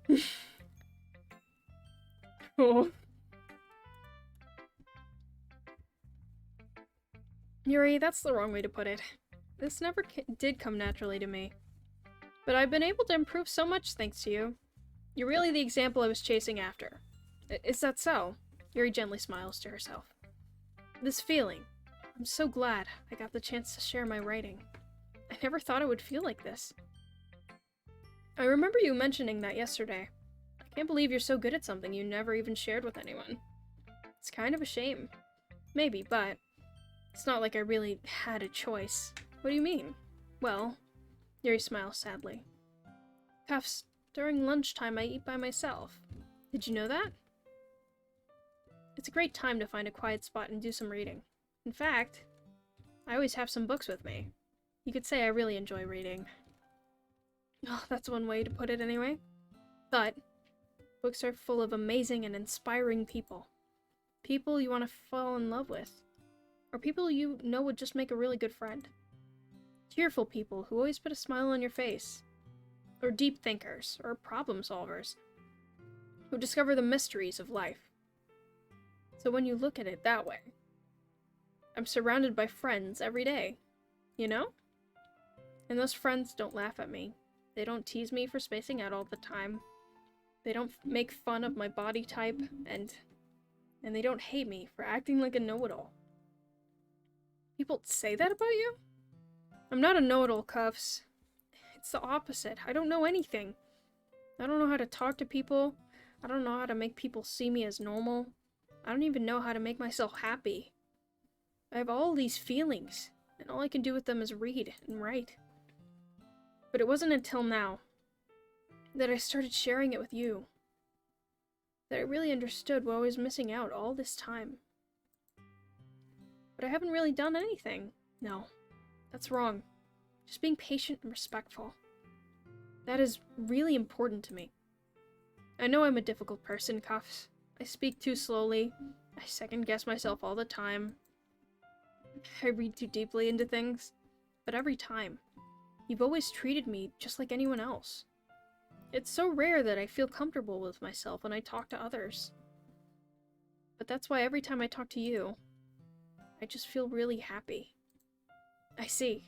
Oh. Yuri, that's the wrong way to put it. This never did come naturally to me. But I've been able to improve so much thanks to you. You're really the example I was chasing after. Is that so? Yuri gently smiles to herself. This feeling. I'm so glad I got the chance to share my writing. I never thought it would feel like this. I remember you mentioning that yesterday. I can't believe you're so good at something you never even shared with anyone. It's kind of a shame. Maybe, but it's not like I really had a choice. What do you mean? Well, Yuri smiles sadly. Cuffs, during lunchtime I eat by myself. Did you know that? It's a great time to find a quiet spot and do some reading. In fact, I always have some books with me. You could say I really enjoy reading. Oh, that's one way to put it anyway. But books are full of amazing and inspiring people. People you want to fall in love with. Or people you know would just make a really good friend. Cheerful people who always put a smile on your face. Or deep thinkers, or problem solvers. Who discover the mysteries of life. So when you look at it that way, I'm surrounded by friends every day. You know? And those friends don't laugh at me. They don't tease me for spacing out all the time. They don't make fun of my body type, and they don't hate me for acting like a know-it-all. People say that about you? I'm not a know-it-all, Cuffs. It's the opposite. I don't know anything. I don't know how to talk to people. I don't know how to make people see me as normal. I don't even know how to make myself happy. I have all these feelings, and all I can do with them is read and write. But it wasn't until now. that I started sharing it with you. That I really understood what I was missing out all this time. But I haven't really done anything. No, that's wrong. Just being patient and respectful. That is really important to me. I know I'm a difficult person, Cuffs. I speak too slowly. I second-guess myself all the time. I read too deeply into things. But every time, you've always treated me just like anyone else. It's so rare that I feel comfortable with myself when I talk to others. But that's why every time I talk to you, I just feel really happy. I see.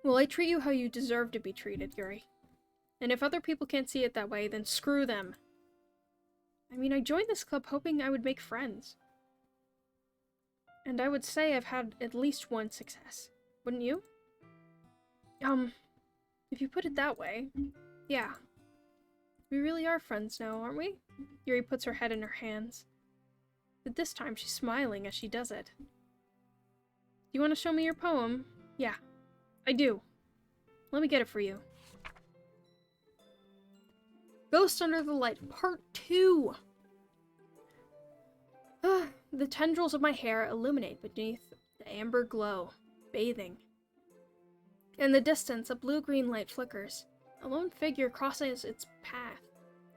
Well, I treat you how you deserve to be treated, Yuri. And if other people can't see it that way, then screw them. I mean, I joined this club hoping I would make friends. And I would say I've had at least one success. Wouldn't you? If you put it that way, yeah. We really are friends now, aren't we? Yuri puts her head in her hands. But this time she's smiling as she does it. Do you want to show me your poem? Yeah, I do. Let me get it for you. Ghost Under the Light, Part 2! The tendrils of my hair illuminate beneath the amber glow, bathing. In the distance, a blue-green light flickers. A lone figure crosses its path,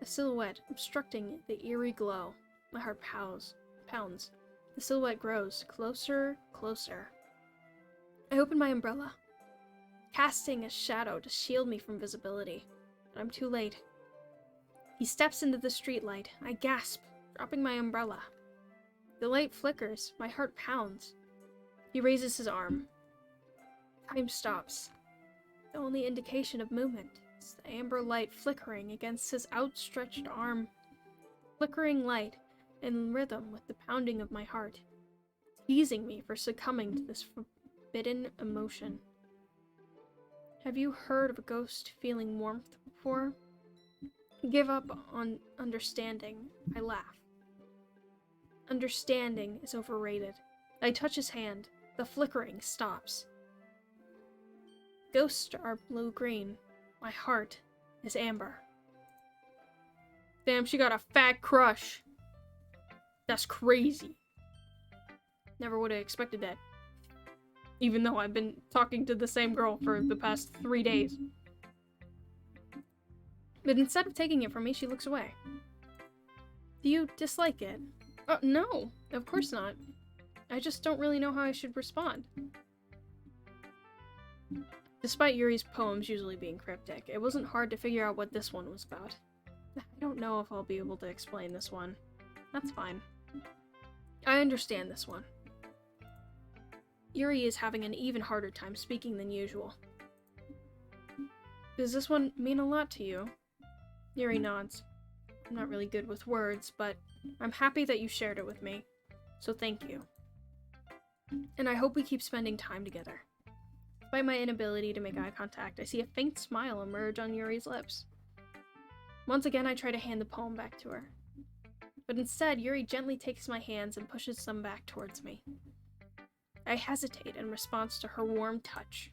a silhouette obstructing the eerie glow. My heart pounds. The silhouette grows closer, closer. I open my umbrella, casting a shadow to shield me from visibility. But I'm too late. He steps into the streetlight. I gasp, dropping my umbrella. The light flickers. My heart pounds. He raises his arm. Time stops. The only indication of movement is the amber light flickering against his outstretched arm. Flickering light in rhythm with the pounding of my heart, teasing me for succumbing to this forbidden emotion. Have you heard of a ghost feeling warmth before? Give up on understanding. I laugh. Understanding is overrated. I touch his hand. The flickering stops. Ghosts are blue-green. My heart is amber. Damn, she got a fat crush. That's crazy. Never would have expected that. Even though I've been talking to the same girl for the past 3 days. But instead of taking it from me, she looks away. Do you dislike it? No, of course not. I just don't really know how I should respond. Despite Yuri's poems usually being cryptic, it wasn't hard to figure out what this one was about. I don't know if I'll be able to explain this one. That's fine. I understand this one. Yuri is having an even harder time speaking than usual. Does this one mean a lot to you? Yuri nods. I'm not really good with words, but I'm happy that you shared it with me, so thank you. And I hope we keep spending time together. Despite my inability to make eye contact, I see a faint smile emerge on Yuri's lips. Once again, I try to hand the poem back to her. But instead, Yuri gently takes my hands and pushes them back towards me. I hesitate in response to her warm touch.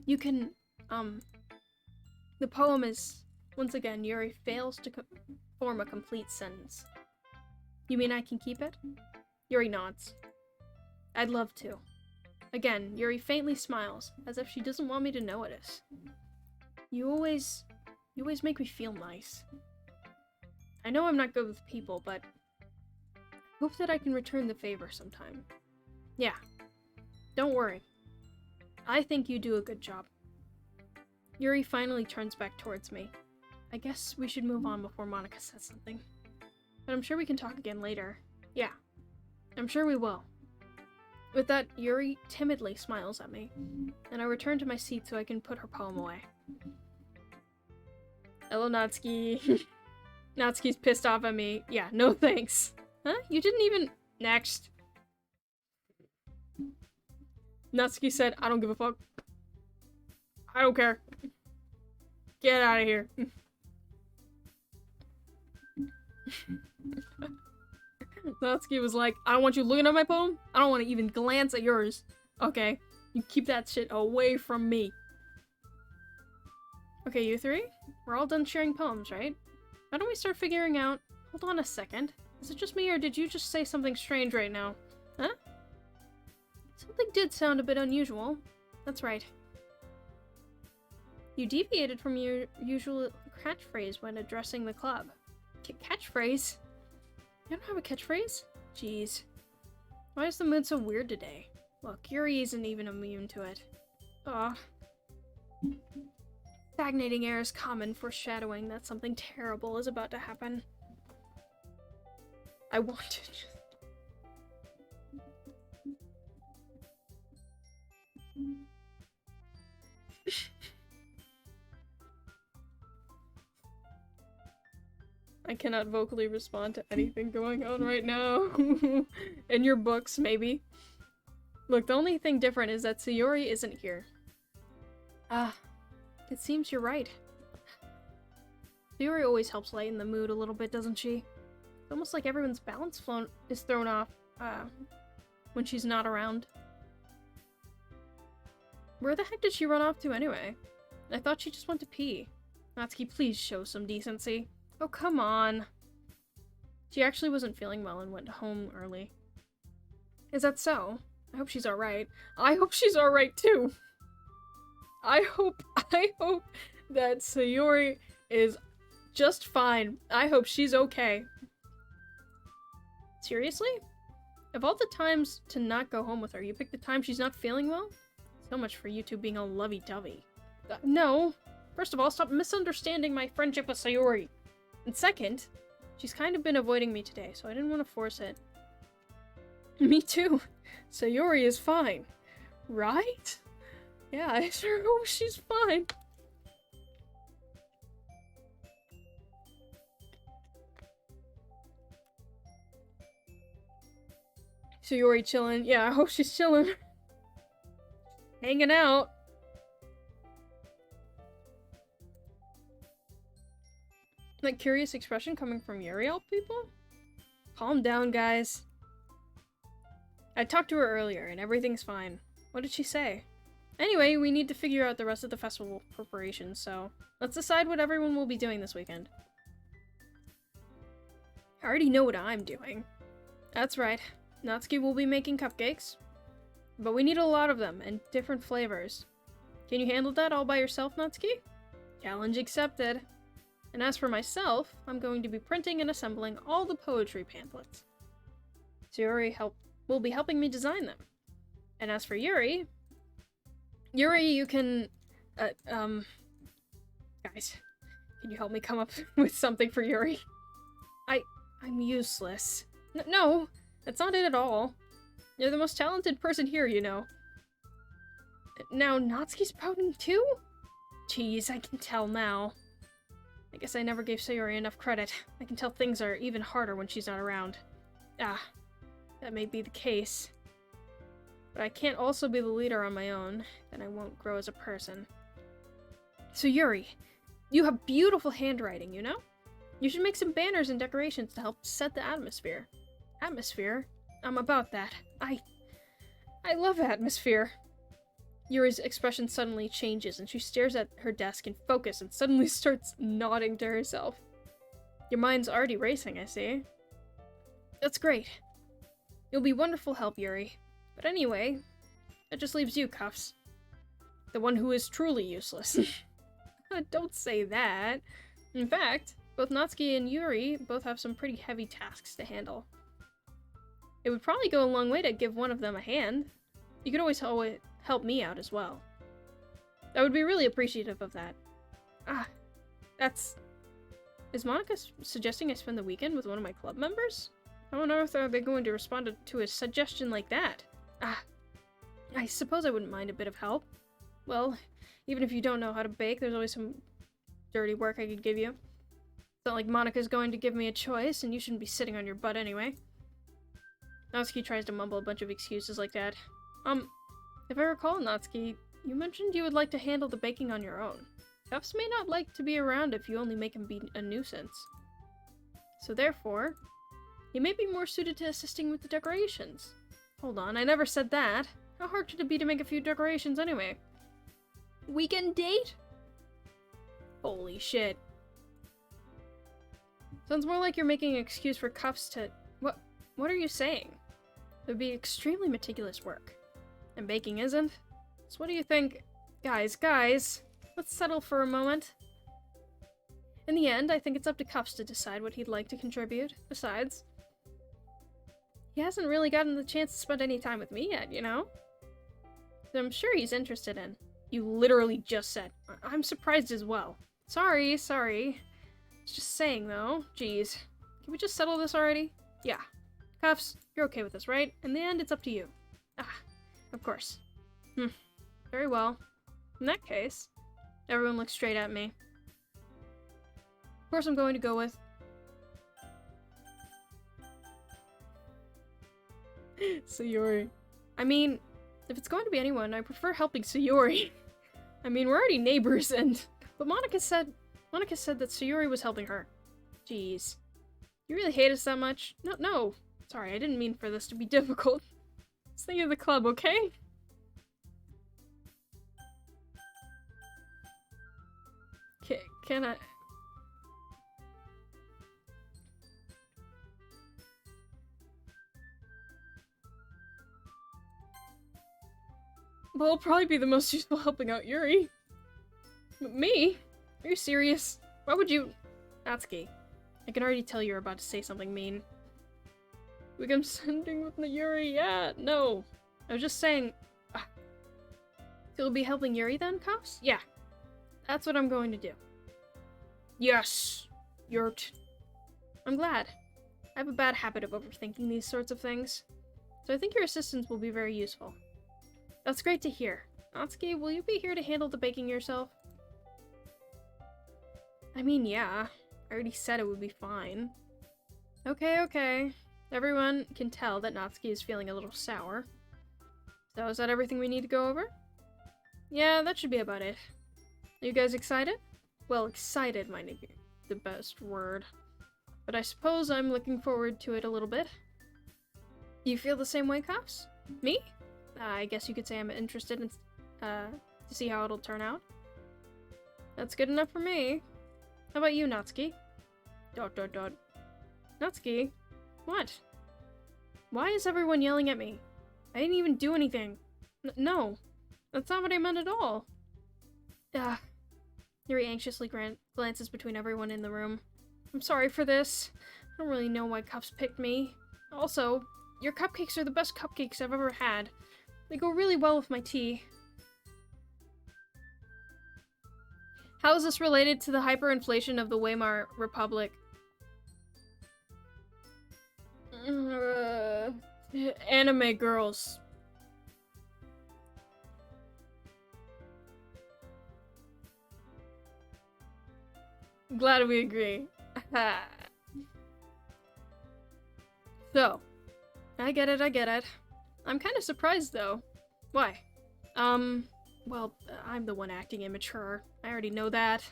You can, The poem is, once again, Yuri fails to form a complete sentence. You mean I can keep it? Yuri nods. I'd love to. Again, Yuri faintly smiles, as if she doesn't want me to notice. You always make me feel nice. I know I'm not good with people, but I hope that I can return the favor sometime. Yeah, don't worry. I think you do a good job. Yuri finally turns back towards me. I guess we should move on before Monica says something. But I'm sure we can talk again later. Yeah, I'm sure we will. With that, Yuri timidly smiles at me, and I return to my seat so I can put her poem away. Hello, Natsuki. Natsuki's pissed off at me. Yeah, no thanks. Huh? You didn't even... Next. Natsuki said, I don't give a fuck. I don't care. Get out of here. Natsuki was like, I don't want you looking at my poem. I don't want to even glance at yours. Okay, you keep that shit away from me. Okay, you three? We're all done sharing poems, right? Why don't we start figuring out... Hold on a second. Is it just me, or did you just say something strange right now? Huh? Something did sound a bit unusual. That's right. You deviated from your usual catchphrase when addressing the club. Catchphrase? You don't have a catchphrase? Jeez. Why is the mood so weird today? Look, Yuri isn't even immune to it. Ugh. Stagnating air is common, foreshadowing that something terrible is about to happen. I want to just... I cannot vocally respond to anything going on right now. In your books, maybe. Look, the only thing different is that Sayori isn't here. It seems you're right. Sayori always helps lighten the mood a little bit, doesn't she? It's almost like everyone's balance is thrown off, when she's not around. Where the heck did she run off to anyway? I thought she just went to pee. Natsuki, please show some decency. Oh, come on. She actually wasn't feeling well and went home early. Is that so? I hope she's alright. I hope she's alright too! I hope that Sayori is just fine. I hope she's okay. Seriously? Of all the times to not go home with her, you picked the time she's not feeling well? So much for you two being all lovey-dovey. No. First of all, stop misunderstanding my friendship with Sayori. And second, she's kind of been avoiding me today, so I didn't want to force it. Me too. Sayori is fine. Right? Yeah, I sure hope she's fine. Sayori chillin'. Yeah, I hope she's chillin'. Hanging out. That curious expression coming from Uriel people? Calm down, guys. I talked to her earlier, and everything's fine. What did she say? Anyway, we need to figure out the rest of the festival preparations, so let's decide what everyone will be doing this weekend. I already know what I'm doing. That's right. Natsuki will be making cupcakes. But we need a lot of them, and different flavors. Can you handle that all by yourself, Natsuki? Challenge accepted. And as for myself, I'm going to be printing and assembling all the poetry pamphlets. Sayori will be helping me design them. And as for Yuri, you can, guys, can you help me come up with something for Yuri? I'm useless. No, that's not it at all. You're the most talented person here, you know. Now, Natsuki's pouting too? Jeez, I can tell now. I guess I never gave Sayori enough credit. I can tell things are even harder when she's not around. Ah, that may be the case. But I can't also be the leader on my own, then I won't grow as a person. So Yuri, you have beautiful handwriting, you know? You should make some banners and decorations to help set the atmosphere. Atmosphere? I'm about that. I love atmosphere. Yuri's expression suddenly changes, and she stares at her desk in focus and suddenly starts nodding to herself. Your mind's already racing, I see. That's great. You'll be wonderful help, Yuri. But anyway, that just leaves you, Cuffs. The one who is truly useless. Don't say that. In fact, both Natsuki and Yuri both have some pretty heavy tasks to handle. It would probably go a long way to give one of them a hand. You could always help me out as well. I would be really appreciative of that. Is Monica suggesting I spend the weekend with one of my club members? I don't know if they're going to respond to a suggestion like that. I suppose I wouldn't mind a bit of help. Well, even if you don't know how to bake, there's always some dirty work I could give you. It's not like Monica's going to give me a choice, and you shouldn't be sitting on your butt anyway. Natsuki tries to mumble a bunch of excuses like that. If I recall, Natsuki, you mentioned you would like to handle the baking on your own. Cuffs may not like to be around if you only make him be a nuisance. So therefore, he may be more suited to assisting with the decorations. Hold on, I never said that. How hard could it be to make a few decorations anyway? Weekend date? Holy shit. Sounds more like you're making an excuse for Cuffs to... What are you saying? It would be extremely meticulous work. And baking isn't? So what do you think? Guys, let's settle for a moment. In the end, I think it's up to Cuffs to decide what he'd like to contribute. Besides, he hasn't really gotten the chance to spend any time with me yet, you know? That I'm sure he's interested in. You literally just said. I'm surprised as well. Sorry. It's just saying, though. Jeez. Can we just settle this already? Yeah. Cuffs, you're okay with this, right? In the end, it's up to you. Ah, of course. Very well. In that case, everyone looks straight at me. Of course I'm going to go with... Sayori. I mean, if it's going to be anyone, I prefer helping Sayori. I mean, we're already neighbors, but Monica said that Sayori was helping her. Jeez. You really hate us that much? No. Sorry, I didn't mean for this to be difficult. Just think of the club, okay? Can I... Well, it'll probably be the most useful helping out Yuri. Me? Are you serious? Why would you... Natsuki, I can already tell you're about to say something mean. We can sending with the Yuri, yeah, no. I was just saying... So you'll be helping Yuri then, Cuffs? Yeah. That's what I'm going to do. Yes! I'm glad. I have a bad habit of overthinking these sorts of things. So I think your assistance will be very useful. That's great to hear. Natsuki, will you be here to handle the baking yourself? I mean, yeah. I already said it would be fine. Okay. Everyone can tell that Natsuki is feeling a little sour. So is that everything we need to go over? Yeah, that should be about it. Are you guys excited? Well, excited might be the best word. But I suppose I'm looking forward to it a little bit. You feel the same way, Cuffs? Me? I guess you could say I'm interested in, to see how it'll turn out. That's good enough for me. How about you, Natsuki? ... Natsuki? What? Why is everyone yelling at me? I didn't even do anything. No. That's not what I meant at all. Yuri anxiously glances between everyone in the room. I'm sorry for this. I don't really know why Cuffs picked me. Also, your cupcakes are the best cupcakes I've ever had. They go really well with my tea. How is this related to the hyperinflation of the Weimar Republic? Anime girls. Glad we agree. So, I get it. I'm kind of surprised, though. Why? Well, I'm the one acting immature. I already know that.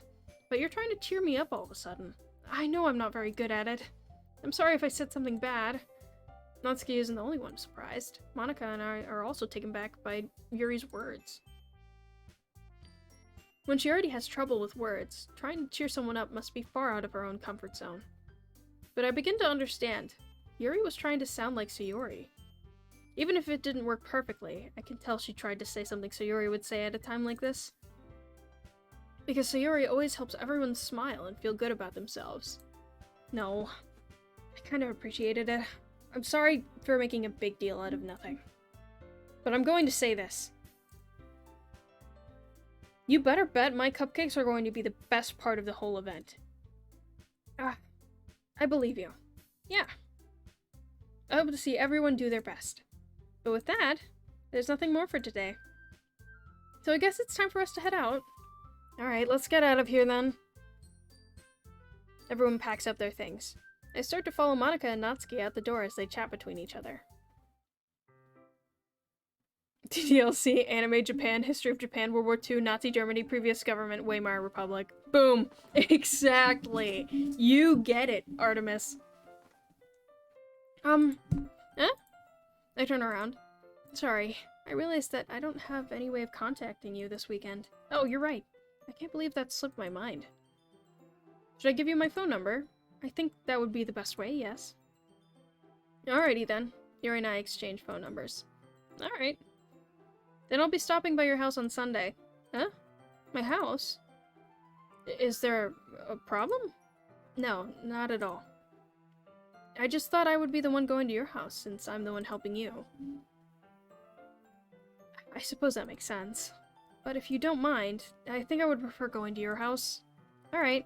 But you're trying to cheer me up all of a sudden. I know I'm not very good at it. I'm sorry if I said something bad. Natsuki isn't the only one surprised. Monica and I are also taken back by Yuri's words. When she already has trouble with words, trying to cheer someone up must be far out of her own comfort zone. But I begin to understand. Yuri was trying to sound like Sayori. Even if it didn't work perfectly, I can tell she tried to say something Sayori would say at a time like this. Because Sayori always helps everyone smile and feel good about themselves. No, I kind of appreciated it. I'm sorry for making a big deal out of nothing. But I'm going to say this. You better bet my cupcakes are going to be the best part of the whole event. I believe you. Yeah. I hope to see everyone do their best. But with that, there's nothing more for today. So I guess it's time for us to head out. Alright, let's get out of here then. Everyone packs up their things. I start to follow Monica and Natsuki out the door as they chat between each other. TLC, Anime Japan, History of Japan, World War II, Nazi Germany, Previous Government, Weimar Republic. Boom! Exactly! You get it, Artemis. I turn around. Sorry, I realized that I don't have any way of contacting you this weekend. Oh, you're right. I can't believe that slipped my mind. Should I give you my phone number? I think that would be the best way, yes. Alrighty then. Yuri and I exchange phone numbers. Alright. Then I'll be stopping by your house on Sunday. Huh? My house? Is there a problem? No, not at all. I just thought I would be the one going to your house, since I'm the one helping you. I suppose that makes sense. But if you don't mind, I think I would prefer going to your house. Alright.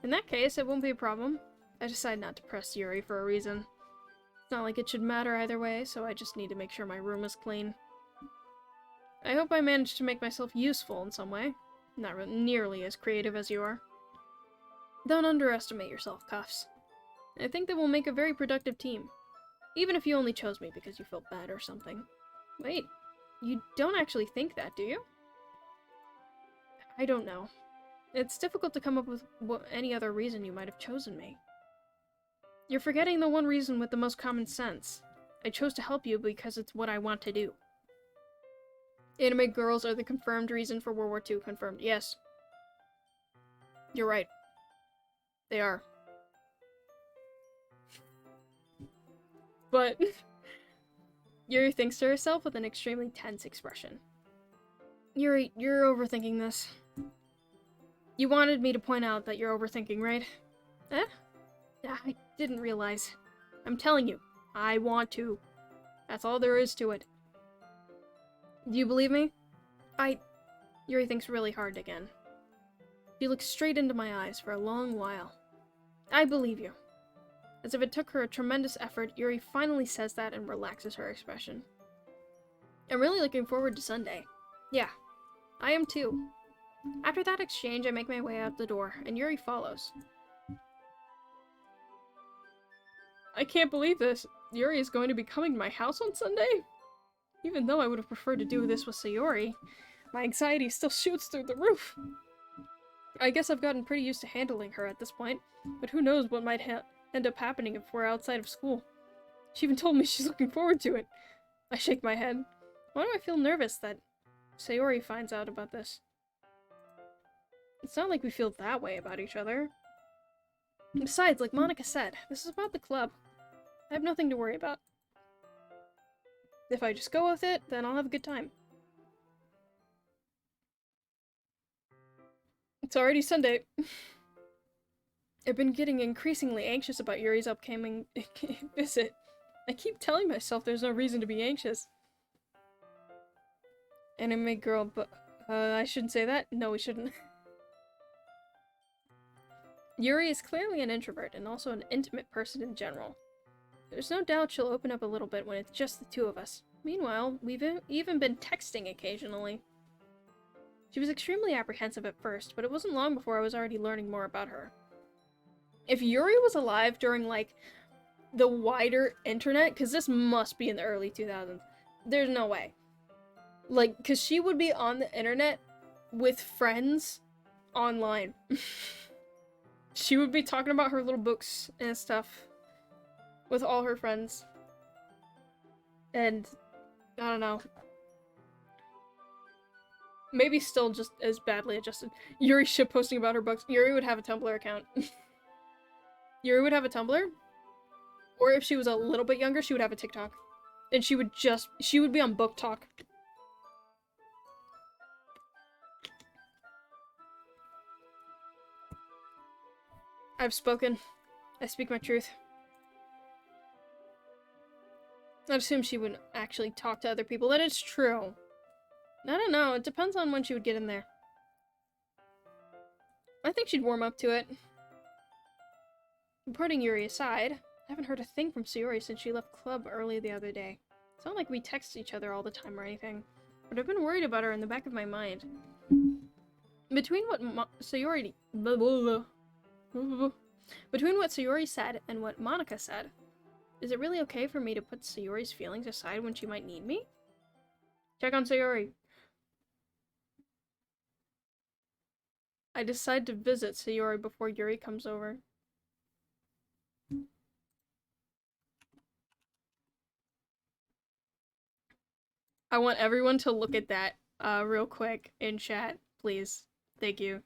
In that case, it won't be a problem. I decided not to press Yuri for a reason. It's not like it should matter either way, so I just need to make sure my room is clean. I hope I managed to make myself useful in some way. Not nearly as creative as you are. Don't underestimate yourself, Cuffs. I think that we'll make a very productive team. Even if you only chose me because you felt bad or something. Wait, you don't actually think that, do you? I don't know. It's difficult to come up with any other reason you might have chosen me. You're forgetting the one reason with the most common sense. I chose to help you because it's what I want to do. Anime girls are the confirmed reason for World War II. Confirmed. Yes. You're right. They are. But Yuri thinks to herself with an extremely tense expression. Yuri, you're overthinking this. You wanted me to point out that you're overthinking, right? Eh? I didn't realize. I'm telling you, I want to. That's all there is to it. Do you believe me? Yuri thinks really hard again. She looks straight into my eyes for a long while. I believe you. As if it took her a tremendous effort, Yuri finally says that and relaxes her expression. I'm really looking forward to Sunday. Yeah, I am too. After that exchange, I make my way out the door, and Yuri follows. I can't believe this. Yuri is going to be coming to my house on Sunday? Even though I would have preferred to do this with Sayori, my anxiety still shoots through the roof. I guess I've gotten pretty used to handling her at this point, but who knows what might end up happening if we're outside of school. She even told me she's looking forward to it. I shake my head. Why do I feel nervous that Sayori finds out about this? It's not like we feel that way about each other. Besides, like Monica said, this is about the club. I have nothing to worry about. If I just go with it, then I'll have a good time. It's already Sunday. I've been getting increasingly anxious about Yuri's upcoming visit. I keep telling myself there's no reason to be anxious. Anime girl, but I shouldn't say that. No, we shouldn't. Yuri is clearly an introvert and also an intimate person in general. There's no doubt she'll open up a little bit when it's just the two of us. Meanwhile, we've even been texting occasionally. She was extremely apprehensive at first, but it wasn't long before I was already learning more about her. If Yuri was alive during, like, the wider internet, because this must be in the early 2000s, there's no way. Like, because she would be on the internet with friends online. She would be talking about her little books and stuff with all her friends. And, I don't know. Maybe still just as badly adjusted. Yuri shitposting about her books. Yuri would have a Tumblr account. Yuri would have a Tumblr. Or if she was a little bit younger, she would have a TikTok. And she would be on Book Talk. I've spoken. I speak my truth. I'd assume she wouldn't actually talk to other people. That is true. I don't know. It depends on when she would get in there. I think she'd warm up to it. Putting Yuri aside, I haven't heard a thing from Sayori since she left club early the other day. It's not like we text each other all the time or anything, but I've been worried about her in the back of my mind. Between what Sayori said and what Monica said, is it really okay for me to put Sayori's feelings aside when she might need me? Check on Sayori. I decide to visit Sayori before Yuri comes over. I want everyone to look at that real quick in chat, please. Thank you.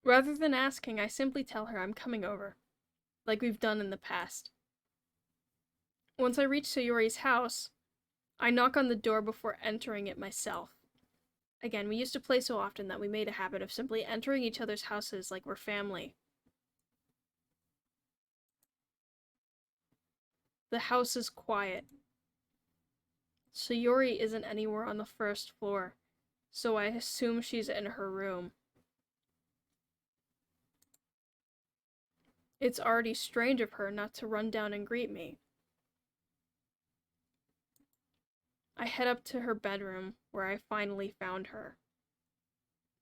Rather than asking, I simply tell her I'm coming over, like we've done in the past. Once I reach Sayori's house, I knock on the door before entering it myself. Again, we used to play so often that we made a habit of simply entering each other's houses like we're family. The house is quiet. Sayori isn't anywhere on the first floor, so I assume she's in her room. It's already strange of her not to run down and greet me. I head up to her bedroom, where I finally found her.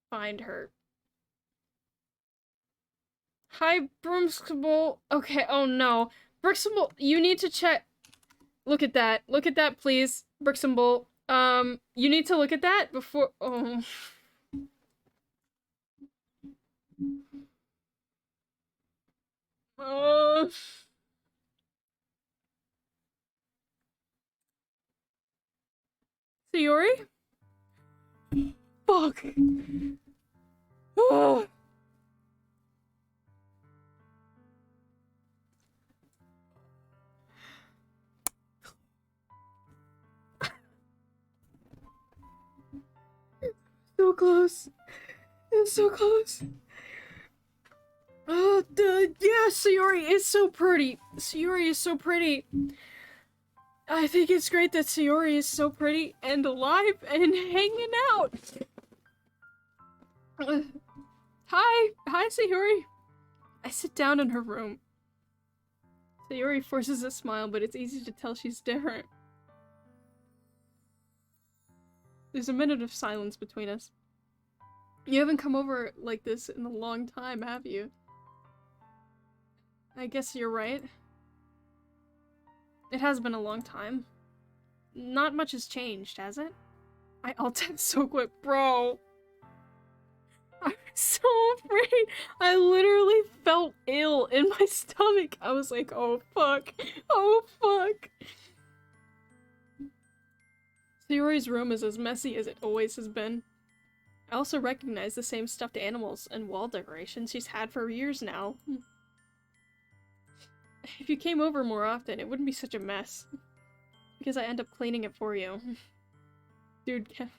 Find her. Hi, Brumskable. Okay, oh no. Brixable, you need to check. Look at that. Look at that, please. Brixable. You need to look at that before. Oh. Sayori? Fuck. Oh. So close. It's so close. Yeah, Sayori is so pretty. Sayori is so pretty. I think it's great that Sayori is so pretty and alive and hanging out. Hi, Sayori. I sit down in her room. Sayori forces a smile, but it's easy to tell she's different. There's a minute of silence between us. You haven't come over like this in a long time, have you? I guess you're right. It has been a long time. Not much has changed, has it? I ulted so quick, bro. I'm so afraid. I literally felt ill in my stomach. I was like, oh fuck. Oh fuck. Sayori's room is as messy as it always has been. I also recognize the same stuffed animals and wall decorations she's had for years now. If you came over more often, it wouldn't be such a mess. Because I end up cleaning it for you. Dude, it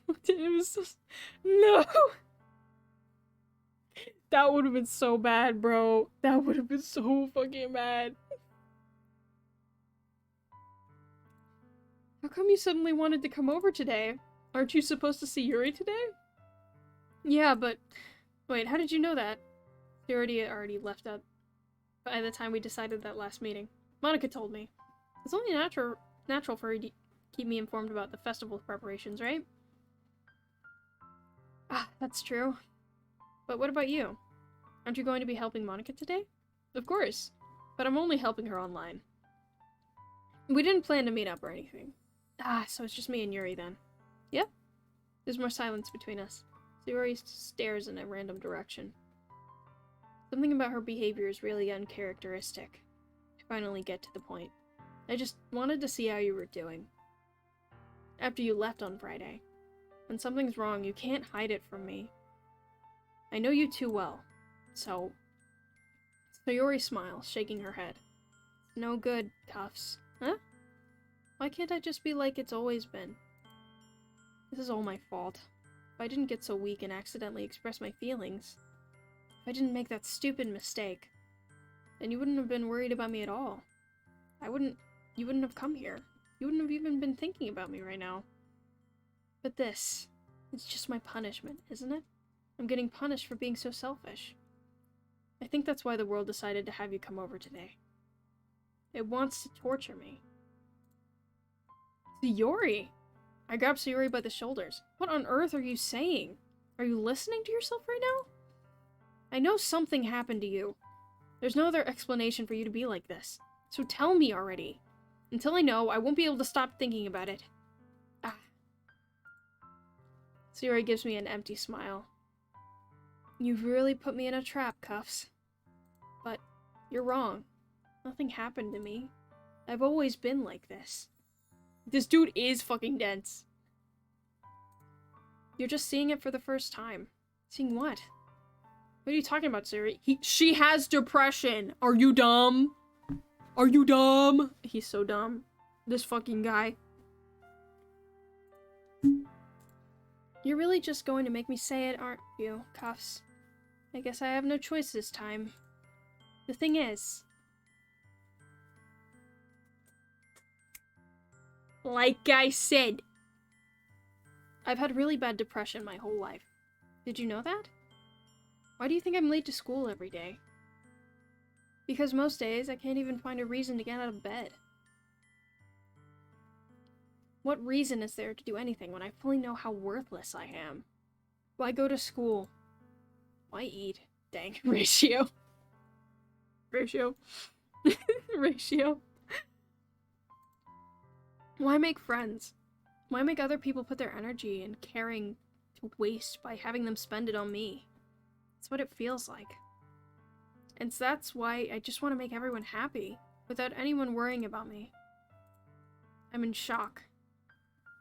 was just... No! That would have been so bad, bro. That would have been so fucking bad. How come you suddenly wanted to come over today? Aren't you supposed to see Yuri today? Yeah, but... Wait, how did you know that? She already left out by the time we decided that last meeting. Monica told me. It's only natural for her to keep me informed about the festival preparations, right? Ah, that's true. But what about you? Aren't you going to be helping Monica today? Of course, but I'm only helping her online. We didn't plan to meet up or anything. Ah, so it's just me and Yuri then. Yep. There's more silence between us. Yuri stares in a random direction. Something about her behavior is really uncharacteristic. I finally get to the point. I just wanted to see how you were doing. After you left on Friday. When something's wrong, you can't hide it from me. I know you too well. So... Sayori smiles, shaking her head. No good, Cuffs. Huh? Why can't I just be like it's always been? This is all my fault. If I didn't get so weak and accidentally express my feelings, if I didn't make that stupid mistake, then you wouldn't have been worried about me at all. You wouldn't have come here. You wouldn't have even been thinking about me right now. But this, it's just my punishment, isn't it? I'm getting punished for being so selfish. I think that's why the world decided to have you come over today. It wants to torture me. Sayori! I grabbed Sayori by the shoulders. What on earth are you saying? Are you listening to yourself right now? I know something happened to you. There's no other explanation for you to be like this. So tell me already. Until I know, I won't be able to stop thinking about it. Ah. Sayori gives me an empty smile. You've really put me in a trap, Cuffs. But you're wrong. Nothing happened to me. I've always been like this. This dude is fucking dense. You're just seeing it for the first time. Seeing what? What are you talking about, Sayori? She has depression. Are you dumb? Are you dumb? He's so dumb. This fucking guy. You're really just going to make me say it, aren't you, Cuffs? I guess I have no choice this time. The thing is... Like I said, I've had really bad depression my whole life. Did you know that? Why do you think I'm late to school every day? Because most days I can't even find a reason to get out of bed. What reason is there to do anything when I fully know how worthless I am? Why go to school? Why eat? Dang. Ratio. Ratio. Ratio. Why make friends? Why make other people put their energy and caring to waste by having them spend it on me? That's what it feels like. And that's why I just want to make everyone happy, without anyone worrying about me. I'm in shock.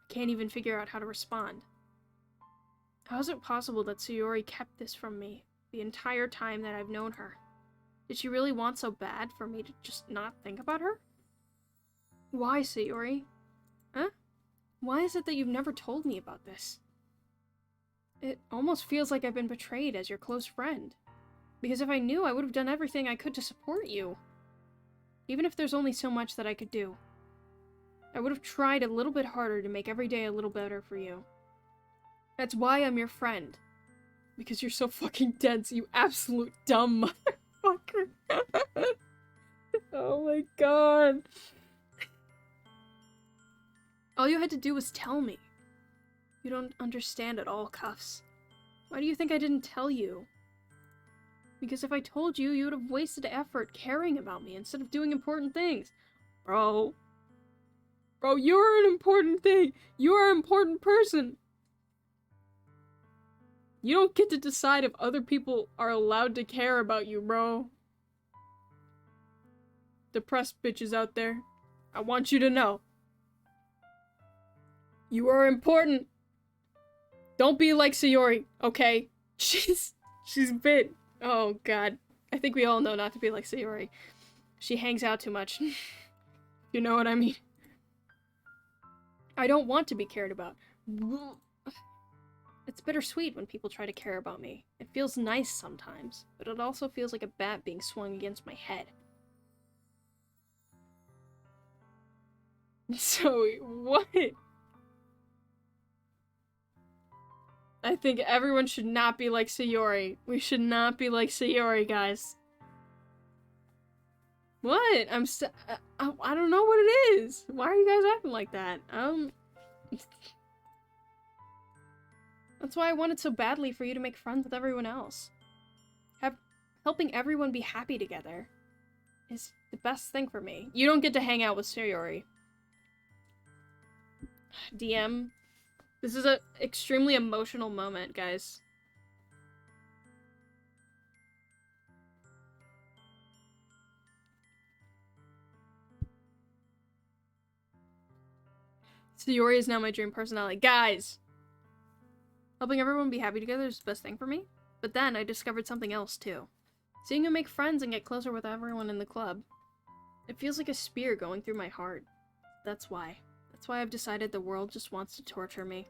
I can't even figure out how to respond. How is it possible that Sayori kept this from me the entire time that I've known her? Did she really want so bad for me to just not think about her? Why, Sayori? Huh? Why is it that you've never told me about this? It almost feels like I've been betrayed as your close friend. Because if I knew, I would have done everything I could to support you. Even if there's only so much that I could do. I would have tried a little bit harder to make every day a little better for you. That's why I'm your friend. Because you're so fucking dense, you absolute dumb motherfucker. Oh my god. All you had to do was tell me. You don't understand at all, Cuffs. Why do you think I didn't tell you? Because if I told you, you would have wasted effort caring about me instead of doing important things. Bro, you're an important thing. You are an important person. You don't get to decide if other people are allowed to care about you, bro. Depressed bitches out there, I want you to know. You are important. Don't be like Sayori, okay? She's bit. Oh god. I think we all know not to be like Sayori. She hangs out too much. You know what I mean? I don't want to be cared about. It's bittersweet when people try to care about me. It feels nice sometimes, but it also feels like a bat being swung against my head. So, what? I think everyone should not be like Sayori. We should not be like Sayori, guys. What? I don't know what it is. Why are you guys acting like that? That's why I wanted so badly for you to make friends with everyone else. Helping everyone be happy together is the best thing for me. You don't get to hang out with Sayori. DM. This is an extremely emotional moment, guys. Sayori is now my dream personality. Guys! Helping everyone be happy together is the best thing for me. But then I discovered something else, too. Seeing you make friends and get closer with everyone in the club. It feels like a spear going through my heart. That's why. That's why I've decided the world just wants to torture me.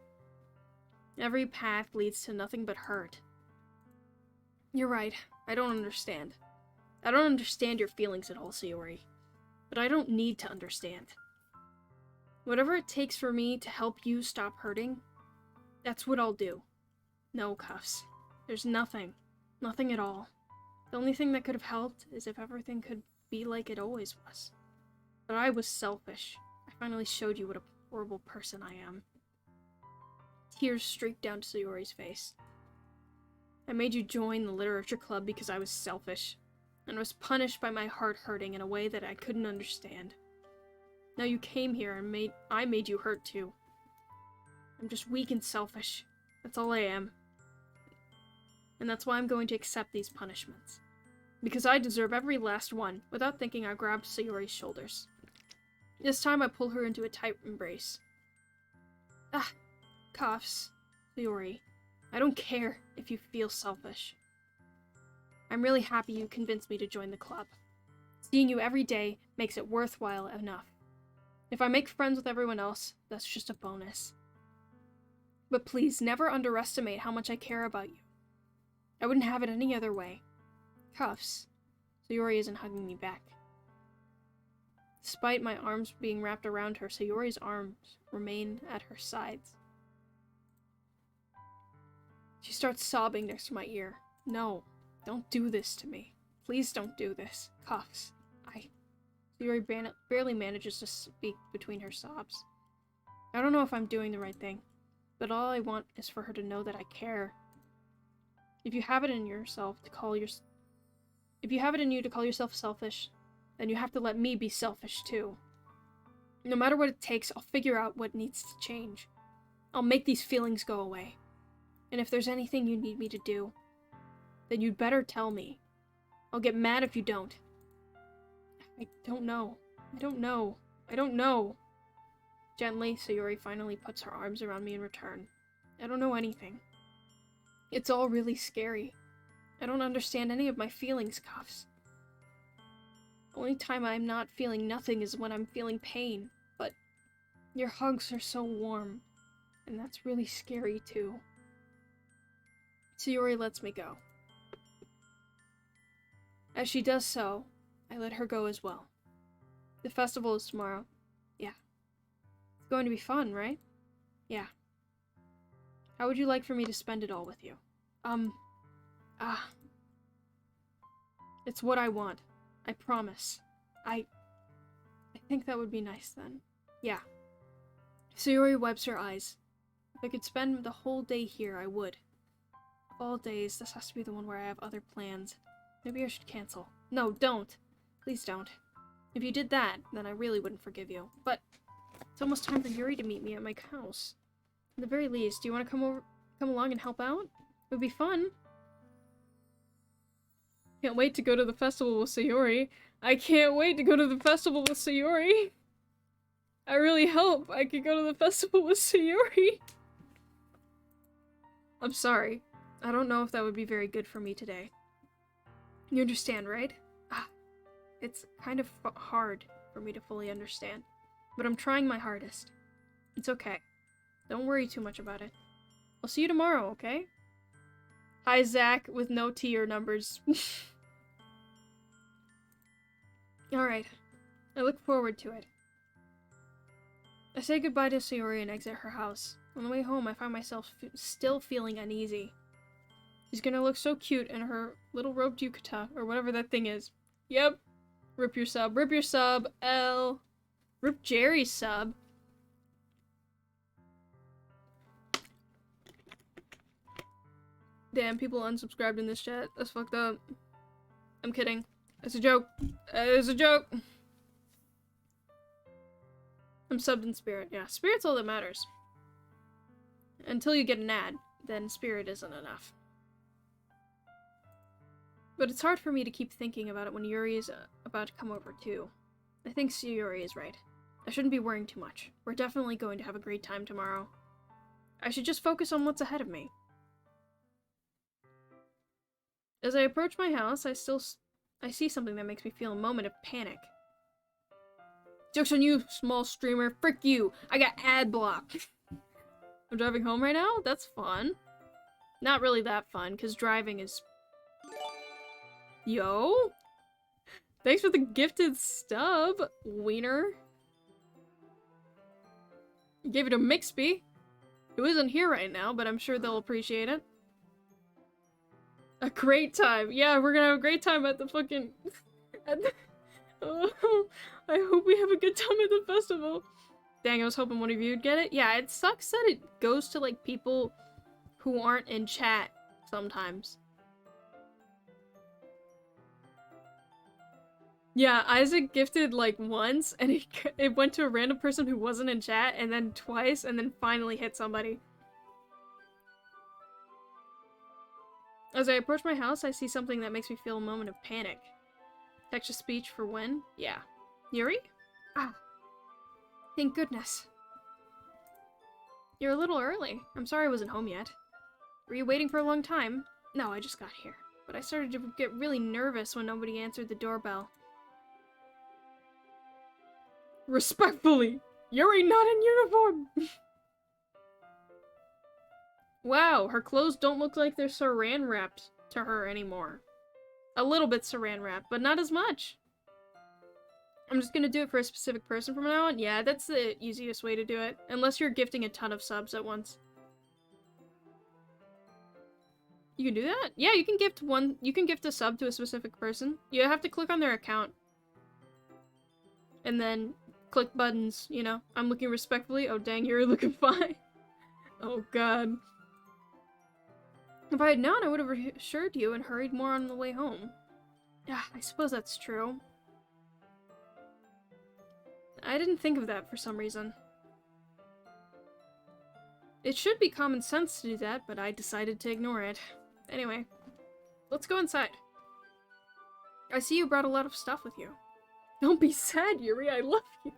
Every path leads to nothing but hurt. You're right. I don't understand. I don't understand your feelings at all, Sayori. But I don't need to understand. Whatever it takes for me to help you stop hurting, that's what I'll do. No, Cuffs. There's nothing. Nothing at all. The only thing that could have helped is if everything could be like it always was. But I was selfish. I finally showed you what a horrible person I am. Tears streaked down to Sayori's face. I made you join the literature club because I was selfish, and was punished by my heart hurting in a way that I couldn't understand. Now you came here and I made you hurt too. I'm just weak and selfish. That's all I am. And that's why I'm going to accept these punishments. Because I deserve every last one. Without thinking, I grabbed Sayori's shoulders. This time I pull her into a tight embrace. Ah, Cuffs. Sayori, I don't care if you feel selfish. I'm really happy you convinced me to join the club. Seeing you every day makes it worthwhile enough. If I make friends with everyone else, that's just a bonus. But please, never underestimate how much I care about you. I wouldn't have it any other way. Cuffs. Sayori isn't hugging me back. Despite my arms being wrapped around her, Sayori's arms remain at her sides. She starts sobbing next to my ear. No, don't do this to me. Please don't do this. Cuffs. Sayori barely manages to speak between her sobs. I don't know if I'm doing the right thing, but all I want is for her to know that I care. If you have it in you to call yourself selfish, then you have to let me be selfish too. No matter what it takes, I'll figure out what needs to change. I'll make these feelings go away. And if there's anything you need me to do, then you'd better tell me. I'll get mad if you don't. I don't know. Gently, Sayori finally puts her arms around me in return. I don't know anything. It's all really scary. I don't understand any of my feelings, Cuffs. The only time I'm not feeling nothing is when I'm feeling pain, but your hugs are so warm, and that's really scary too. Sayori lets me go. As she does so, I let her go as well. The festival is tomorrow. Yeah. It's going to be fun, right? Yeah. How would you like for me to spend it all with you? It's what I want. I promise. I think that would be nice then. Yeah. Sayori wipes her eyes. If I could spend the whole day here, I would. Of all days, this has to be the one where I have other plans. Maybe I should cancel. No, don't. Please don't. If you did that, then I really wouldn't forgive you. But it's almost time for Yuri to meet me at my house. At the very least, do you want to come along and help out? It would be fun. Can't wait to go to the festival with Sayori. I can't wait to go to the festival with Sayori. I really hope I could go to the festival with Sayori. I'm sorry. I don't know if that would be very good for me today. You understand, right? It's kind of hard for me to fully understand. But I'm trying my hardest. It's okay. Don't worry too much about it. I'll see you tomorrow, okay? Hi, Zach, with no T or numbers. Alright. I look forward to it. I say goodbye to Sayori and exit her house. On the way home, I find myself still feeling uneasy. She's gonna look so cute in her little robed yukata, or whatever that thing is. Yep. Rip your sub. Rip your sub. L. Rip Jerry's sub. Damn, people unsubscribed in this chat. That's fucked up. I'm kidding. It's a joke. It's a joke. I'm subbed in spirit. Yeah, spirit's all that matters. Until you get an ad, then spirit isn't enough. But it's hard for me to keep thinking about it when Yuri is about to come over too. I think Sayori is right. I shouldn't be worrying too much. We're definitely going to have a great time tomorrow. I should just focus on what's ahead of me. As I approach my house, I see something that makes me feel a moment of panic. Joke's on you, small streamer. Frick you. I got ad block. I'm driving home right now? That's fun. Not really that fun, because driving is... Yo? Thanks for the gifted stub, wiener. You gave it a Mixby. Who isn't here right now, but I'm sure they'll appreciate it. A great time. Yeah, we're gonna have a great time at the fucking... Oh, I hope we have a good time at the festival. Dang, I was hoping one of you would get it. Yeah, it sucks that it goes to, like, people who aren't in chat sometimes. Yeah, Isaac gifted, like, once, and it went to a random person who wasn't in chat, and then twice, and then finally hit somebody. As I approach my house, I see something that makes me feel a moment of panic. Text-to-speech for when? Yeah. Yuri? Ah. Thank goodness. You're a little early. I'm sorry I wasn't home yet. Were you waiting for a long time? No, I just got here. but I started to get really nervous when nobody answered the doorbell. Respectfully, Yuri not in uniform! Wow, her clothes don't look like they're saran wrapped to her anymore. A little bit saran wrapped, but not as much. I'm just gonna do it for a specific person from now on. Yeah, that's the easiest way to do it. Unless you're gifting a ton of subs at once. You can do that? Yeah, you can gift a sub to a specific person. You have to click on their account. And then click buttons, you know. I'm looking respectfully. Oh dang, you're looking fine. Oh god. If I had known, I would have reassured you and hurried more on the way home. Yeah, I suppose that's true. I didn't think of that for some reason. It should be common sense to do that, but I decided to ignore it. Anyway, let's go inside. I see you brought a lot of stuff with you. Don't be sad, Yuri, I love you.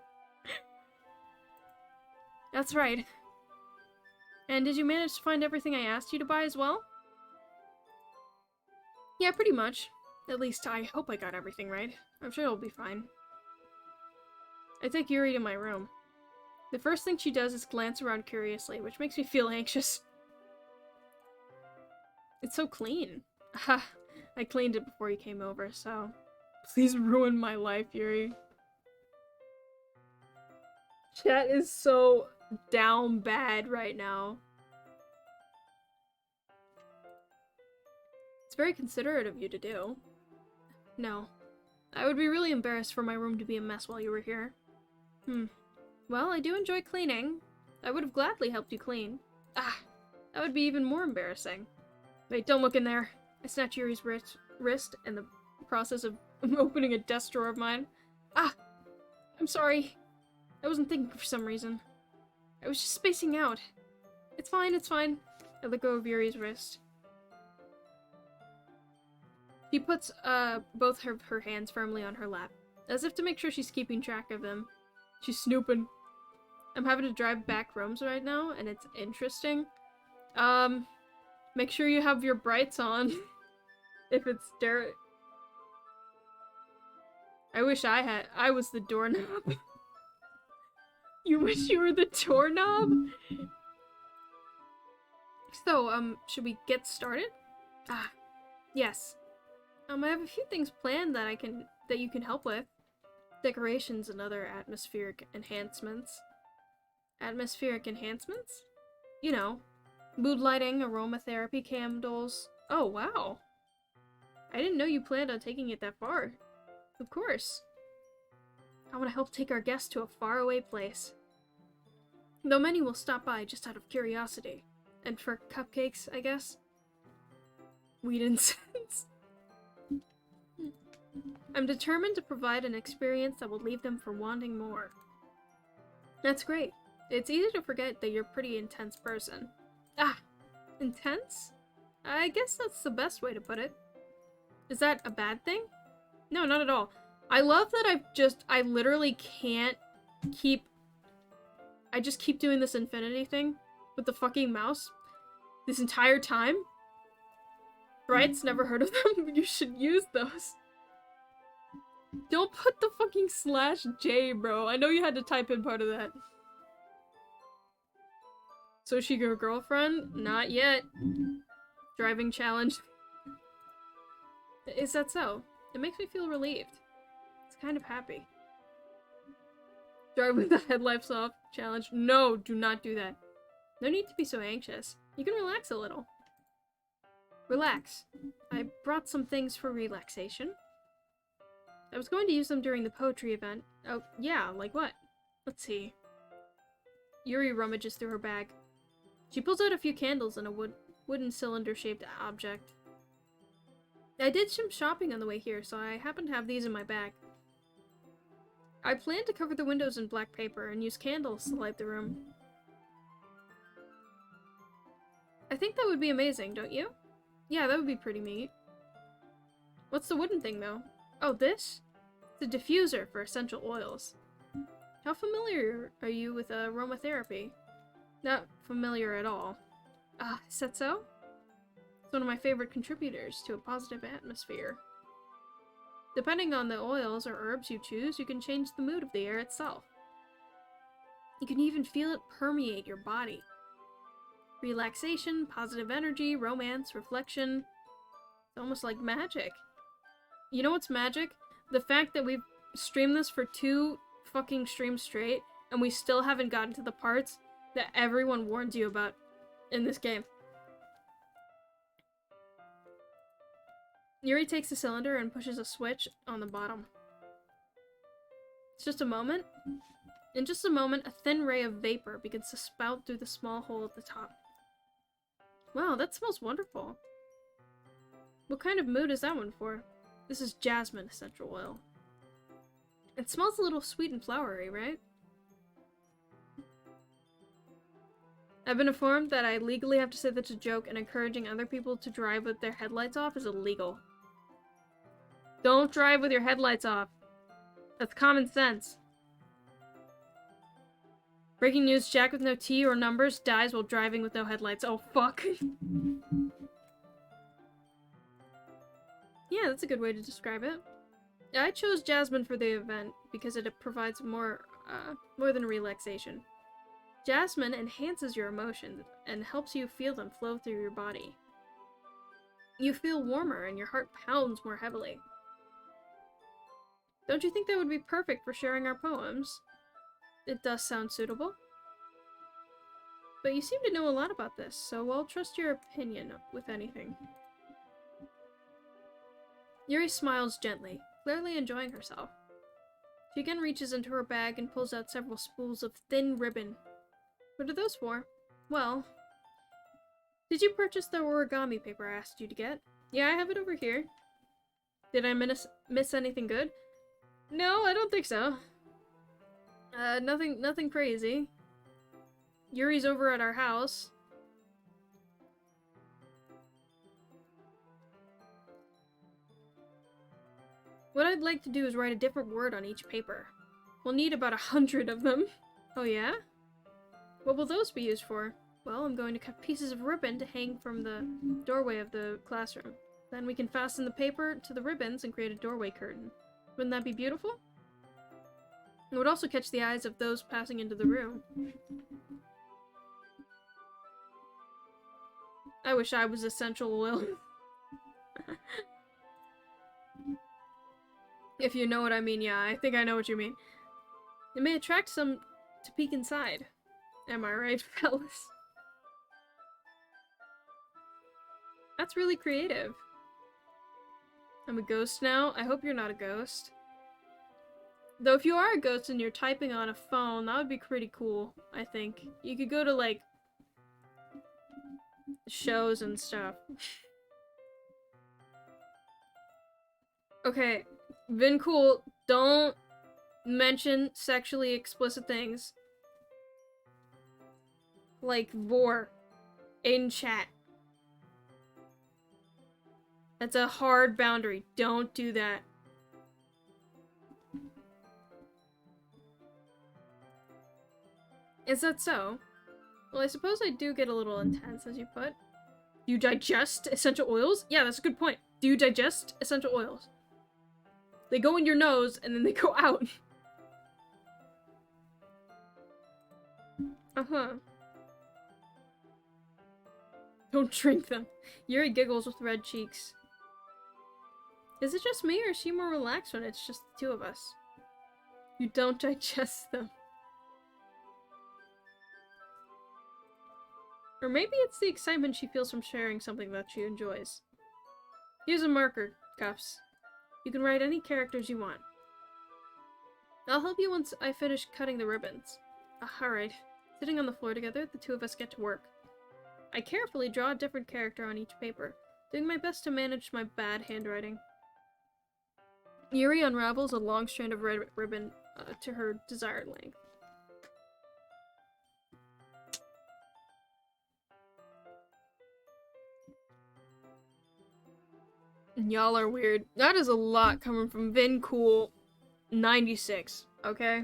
That's right. And did you manage to find everything I asked you to buy as well? Yeah, pretty much. At least I hope I got everything right. I'm sure it'll be fine. I take Yuri to my room. The first thing she does is glance around curiously, which makes me feel anxious. It's so clean. Ha! I cleaned it before you came over, so... Please ruin my life, Yuri. Chat is so down bad right now. It's very considerate of you to do. No. I would be really embarrassed for my room to be a mess while you were here. Well, I do enjoy cleaning. I would have gladly helped you clean. Ah! That would be even more embarrassing. Wait, don't look in there. I snatched Yuri's wrist in the process of opening a desk drawer of mine. Ah! I'm sorry. I wasn't thinking for some reason. I was just spacing out. It's fine, it's fine. I let go of Yuri's wrist. She puts both her hands firmly on her lap, as if to make sure she's keeping track of them. She's snooping. I'm having to drive back rooms right now, and it's interesting. Make sure you have your brights on. If it's dirt. I wish I was the doorknob. You wish you were the doorknob? So, should we get started? Ah, yes. I have a few things planned that you can help with. Decorations and other atmospheric enhancements. Atmospheric enhancements? You know, mood lighting, aromatherapy candles. Oh, wow. I didn't know you planned on taking it that far. Of course. I want to help take our guests to a faraway place. Though many will stop by just out of curiosity. And for cupcakes, I guess. Weed incense. I'm determined to provide an experience that will leave them for wanting more. That's great. It's easy to forget that you're a pretty intense person. Ah, intense? I guess that's the best way to put it. Is that a bad thing? No, not at all. I love that I literally can't keep... I just keep doing this infinity thing with the fucking mouse this entire time. Brights, never heard of them? You should use those. Don't put the fucking /J, bro. I know you had to type in part of that. So she your girlfriend? Not yet. Driving challenge. Is that so? It makes me feel relieved. It's kind of happy. Drive with the headlights off challenge. No, do not do that. No need to be so anxious. You can relax a little. Relax. I brought some things for relaxation. I was going to use them during the poetry event. Oh, yeah, like what? Let's see. Yuri rummages through her bag. She pulls out a few candles and a wooden cylinder-shaped object. I did some shopping on the way here, so I happen to have these in my bag. I plan to cover the windows in black paper and use candles to light the room. I think that would be amazing, don't you? Yeah, that would be pretty neat. What's the wooden thing, though? Oh, this? It's a diffuser for essential oils. How familiar are you with aromatherapy? Not familiar at all. Ah, is that so? It's one of my favorite contributors to a positive atmosphere. Depending on the oils or herbs you choose, you can change the mood of the air itself. You can even feel it permeate your body. Relaxation, positive energy, romance, reflection. It's almost like magic. You know what's magic? The fact that we've streamed this for 2 fucking streams straight, and we still haven't gotten to the parts that everyone warns you about in this game. Yuri takes the cylinder and pushes a switch on the bottom. It's just a moment. In just a moment, a thin ray of vapor begins to spout through the small hole at the top. Wow, that smells wonderful. What kind of mood is that one for? This is jasmine essential oil. It smells a little sweet and flowery, right? I've been informed that I legally have to say that's a joke, and encouraging other people to drive with their headlights off is illegal. Don't drive with your headlights off. That's common sense. Breaking news, Jack with no T or numbers dies while driving with no headlights. Oh, fuck. Yeah, that's a good way to describe it. I chose jasmine for the event because it provides more than a relaxation. Jasmine enhances your emotions and helps you feel them flow through your body. You feel warmer and your heart pounds more heavily. Don't you think that would be perfect for sharing our poems? It does sound suitable. But you seem to know a lot about this, so I'll trust your opinion with anything. Yuri smiles gently, clearly enjoying herself. She again reaches into her bag and pulls out several spools of thin ribbon. What are those for? Well, did you purchase the origami paper I asked you to get? Yeah, I have it over here. Did I miss anything good? No, I don't think so. Nothing crazy. Yuri's over at our house. What I'd like to do is write a different word on each paper. We'll need about 100 of them. Oh yeah? What will those be used for? Well, I'm going to cut pieces of ribbon to hang from the doorway of the classroom. Then we can fasten the paper to the ribbons and create a doorway curtain. Wouldn't that be beautiful? It would also catch the eyes of those passing into the room. I wish I was essential oil. If you know what I mean, yeah, I think I know what you mean. It may attract some to peek inside. Am I right, fellas? That's really creative. I'm a ghost now. I hope you're not a ghost. Though if you are a ghost and you're typing on a phone, that would be pretty cool, I think. You could go to, like, shows and stuff. Okay, Vin Cool, don't mention sexually explicit things. Like vor in chat. That's a hard boundary. Don't do that. Is that so? Well, I suppose I do get a little intense, as you put. Do you digest essential oils? Yeah, that's a good point. Do you digest essential oils? They go in your nose, and then they go out. Uh-huh. Don't drink them. Yuri giggles with red cheeks. Is it just me, or is she more relaxed when it's just the two of us? You don't digest them. Or maybe it's the excitement she feels from sharing something that she enjoys. Here's a marker, Cuffs. You can write any characters you want. I'll help you once I finish cutting the ribbons. Alright. Sitting on the floor together, the two of us get to work. I carefully draw a different character on each paper, doing my best to manage my bad handwriting. Yuri unravels a long strand of red ribbon to her desired length. Y'all are weird. That is a lot coming from Vin Cool 96, okay?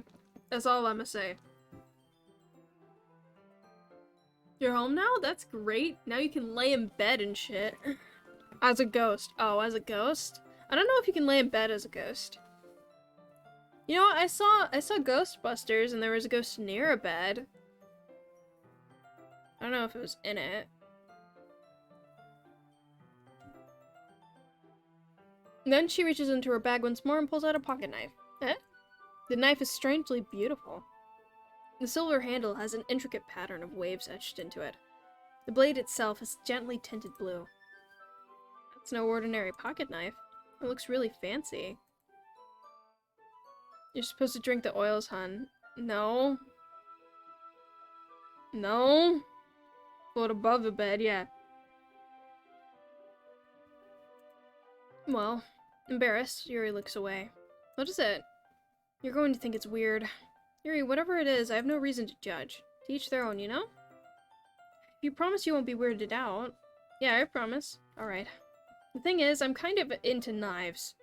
That's all I'm gonna say. You're home now? That's great. Now you can lay in bed and shit. As a ghost. Oh, as a ghost? I don't know if you can lay in bed as a ghost. You know what? I saw Ghostbusters and there was a ghost near a bed. I don't know if it was in it. Then she reaches into her bag once more and pulls out a pocket knife. Eh? The knife is strangely beautiful. The silver handle has an intricate pattern of waves etched into it. The blade itself is gently tinted blue. It's no ordinary pocket knife. It looks really fancy. You're supposed to drink the oils, hun. No. No. Float above the bed, yeah. Well, embarrassed, Yuri looks away. What is it? You're going to think it's weird. Yuri, whatever it is, I have no reason to judge. To each their own, you know? If you promise you won't be weirded out. Yeah, I promise. Alright. The thing is, I'm kind of into knives.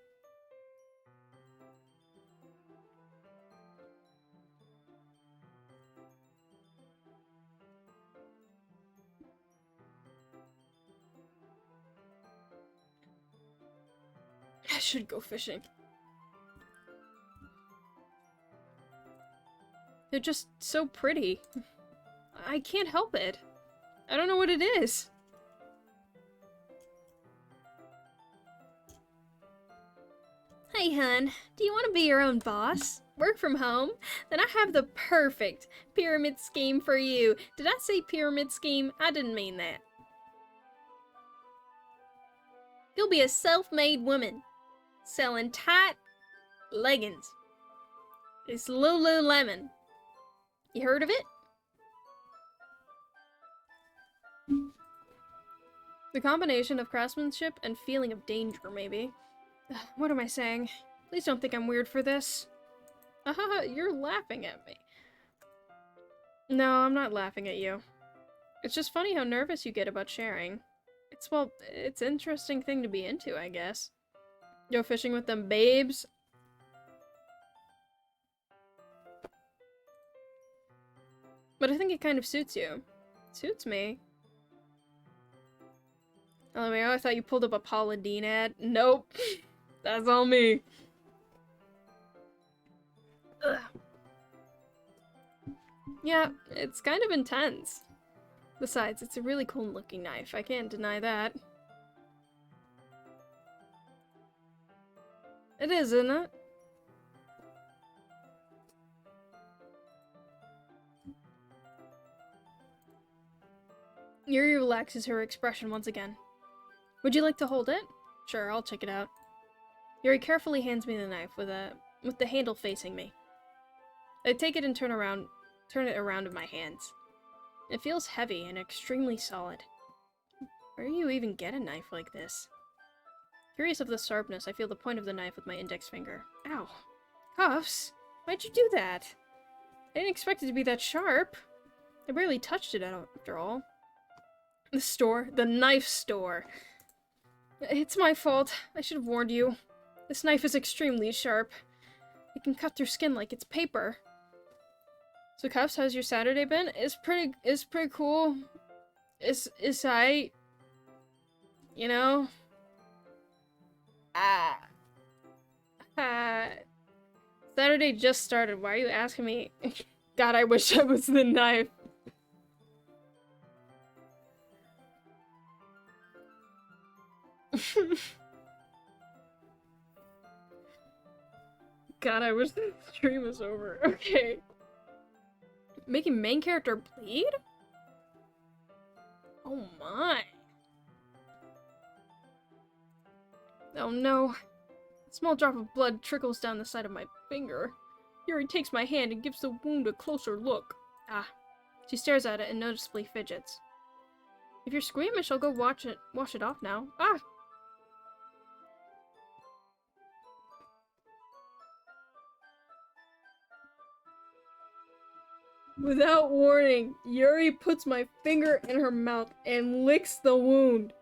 I should go fishing. They're just so pretty. I can't help it. I don't know what it is. Hey, hun. Do you want to be your own boss? Work from home? Then I have the perfect pyramid scheme for you. Did I say pyramid scheme? I didn't mean that. You'll be a self-made woman. Selling tight leggings. It's Lululemon. You heard of it? The combination of craftsmanship and feeling of danger, maybe. What am I saying? Please don't think I'm weird for this. Haha, you're laughing at me. No, I'm not laughing at you. It's just funny how nervous you get about sharing. It's an interesting thing to be into, I guess. Go fishing with them babes? But I think it kind of suits you. Suits me. Oh, I thought you pulled up a Paula Deen ad. Nope. That's all me. Ugh. Yeah, it's kind of intense. Besides, it's a really cool looking knife. I can't deny that. It is, isn't it? Yuri relaxes her expression once again. Would you like to hold it? Sure, I'll check it out. Yuri carefully hands me the knife with the handle facing me. I take it and turn it around in my hands. It feels heavy and extremely solid. Where do you even get a knife like this? Curious of the sharpness, I feel the point of the knife with my index finger. Ow. Cuffs? Why'd you do that? I didn't expect it to be that sharp. I barely touched it after all. The store. The knife store. It's my fault. I should have warned you. This knife is extremely sharp. It can cut through skin like it's paper. So Cuffs, how's your Saturday been? It's pretty cool. It's I, you know? Saturday just started. Why are you asking me? God, I wish I was the knife. God, I wish the stream was over. Okay. Making main character bleed? Oh my. Oh no. A small drop of blood trickles down the side of my finger. Yuri takes my hand and gives the wound a closer look. Ah. She stares at it and noticeably fidgets. If you're squeamish, I'll go wash it off now. Ah! Without warning, Yuri puts my finger in her mouth and licks the wound.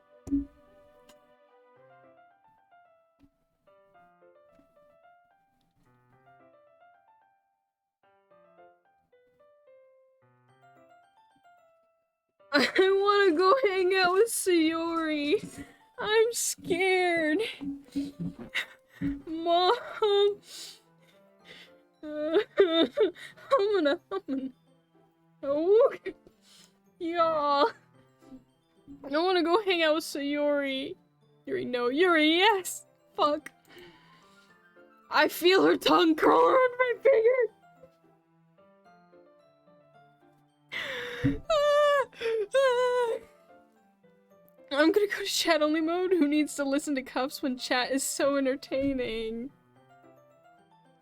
I wanna go hang out with Sayori. I'm scared. Mom. I'm gonna. Oh. Y'all. I wanna go hang out with Sayori. Yuri, no. Yuri, yes! Fuck. I feel her tongue curl around my finger! I'm gonna go to chat only mode. Who needs to listen to Cuffs when chat is so entertaining?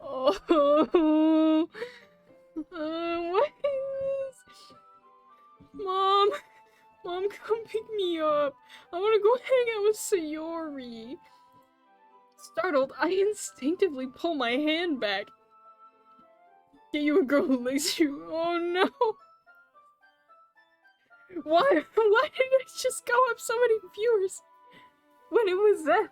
Oh. What is this? Mom. Mom, come pick me up. I wanna go hang out with Sayori. Startled, I instinctively pull my hand back. Get you a girl who likes you. Oh no. Why did I just go up so many viewers when it was that?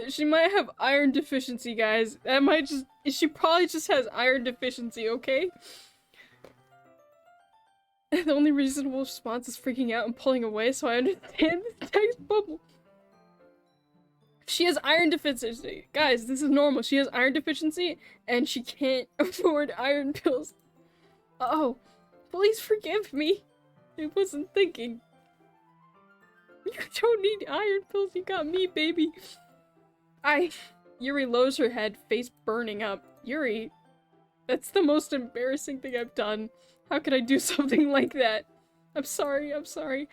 She might have iron deficiency, guys. That might just- she probably just has iron deficiency, okay? The only reasonable response is freaking out and pulling away, so I understand the text bubble. She has iron deficiency. Guys, this is normal. She has iron deficiency, and she can't afford iron pills. Uh-oh. Please forgive me. I wasn't thinking. You don't need iron pills, you got me, baby. Yuri lowers her head, face burning up. Yuri, that's the most embarrassing thing I've done. How could I do something like that? I'm sorry, I'm sorry.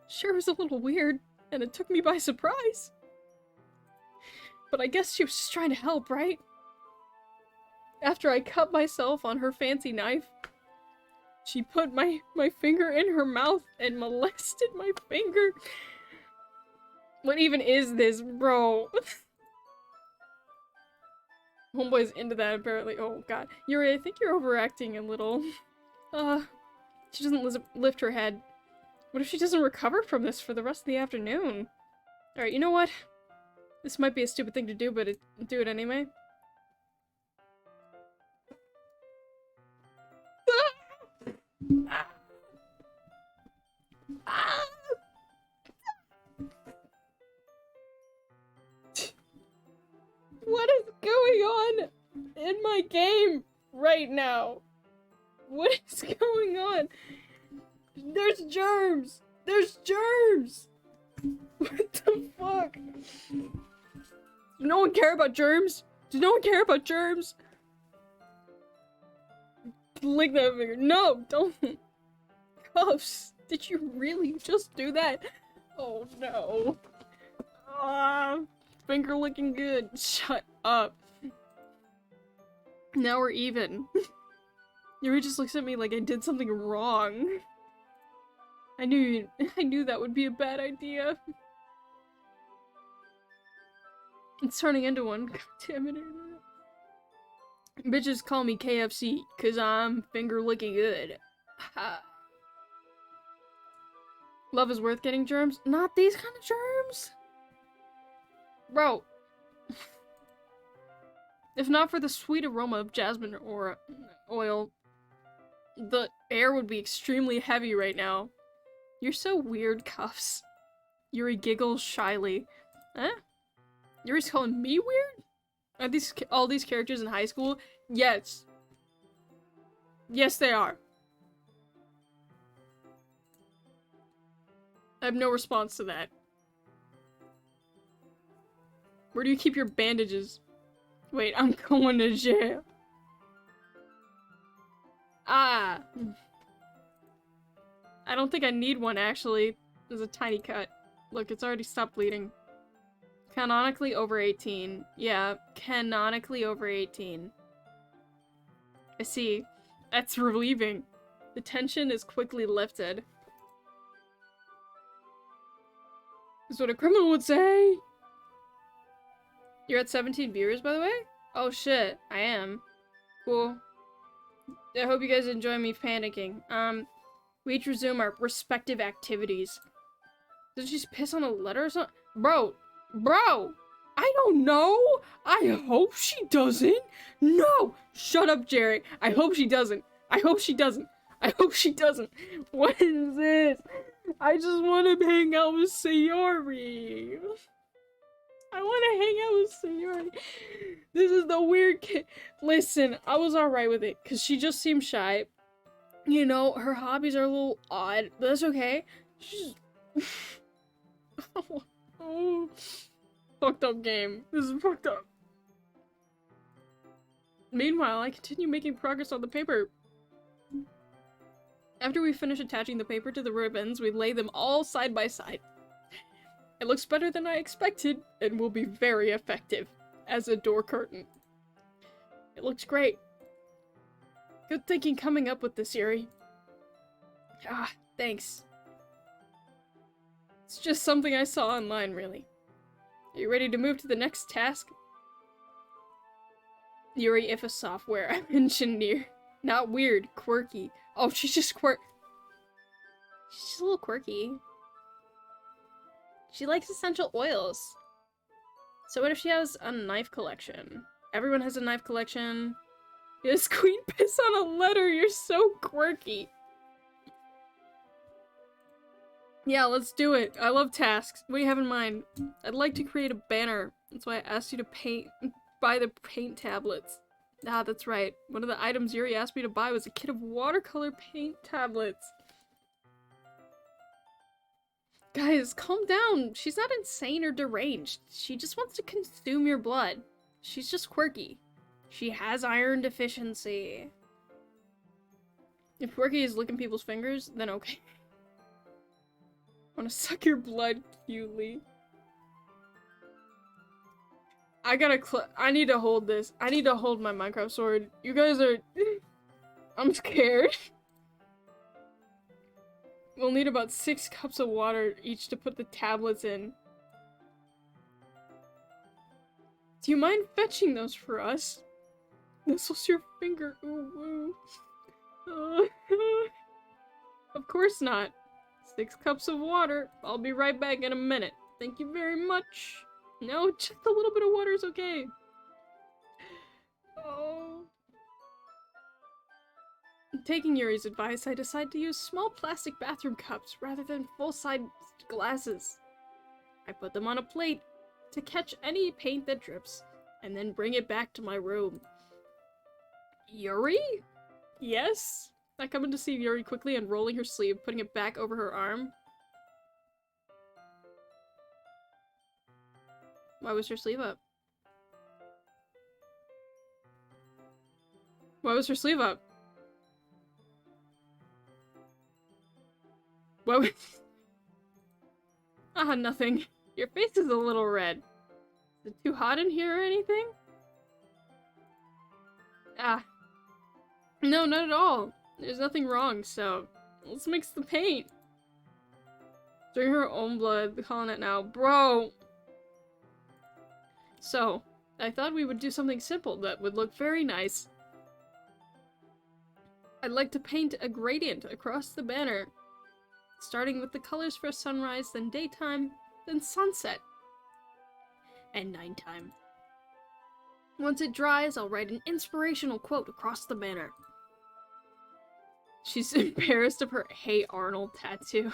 Sure was a little weird, and it took me by surprise. But I guess she was just trying to help, right? After I cut myself on her fancy knife, she put my finger in her mouth and molested my finger. What even is this, bro? Homeboy's into that, apparently. Oh, God. Yuri, I think you're overacting a little. She doesn't lift her head. What if she doesn't recover from this for the rest of the afternoon? Alright, you know what? This might be a stupid thing to do, but do it anyway. What is going on in my game right now? What is going on? There's germs! There's germs! What the fuck? Does no one care about germs? Does no one care about germs? Lick that finger. No, don't. Cuffs, did you really just do that? Oh no. Finger looking good. Shut up. Now we're even. Yuri just looks at me like I did something wrong. I knew that would be a bad idea. It's turning into one. God damn it. Bitches call me KFC, cause I'm finger licking good. Ha. Love is worth getting germs? Not these kind of germs! Bro. If not for the sweet aroma of jasmine or oil, the air would be extremely heavy right now. You're so weird, Cuffs. Yuri giggles shyly. Eh? Yuri's calling me weird? Are these all these characters in high school? Yes. Yes, they are. I have no response to that. Where do you keep your bandages? Wait, I'm going to jail. Ah. I don't think I need one, actually. There's a tiny cut. Look, it's already stopped bleeding. Canonically over 18. Yeah, canonically over 18. I see. That's relieving. The tension is quickly lifted. That's what a criminal would say! You're at 17 viewers, by the way? Oh shit, I am. Cool. I hope you guys enjoy me panicking. We each resume our respective activities. Did she piss on a letter or something? Bro! I don't know! I hope she doesn't! No! Shut up, Jerry! I hope she doesn't! I hope she doesn't! I hope she doesn't! What is this? I just want to hang out with Sayori! I want to hang out with Sayori. This is the weird kid. Listen, I was alright with it, because she just seemed shy. You know, her hobbies are a little odd, but that's okay. She's... oh. Fucked up game. This is fucked up. Meanwhile, I continue making progress on the paper. After we finish attaching the paper to the ribbons, we lay them all side by side. It looks better than I expected, and will be very effective as a door curtain. It looks great. Good thinking coming up with this, Yuri. Ah, thanks. It's just something I saw online, really. Are you ready to move to the next task? Yuri, if a software engineer. Not weird, quirky. Oh, she's just She's just a little quirky. She likes essential oils. So what if she has a knife collection? Everyone has a knife collection. Yes, queen piss on a letter, you're so quirky. Yeah, let's do it. I love tasks. What do you have in mind? I'd like to create a banner. That's why I asked you to buy the paint tablets. Ah, that's right. One of the items Yuri asked me to buy was a kit of watercolor paint tablets. Guys, calm down. She's not insane or deranged. She just wants to consume your blood. She's just quirky. She has iron deficiency. If quirky is licking people's fingers, then okay. I wanna suck your blood cutely. I need to hold this. I need to hold my Minecraft sword. You guys are... I'm scared. We'll need about 6 cups of water each to put the tablets in. Do you mind fetching those for us? Nestles your finger. Ooh, ooh. Of course not. 6 cups of water. I'll be right back in a minute. Thank you very much. No, just a little bit of water is okay. Oh. Taking Yuri's advice, I decided to use small plastic bathroom cups rather than full-sized glasses. I put them on a plate to catch any paint that drips, and then bring it back to my room. Yuri? Yes? I come in to see Yuri quickly unrolling her sleeve, putting it back over her arm. Why was her sleeve up? Why was her sleeve up? What? Ah, nothing. Your face is a little red. Is it too hot in here or anything? Ah. No, not at all. There's nothing wrong, so let's mix the paint. Drink her own blood, calling it now. Bro! So, I thought we would do something simple that would look very nice. I'd like to paint a gradient across the banner. Starting with the colors for sunrise, then daytime, then sunset, and nighttime. Once it dries, I'll write an inspirational quote across the banner. She's embarrassed of her "Hey Arnold" tattoo.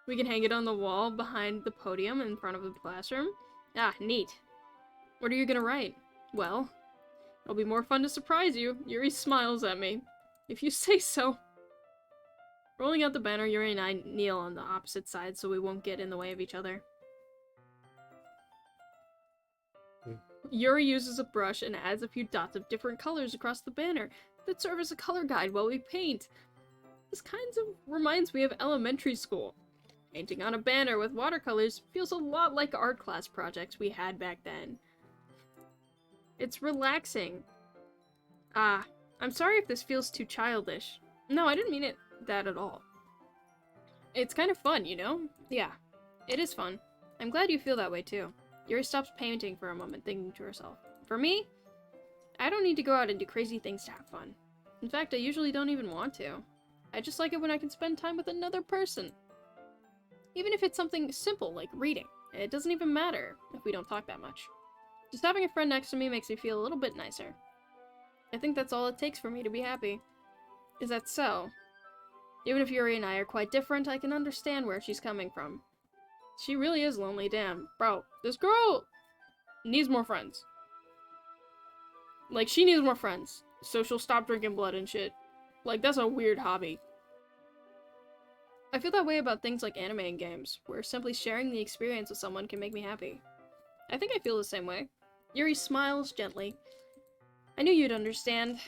We can hang it on the wall behind the podium in front of the classroom. Ah, neat. What are you gonna write? Well, it'll be more fun to surprise you. Yuri smiles at me. If you say so. Rolling out the banner, Yuri and I kneel on the opposite side so we won't get in the way of each other. Yuri uses a brush and adds a few dots of different colors across the banner that serve as a color guide while we paint. This kind of reminds me of elementary school. Painting on a banner with watercolors feels a lot like art class projects we had back then. It's relaxing. Ah, I'm sorry if this feels too childish. No, I didn't mean it that at all. It's kind of fun, you know? Yeah, it is fun. I'm glad you feel that way too. Yuri stops painting for a moment, thinking to herself. For me, I don't need to go out and do crazy things to have fun. In fact, I usually don't even want to. I just like it when I can spend time with another person. Even if it's something simple like reading. It doesn't even matter if we don't talk that much. Just having a friend next to me makes me feel a little bit nicer. I think that's all it takes for me to be happy. Is that so? Even if Yuri and I are quite different, I can understand where she's coming from. She really is lonely, damn. Bro, this girl needs more friends. Like, she needs more friends. So she'll stop drinking blood and shit. Like, that's a weird hobby. I feel that way about things like anime and games, where simply sharing the experience with someone can make me happy. I think I feel the same way. Yuri smiles gently. I knew you'd understand.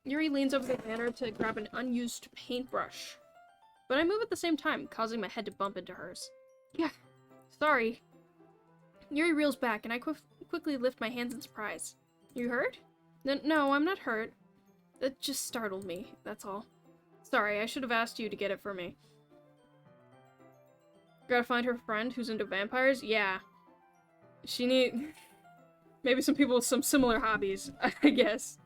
Yuri leans over the counter to grab an unused paintbrush. But I move at the same time, causing my head to bump into hers. Yeah, sorry. Yuri reels back, and I quickly lift my hands in surprise. You hurt? No, I'm not hurt. That just startled me, that's all. Sorry, I should have asked you to get it for me. Gotta find her friend who's into vampires? Yeah. She need... maybe some people with some similar hobbies, I guess.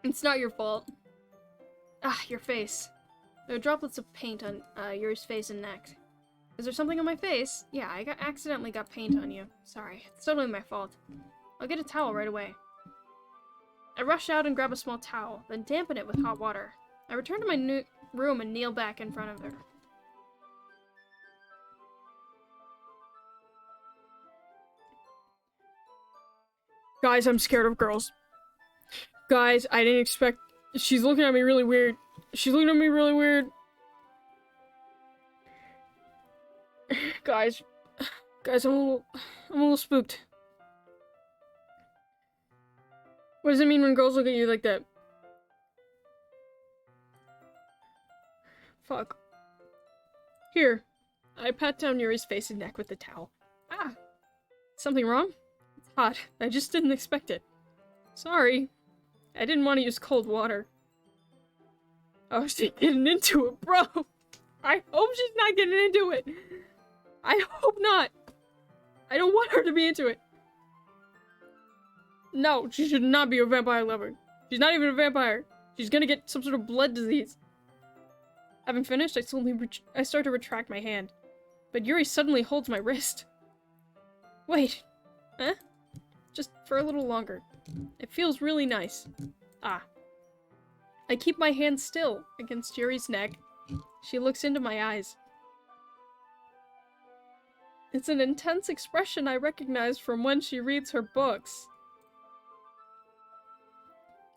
It's not your fault. Ah, your face. There are droplets of paint on Yuri's face and neck. Is there something on my face? Yeah, I accidentally got paint on you. Sorry, it's totally my fault. I'll get a towel right away. I rush out and grab a small towel, then dampen it with hot water. I return to my room and kneel back in front of her. Guys, I'm scared of girls. Guys, I didn't expect... She's looking at me really weird. She's looking at me really weird. Guys, I'm a little spooked. What does it mean when girls look at you like that? Fuck. Here. I pat down Yuri's face and neck with the towel. Ah! Something wrong? It's hot. I just didn't expect it. Sorry. I didn't want to use cold water. Oh, she's getting into it, bro! I hope she's not getting into it! I hope not! I don't want her to be into it! No, she should not be a vampire lover. She's not even a vampire. She's gonna get some sort of blood disease. Having finished, I start to retract my hand. But Yuri suddenly holds my wrist. Wait. Huh? Just for a little longer. It feels really nice. Ah. I keep my hand still against Yuri's neck. She looks into my eyes. It's an intense expression I recognize from when she reads her books.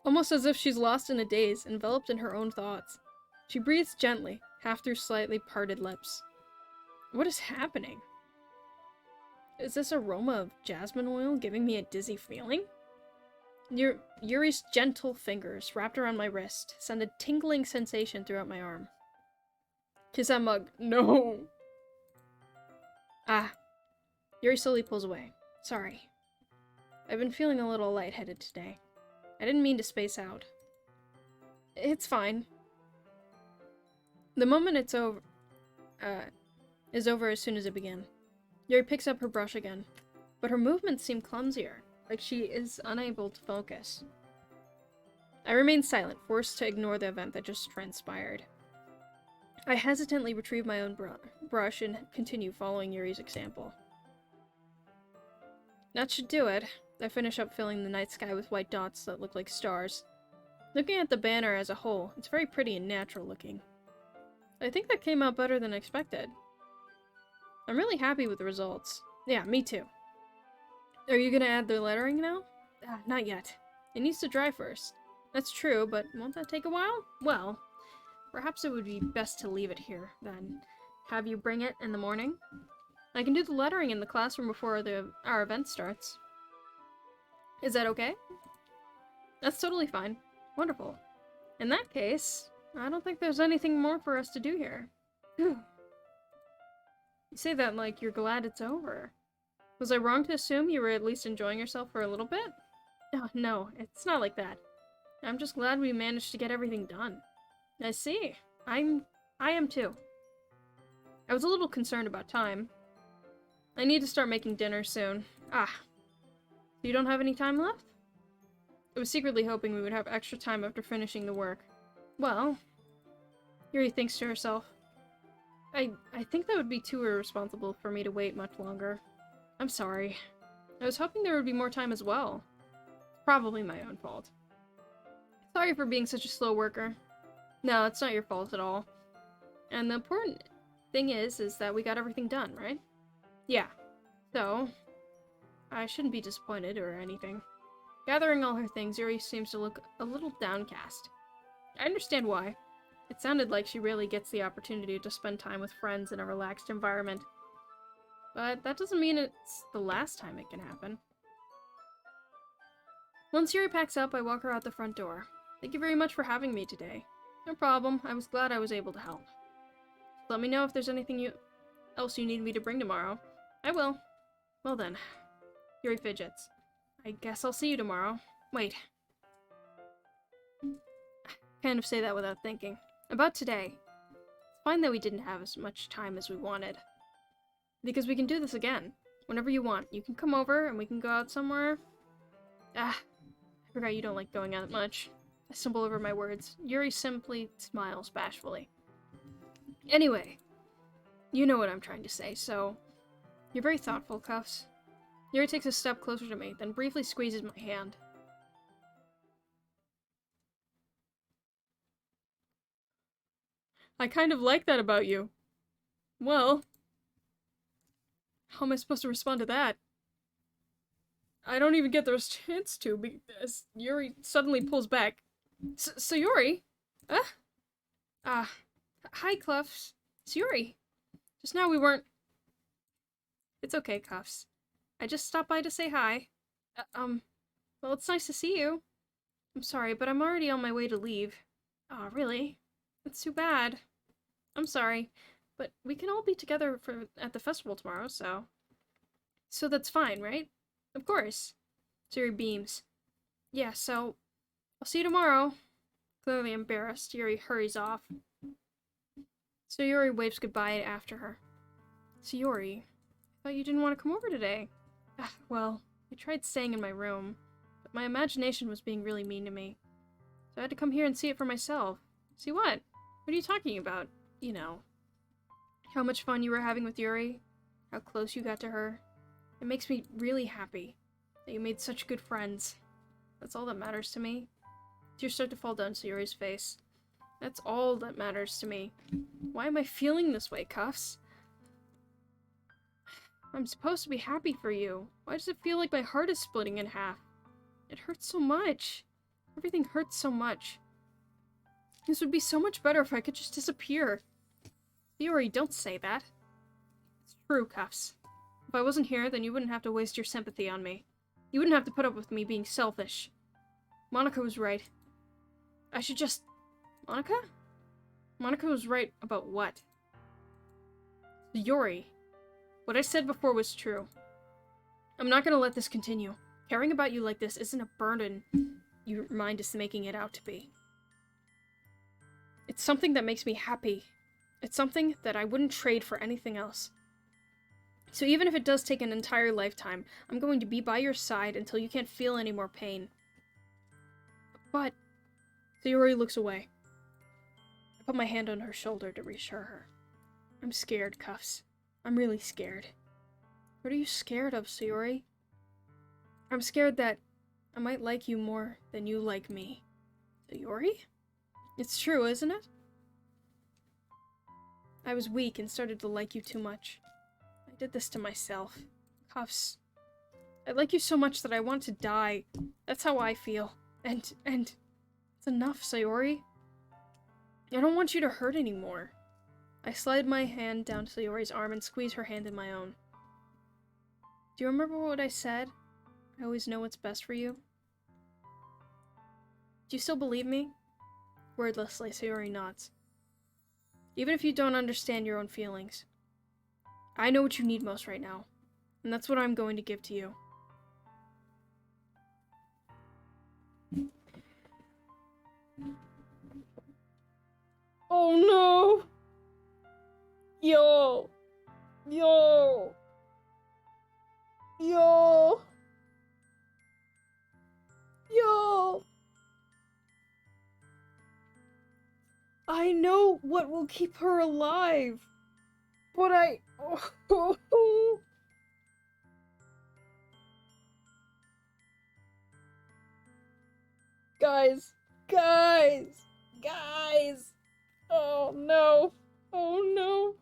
Almost as if she's lost in a daze, enveloped in her own thoughts. She breathes gently, half through slightly parted lips. What is happening? Is this aroma of jasmine oil giving me a dizzy feeling? Yuri's gentle fingers, wrapped around my wrist, send a tingling sensation throughout my arm. Kiss that mug. No! Ah. Yuri slowly pulls away. Sorry. I've been feeling a little lightheaded today. I didn't mean to space out. It's fine. The moment is over as soon as it began. Yuri picks up her brush again, but her movements seem clumsier, like she is unable to focus. I remain silent, forced to ignore the event that just transpired. I hesitantly retrieve my own brush and continue following Yuri's example. That should do it. I finish up filling the night sky with white dots that look like stars. Looking at the banner as a whole, it's very pretty and natural looking. I think that came out better than expected. I'm really happy with the results. Yeah, me too. Are you gonna add the lettering now? Not yet. It needs to dry first. That's true, but won't that take a while? Well, perhaps it would be best to leave it here, then. Have you bring it in the morning? I can do the lettering in the classroom before our event starts. Is that okay? That's totally fine. Wonderful. In that case, I don't think there's anything more for us to do here. You say that like you're glad it's over. Was I wrong to assume you were at least enjoying yourself for a little bit? Oh, no, it's not like that. I'm just glad we managed to get everything done. I see. I am too. I was a little concerned about time. I need to start making dinner soon. You don't have any time left? I was secretly hoping we would have extra time after finishing the work. Well, Yuri thinks to herself. I think that would be too irresponsible for me to wait much longer. I'm sorry. I was hoping there would be more time as well. It's probably my own fault. Sorry for being such a slow worker. No, it's not your fault at all. And the important thing is that we got everything done, right? Yeah. So, I shouldn't be disappointed or anything. Gathering all her things, Yuri seems to look a little downcast. I understand why. It sounded like she really gets the opportunity to spend time with friends in a relaxed environment. But that doesn't mean it's the last time it can happen. Once Yuri packs up, I walk her out the front door. Thank you very much for having me today. No problem. I was glad I was able to help. Let me know if there's anything else you need me to bring tomorrow. I will. Well then. Yuri fidgets. I guess I'll see you tomorrow. Wait. Kind of say that without thinking. About today. It's fine that we didn't have as much time as we wanted. Because we can do this again. Whenever you want. You can come over and we can go out somewhere. I forgot you don't like going out much. I stumble over my words. Yuri simply smiles bashfully. Anyway, you know what I'm trying to say, so... You're very thoughtful, Cuffs. Yuri takes a step closer to me, then briefly squeezes my hand. I kind of like that about you. Well... How am I supposed to respond to that? I don't even get the chance to, because Yuri suddenly pulls back. Sayori? Hi, Cuffs. It's Yuri. Just now we weren't... It's okay, Cuffs. I just stopped by to say hi. Well, it's nice to see you. I'm sorry, but I'm already on my way to leave. Aw, really? That's too bad. I'm sorry, but we can all be together at the festival tomorrow, so... So that's fine, right? Of course. Yuri beams. Yeah, so... I'll see you tomorrow. Clearly embarrassed, Yuri hurries off. Sayori waves goodbye after her. Sayori, I thought you didn't want to come over today. Well, I tried staying in my room, but my imagination was being really mean to me. So I had to come here and see it for myself. See what? What are you talking about? You know. How much fun you were having with Yuri. How close you got to her. It makes me really happy that you made such good friends. That's all that matters to me. Tears start to fall down Sayori's face. That's all that matters to me. Why am I feeling this way, Cuffs? I'm supposed to be happy for you. Why does it feel like my heart is splitting in half? It hurts so much. Everything hurts so much. This would be so much better if I could just disappear. Sayori, don't say that. It's true, Cuffs. If I wasn't here, then you wouldn't have to waste your sympathy on me. You wouldn't have to put up with me being selfish. Monica was right. I should just... Monica? Monica was right about what? Yuri. What I said before was true. I'm not gonna let this continue. Caring about you like this isn't a burden your mind is making it out to be. It's something that makes me happy. It's something that I wouldn't trade for anything else. So even if it does take an entire lifetime, I'm going to be by your side until you can't feel any more pain. But... Sayori looks away. I put my hand on her shoulder to reassure her. I'm scared, Cuffs. I'm really scared. What are you scared of, Sayori? I'm scared that I might like you more than you like me. Sayori? It's true, isn't it? I was weak and started to like you too much. I did this to myself. Cuffs. I like you so much that I want to die. That's how I feel. And it's enough, Sayori. I don't want you to hurt anymore. I slide my hand down Sayori's arm and squeeze her hand in my own. Do you remember what I said? I always know what's best for you. Do you still believe me? Wordlessly, Sayori nods. Even if you don't understand your own feelings. I know what you need most right now, and that's what I'm going to give to you. Oh no! Yo! Yo! Yo! Yo! I know what will keep her alive! But I... Guys! Guys! Guys! Oh no! Oh no!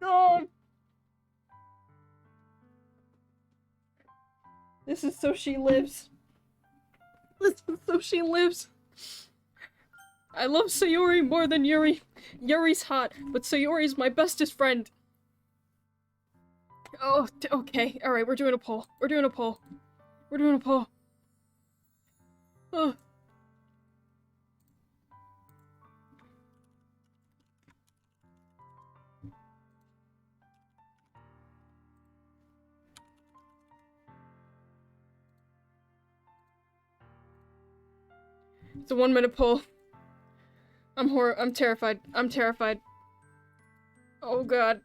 Oh! This is so she lives. This is so she lives. I love Sayori more than Yuri. Yuri's hot, but Sayori's my bestest friend. Oh, okay. Alright, we're doing a poll. We're doing a poll. We're doing a poll. Oh. It's a 1-minute poll. I'm terrified. I'm terrified. Oh god.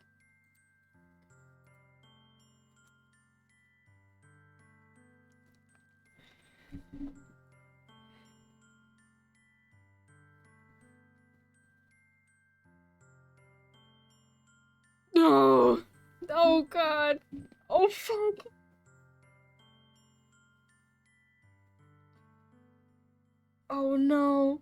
No. Oh god. Oh fuck. Oh no.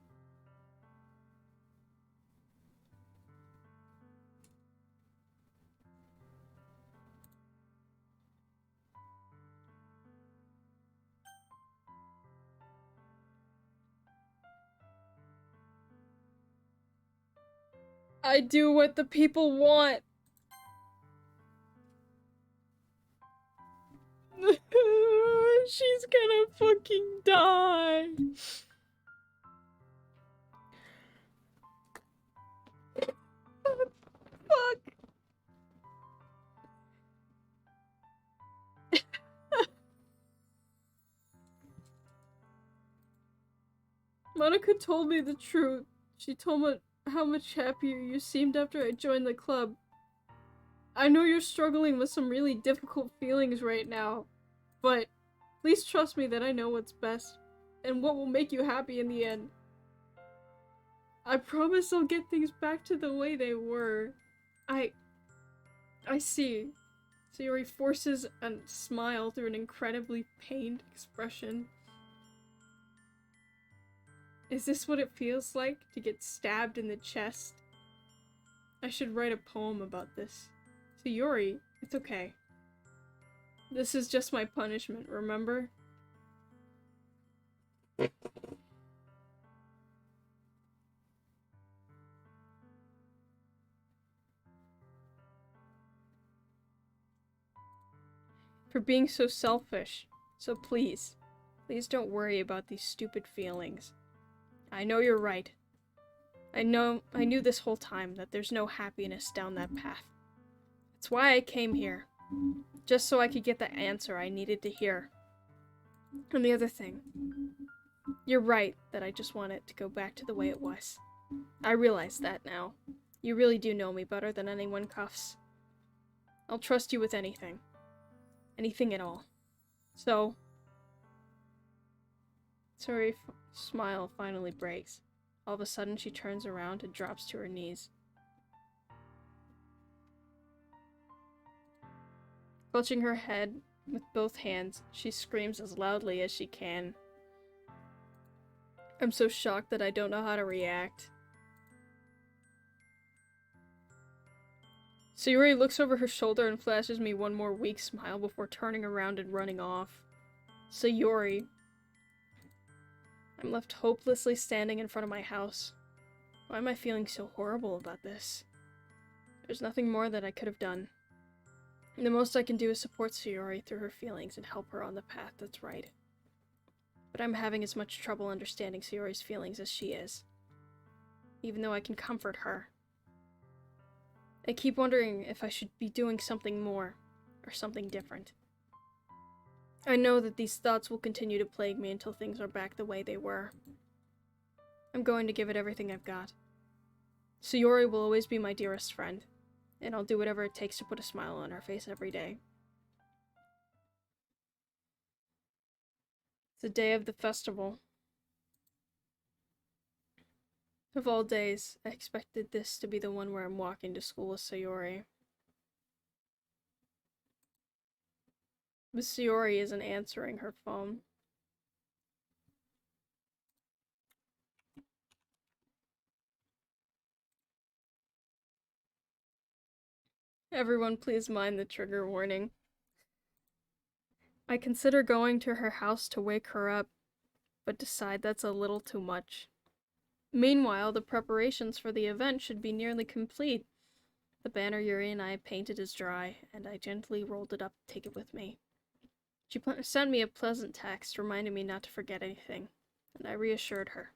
I do what the people want. She's gonna fucking die. Fuck. Monica told me the truth. She told me how much happier you seemed after I joined the club. I know you're struggling with some really difficult feelings right now, but please trust me that I know what's best and what will make you happy in the end. I promise I'll get things back to the way they were. I see. Sayori forces a smile through an incredibly pained expression. Is this what it feels like to get stabbed in the chest? I should write a poem about this. Sayori, it's okay. This is just my punishment, remember? For being so selfish. So please don't worry about these stupid feelings. I know you're right. I knew this whole time that there's no happiness down that path. That's why I came here. Just so I could get the answer I needed to hear. And the other thing. You're right that I just want it to go back to the way it was. I realize that now. You really do know me better than anyone, Cuffs. I'll trust you with anything. Anything at all. So... Sorry, smile finally breaks. All of a sudden, she turns around and drops to her knees. Clutching her head with both hands, she screams as loudly as she can. I'm so shocked that I don't know how to react. Sayori looks over her shoulder and flashes me one more weak smile before turning around and running off. Sayori. I'm left hopelessly standing in front of my house. Why am I feeling so horrible about this? There's nothing more that I could have done. The most I can do is support Sayori through her feelings and help her on the path that's right. But I'm having as much trouble understanding Sayori's feelings as she is. Even though I can comfort her. I keep wondering if I should be doing something more, or something different. I know that these thoughts will continue to plague me until things are back the way they were. I'm going to give it everything I've got. Sayori will always be my dearest friend, and I'll do whatever it takes to put a smile on her face every day. It's the day of the festival. Of all days, I expected this to be the one where I'm walking to school with Sayori. But Sayori isn't answering her phone. Everyone please mind the trigger warning. I consider going to her house to wake her up, but decide that's a little too much. Meanwhile, the preparations for the event should be nearly complete. The banner Yuri and I painted is dry, and I gently rolled it up to take it with me. She sent me a pleasant text reminding me not to forget anything, and I reassured her.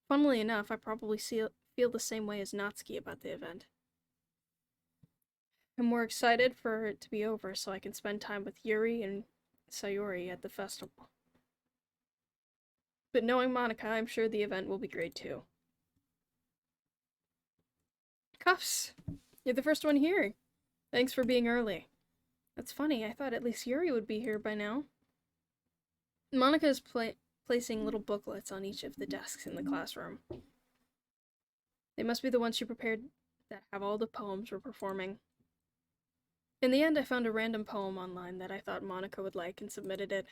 Funnily enough, I probably feel the same way as Natsuki about the event. I'm more excited for it to be over so I can spend time with Yuri and Sayori at the festival. But knowing Monica, I'm sure the event will be great too. Cuffs! You're the first one here. Thanks for being early. That's funny, I thought at least Yuri would be here by now. Monica is placing little booklets on each of the desks in the classroom. They must be the ones she prepared that have all the poems we're performing. In the end, I found a random poem online that I thought Monica would like and submitted it.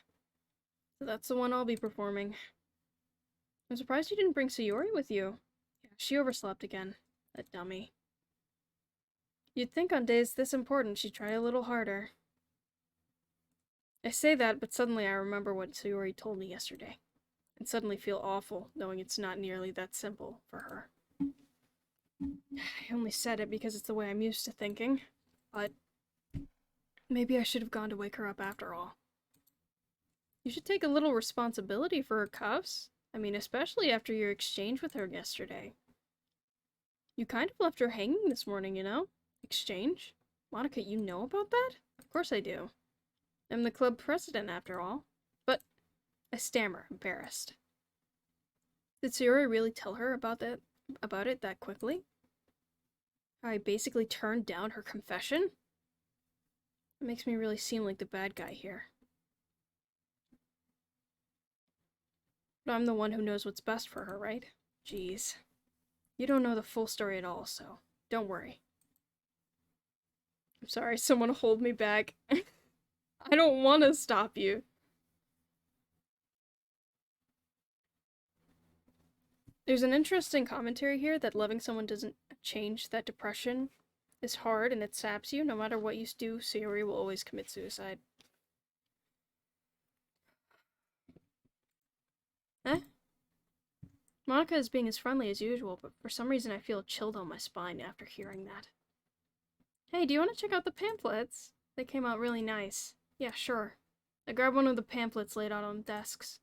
So that's the one I'll be performing. I'm surprised you didn't bring Sayori with you. Yeah, she overslept again. That dummy. You'd think on days this important she'd try a little harder. I say that, but suddenly I remember what Sayori told me yesterday, and suddenly feel awful knowing it's not nearly that simple for her. I only said it because it's the way I'm used to thinking, but maybe I should have gone to wake her up after all. You should take a little responsibility for her, Cuffs. I mean, especially after your exchange with her yesterday. You kind of left her hanging this morning, you know? Exchange? Monica, you know about that? Of course I do. I'm the club president, after all. But I stammer, embarrassed. Did Sayori really tell her about it that quickly? I basically turned down her confession? It makes me really seem like the bad guy here. But I'm the one who knows what's best for her, right? Jeez. You don't know the full story at all, so don't worry. I'm sorry, someone hold me back. I don't want to stop you. There's an interesting commentary here that loving someone doesn't change that depression is hard and it saps you. No matter what you do, Sayori will always commit suicide. Eh? Monica is being as friendly as usual, but for some reason I feel a chill down my spine after hearing that. Hey, do you want to check out the pamphlets? They came out really nice. Yeah, sure. I grabbed one of the pamphlets laid out on desks.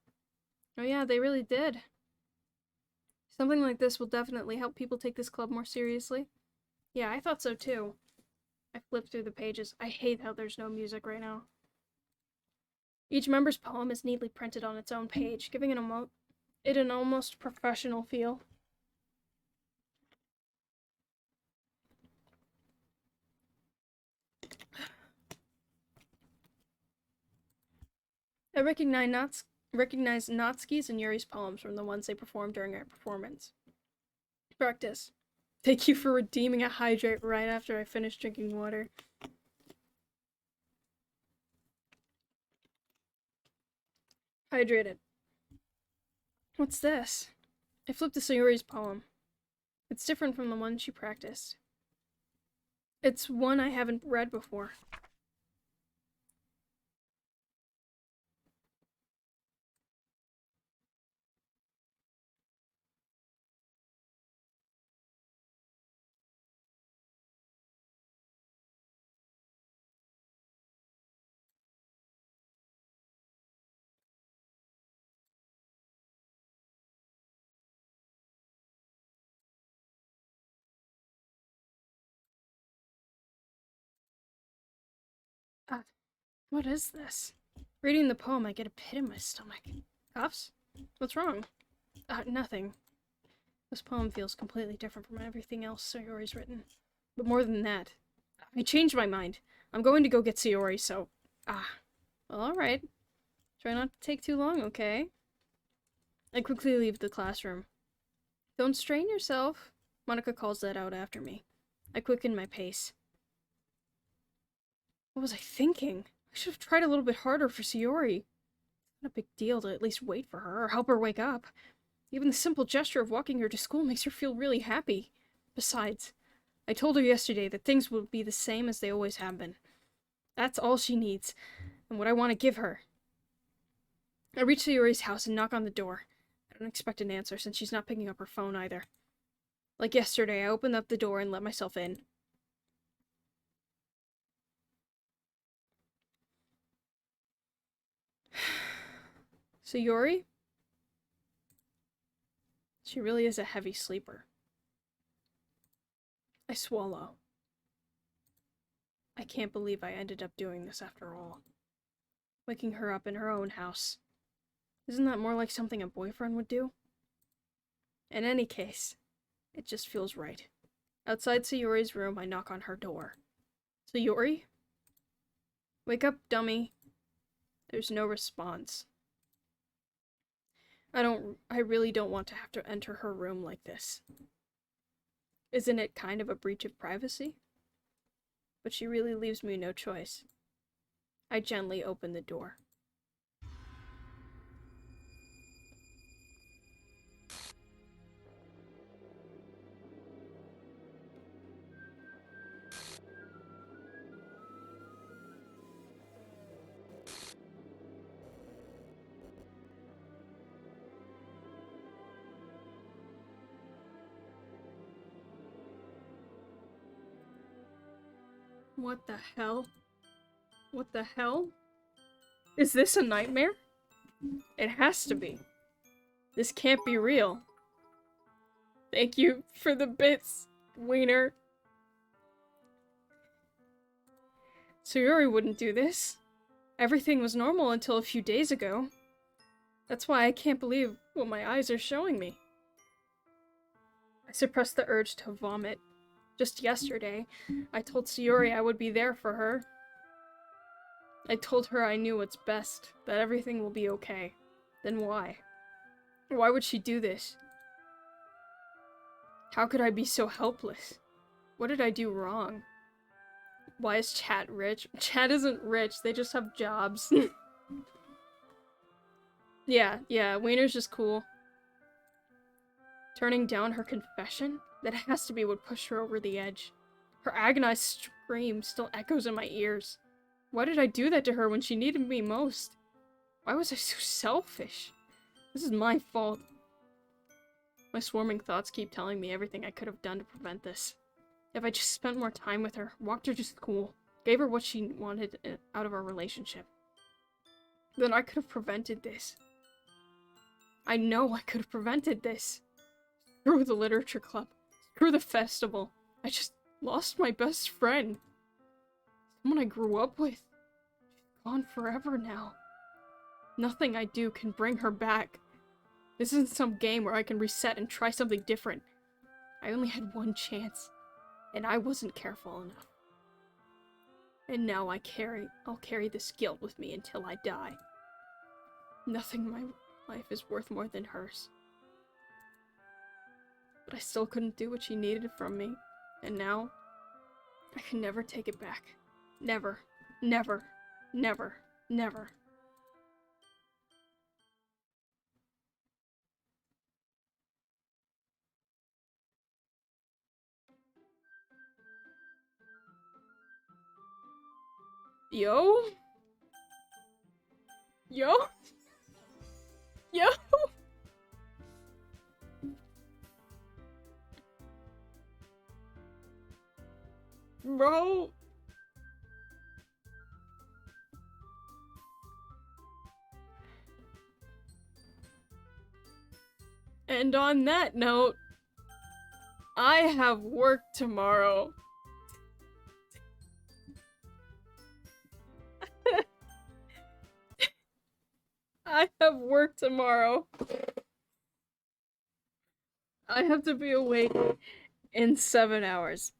Oh yeah, they really did. Something like this will definitely help people take this club more seriously. Yeah, I thought so too. I flipped through the pages. I hate how there's no music right now. Each member's poem is neatly printed on its own page, giving it an almost professional feel. I recognize Natsuki's and Yuri's poems from the ones they performed during our performance. Practice. Thank you for redeeming a hydrate right after I finished drinking water. Hydrated. What's this? I flipped to Sayori's poem. It's different from the one she practiced. It's one I haven't read before. What is this? Reading the poem, I get a pit in my stomach. Cuffs? What's wrong? Nothing. This poem feels completely different from everything else Sayori's written. But more than that, I changed my mind. I'm going to go get Sayori, so... Well, alright. Try not to take too long, okay? I quickly leave the classroom. Don't strain yourself. Monica calls that out after me. I quicken my pace. What was I thinking? I should have tried a little bit harder for Sayori. It's not a big deal to at least wait for her or help her wake up. Even the simple gesture of walking her to school makes her feel really happy. Besides, I told her yesterday that things will be the same as they always have been. That's all she needs, and what I want to give her. I reach Sayori's house and knock on the door. I don't expect an answer since she's not picking up her phone either. Like yesterday, I opened up the door and let myself in. Sayori? She really is a heavy sleeper. I swallow. I can't believe I ended up doing this after all. Waking her up in her own house. Isn't that more like something a boyfriend would do? In any case, it just feels right. Outside Sayori's room, I knock on her door. Sayori? Wake up, dummy. There's no response. I really don't want to have to enter her room like this. Isn't it kind of a breach of privacy? But she really leaves me no choice. I gently open the door. What the hell? What the hell? Is this a nightmare? It has to be. This can't be real. Thank you for the bits, Wiener. Sayori wouldn't do this. Everything was normal until a few days ago. That's why I can't believe what my eyes are showing me. I suppressed the urge to vomit. Just yesterday, I told Sayori I would be there for her. I told her I knew what's best, that everything will be okay. Then why? Why would she do this? How could I be so helpless? What did I do wrong? Why is Chat rich? Chat isn't rich, they just have jobs. Yeah, Wiener's just cool. Turning down her confession? That has to be what pushed her over the edge. Her agonized scream still echoes in my ears. Why did I do that to her when she needed me most? Why was I so selfish? This is my fault. My swarming thoughts keep telling me everything I could have done to prevent this. If I just spent more time with her, walked her to school, gave her what she wanted out of our relationship, then I could have prevented this. I know I could have prevented this. Screw the literature club. Screw the festival. I just lost my best friend. Someone I grew up with. She's gone forever now. Nothing I do can bring her back. This isn't some game where I can reset and try something different. I only had one chance, and I wasn't careful enough. And now I'll carry this guilt with me until I die. Nothing in my life is worth more than hers. But I still couldn't do what she needed from me, and now I can never take it back. Never, never, never, never. Yo? Yo? Yo? Bro? And on that note, I have work tomorrow. I have work tomorrow. I have to be awake in 7 hours.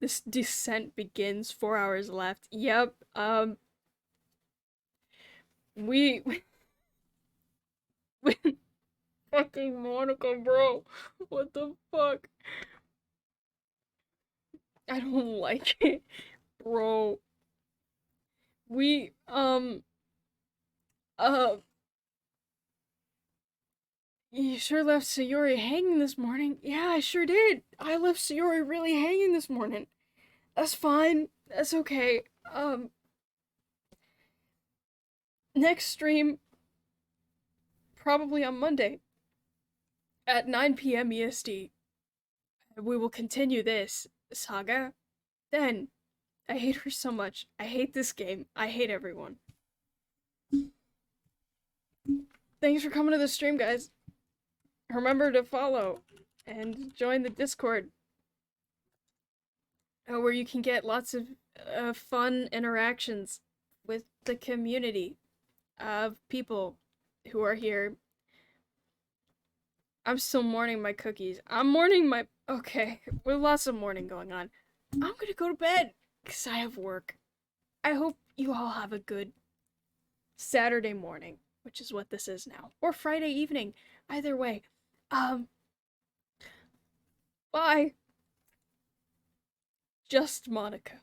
This descent begins. 4 hours left. Yep. We fucking Monica, bro. What the fuck? I don't like it, bro. We uh you sure left Sayori hanging this morning. Yeah, I sure did. I left Sayori really hanging this morning. That's fine. That's okay. Next stream probably on Monday at 9 p.m. EST. We will continue this saga. Then, I hate her so much. I hate this game. I hate everyone. Thanks for coming to the stream, guys. Remember to follow and join the Discord, where you can get lots of fun interactions with the community of people who are here. I'm still mourning my cookies. I'm mourning my... Okay, with lots of mourning going on. I'm gonna go to bed, because I have work. I hope you all have a good Saturday morning, which is what this is now. Or Friday evening. Either way. Bye. Just Monica.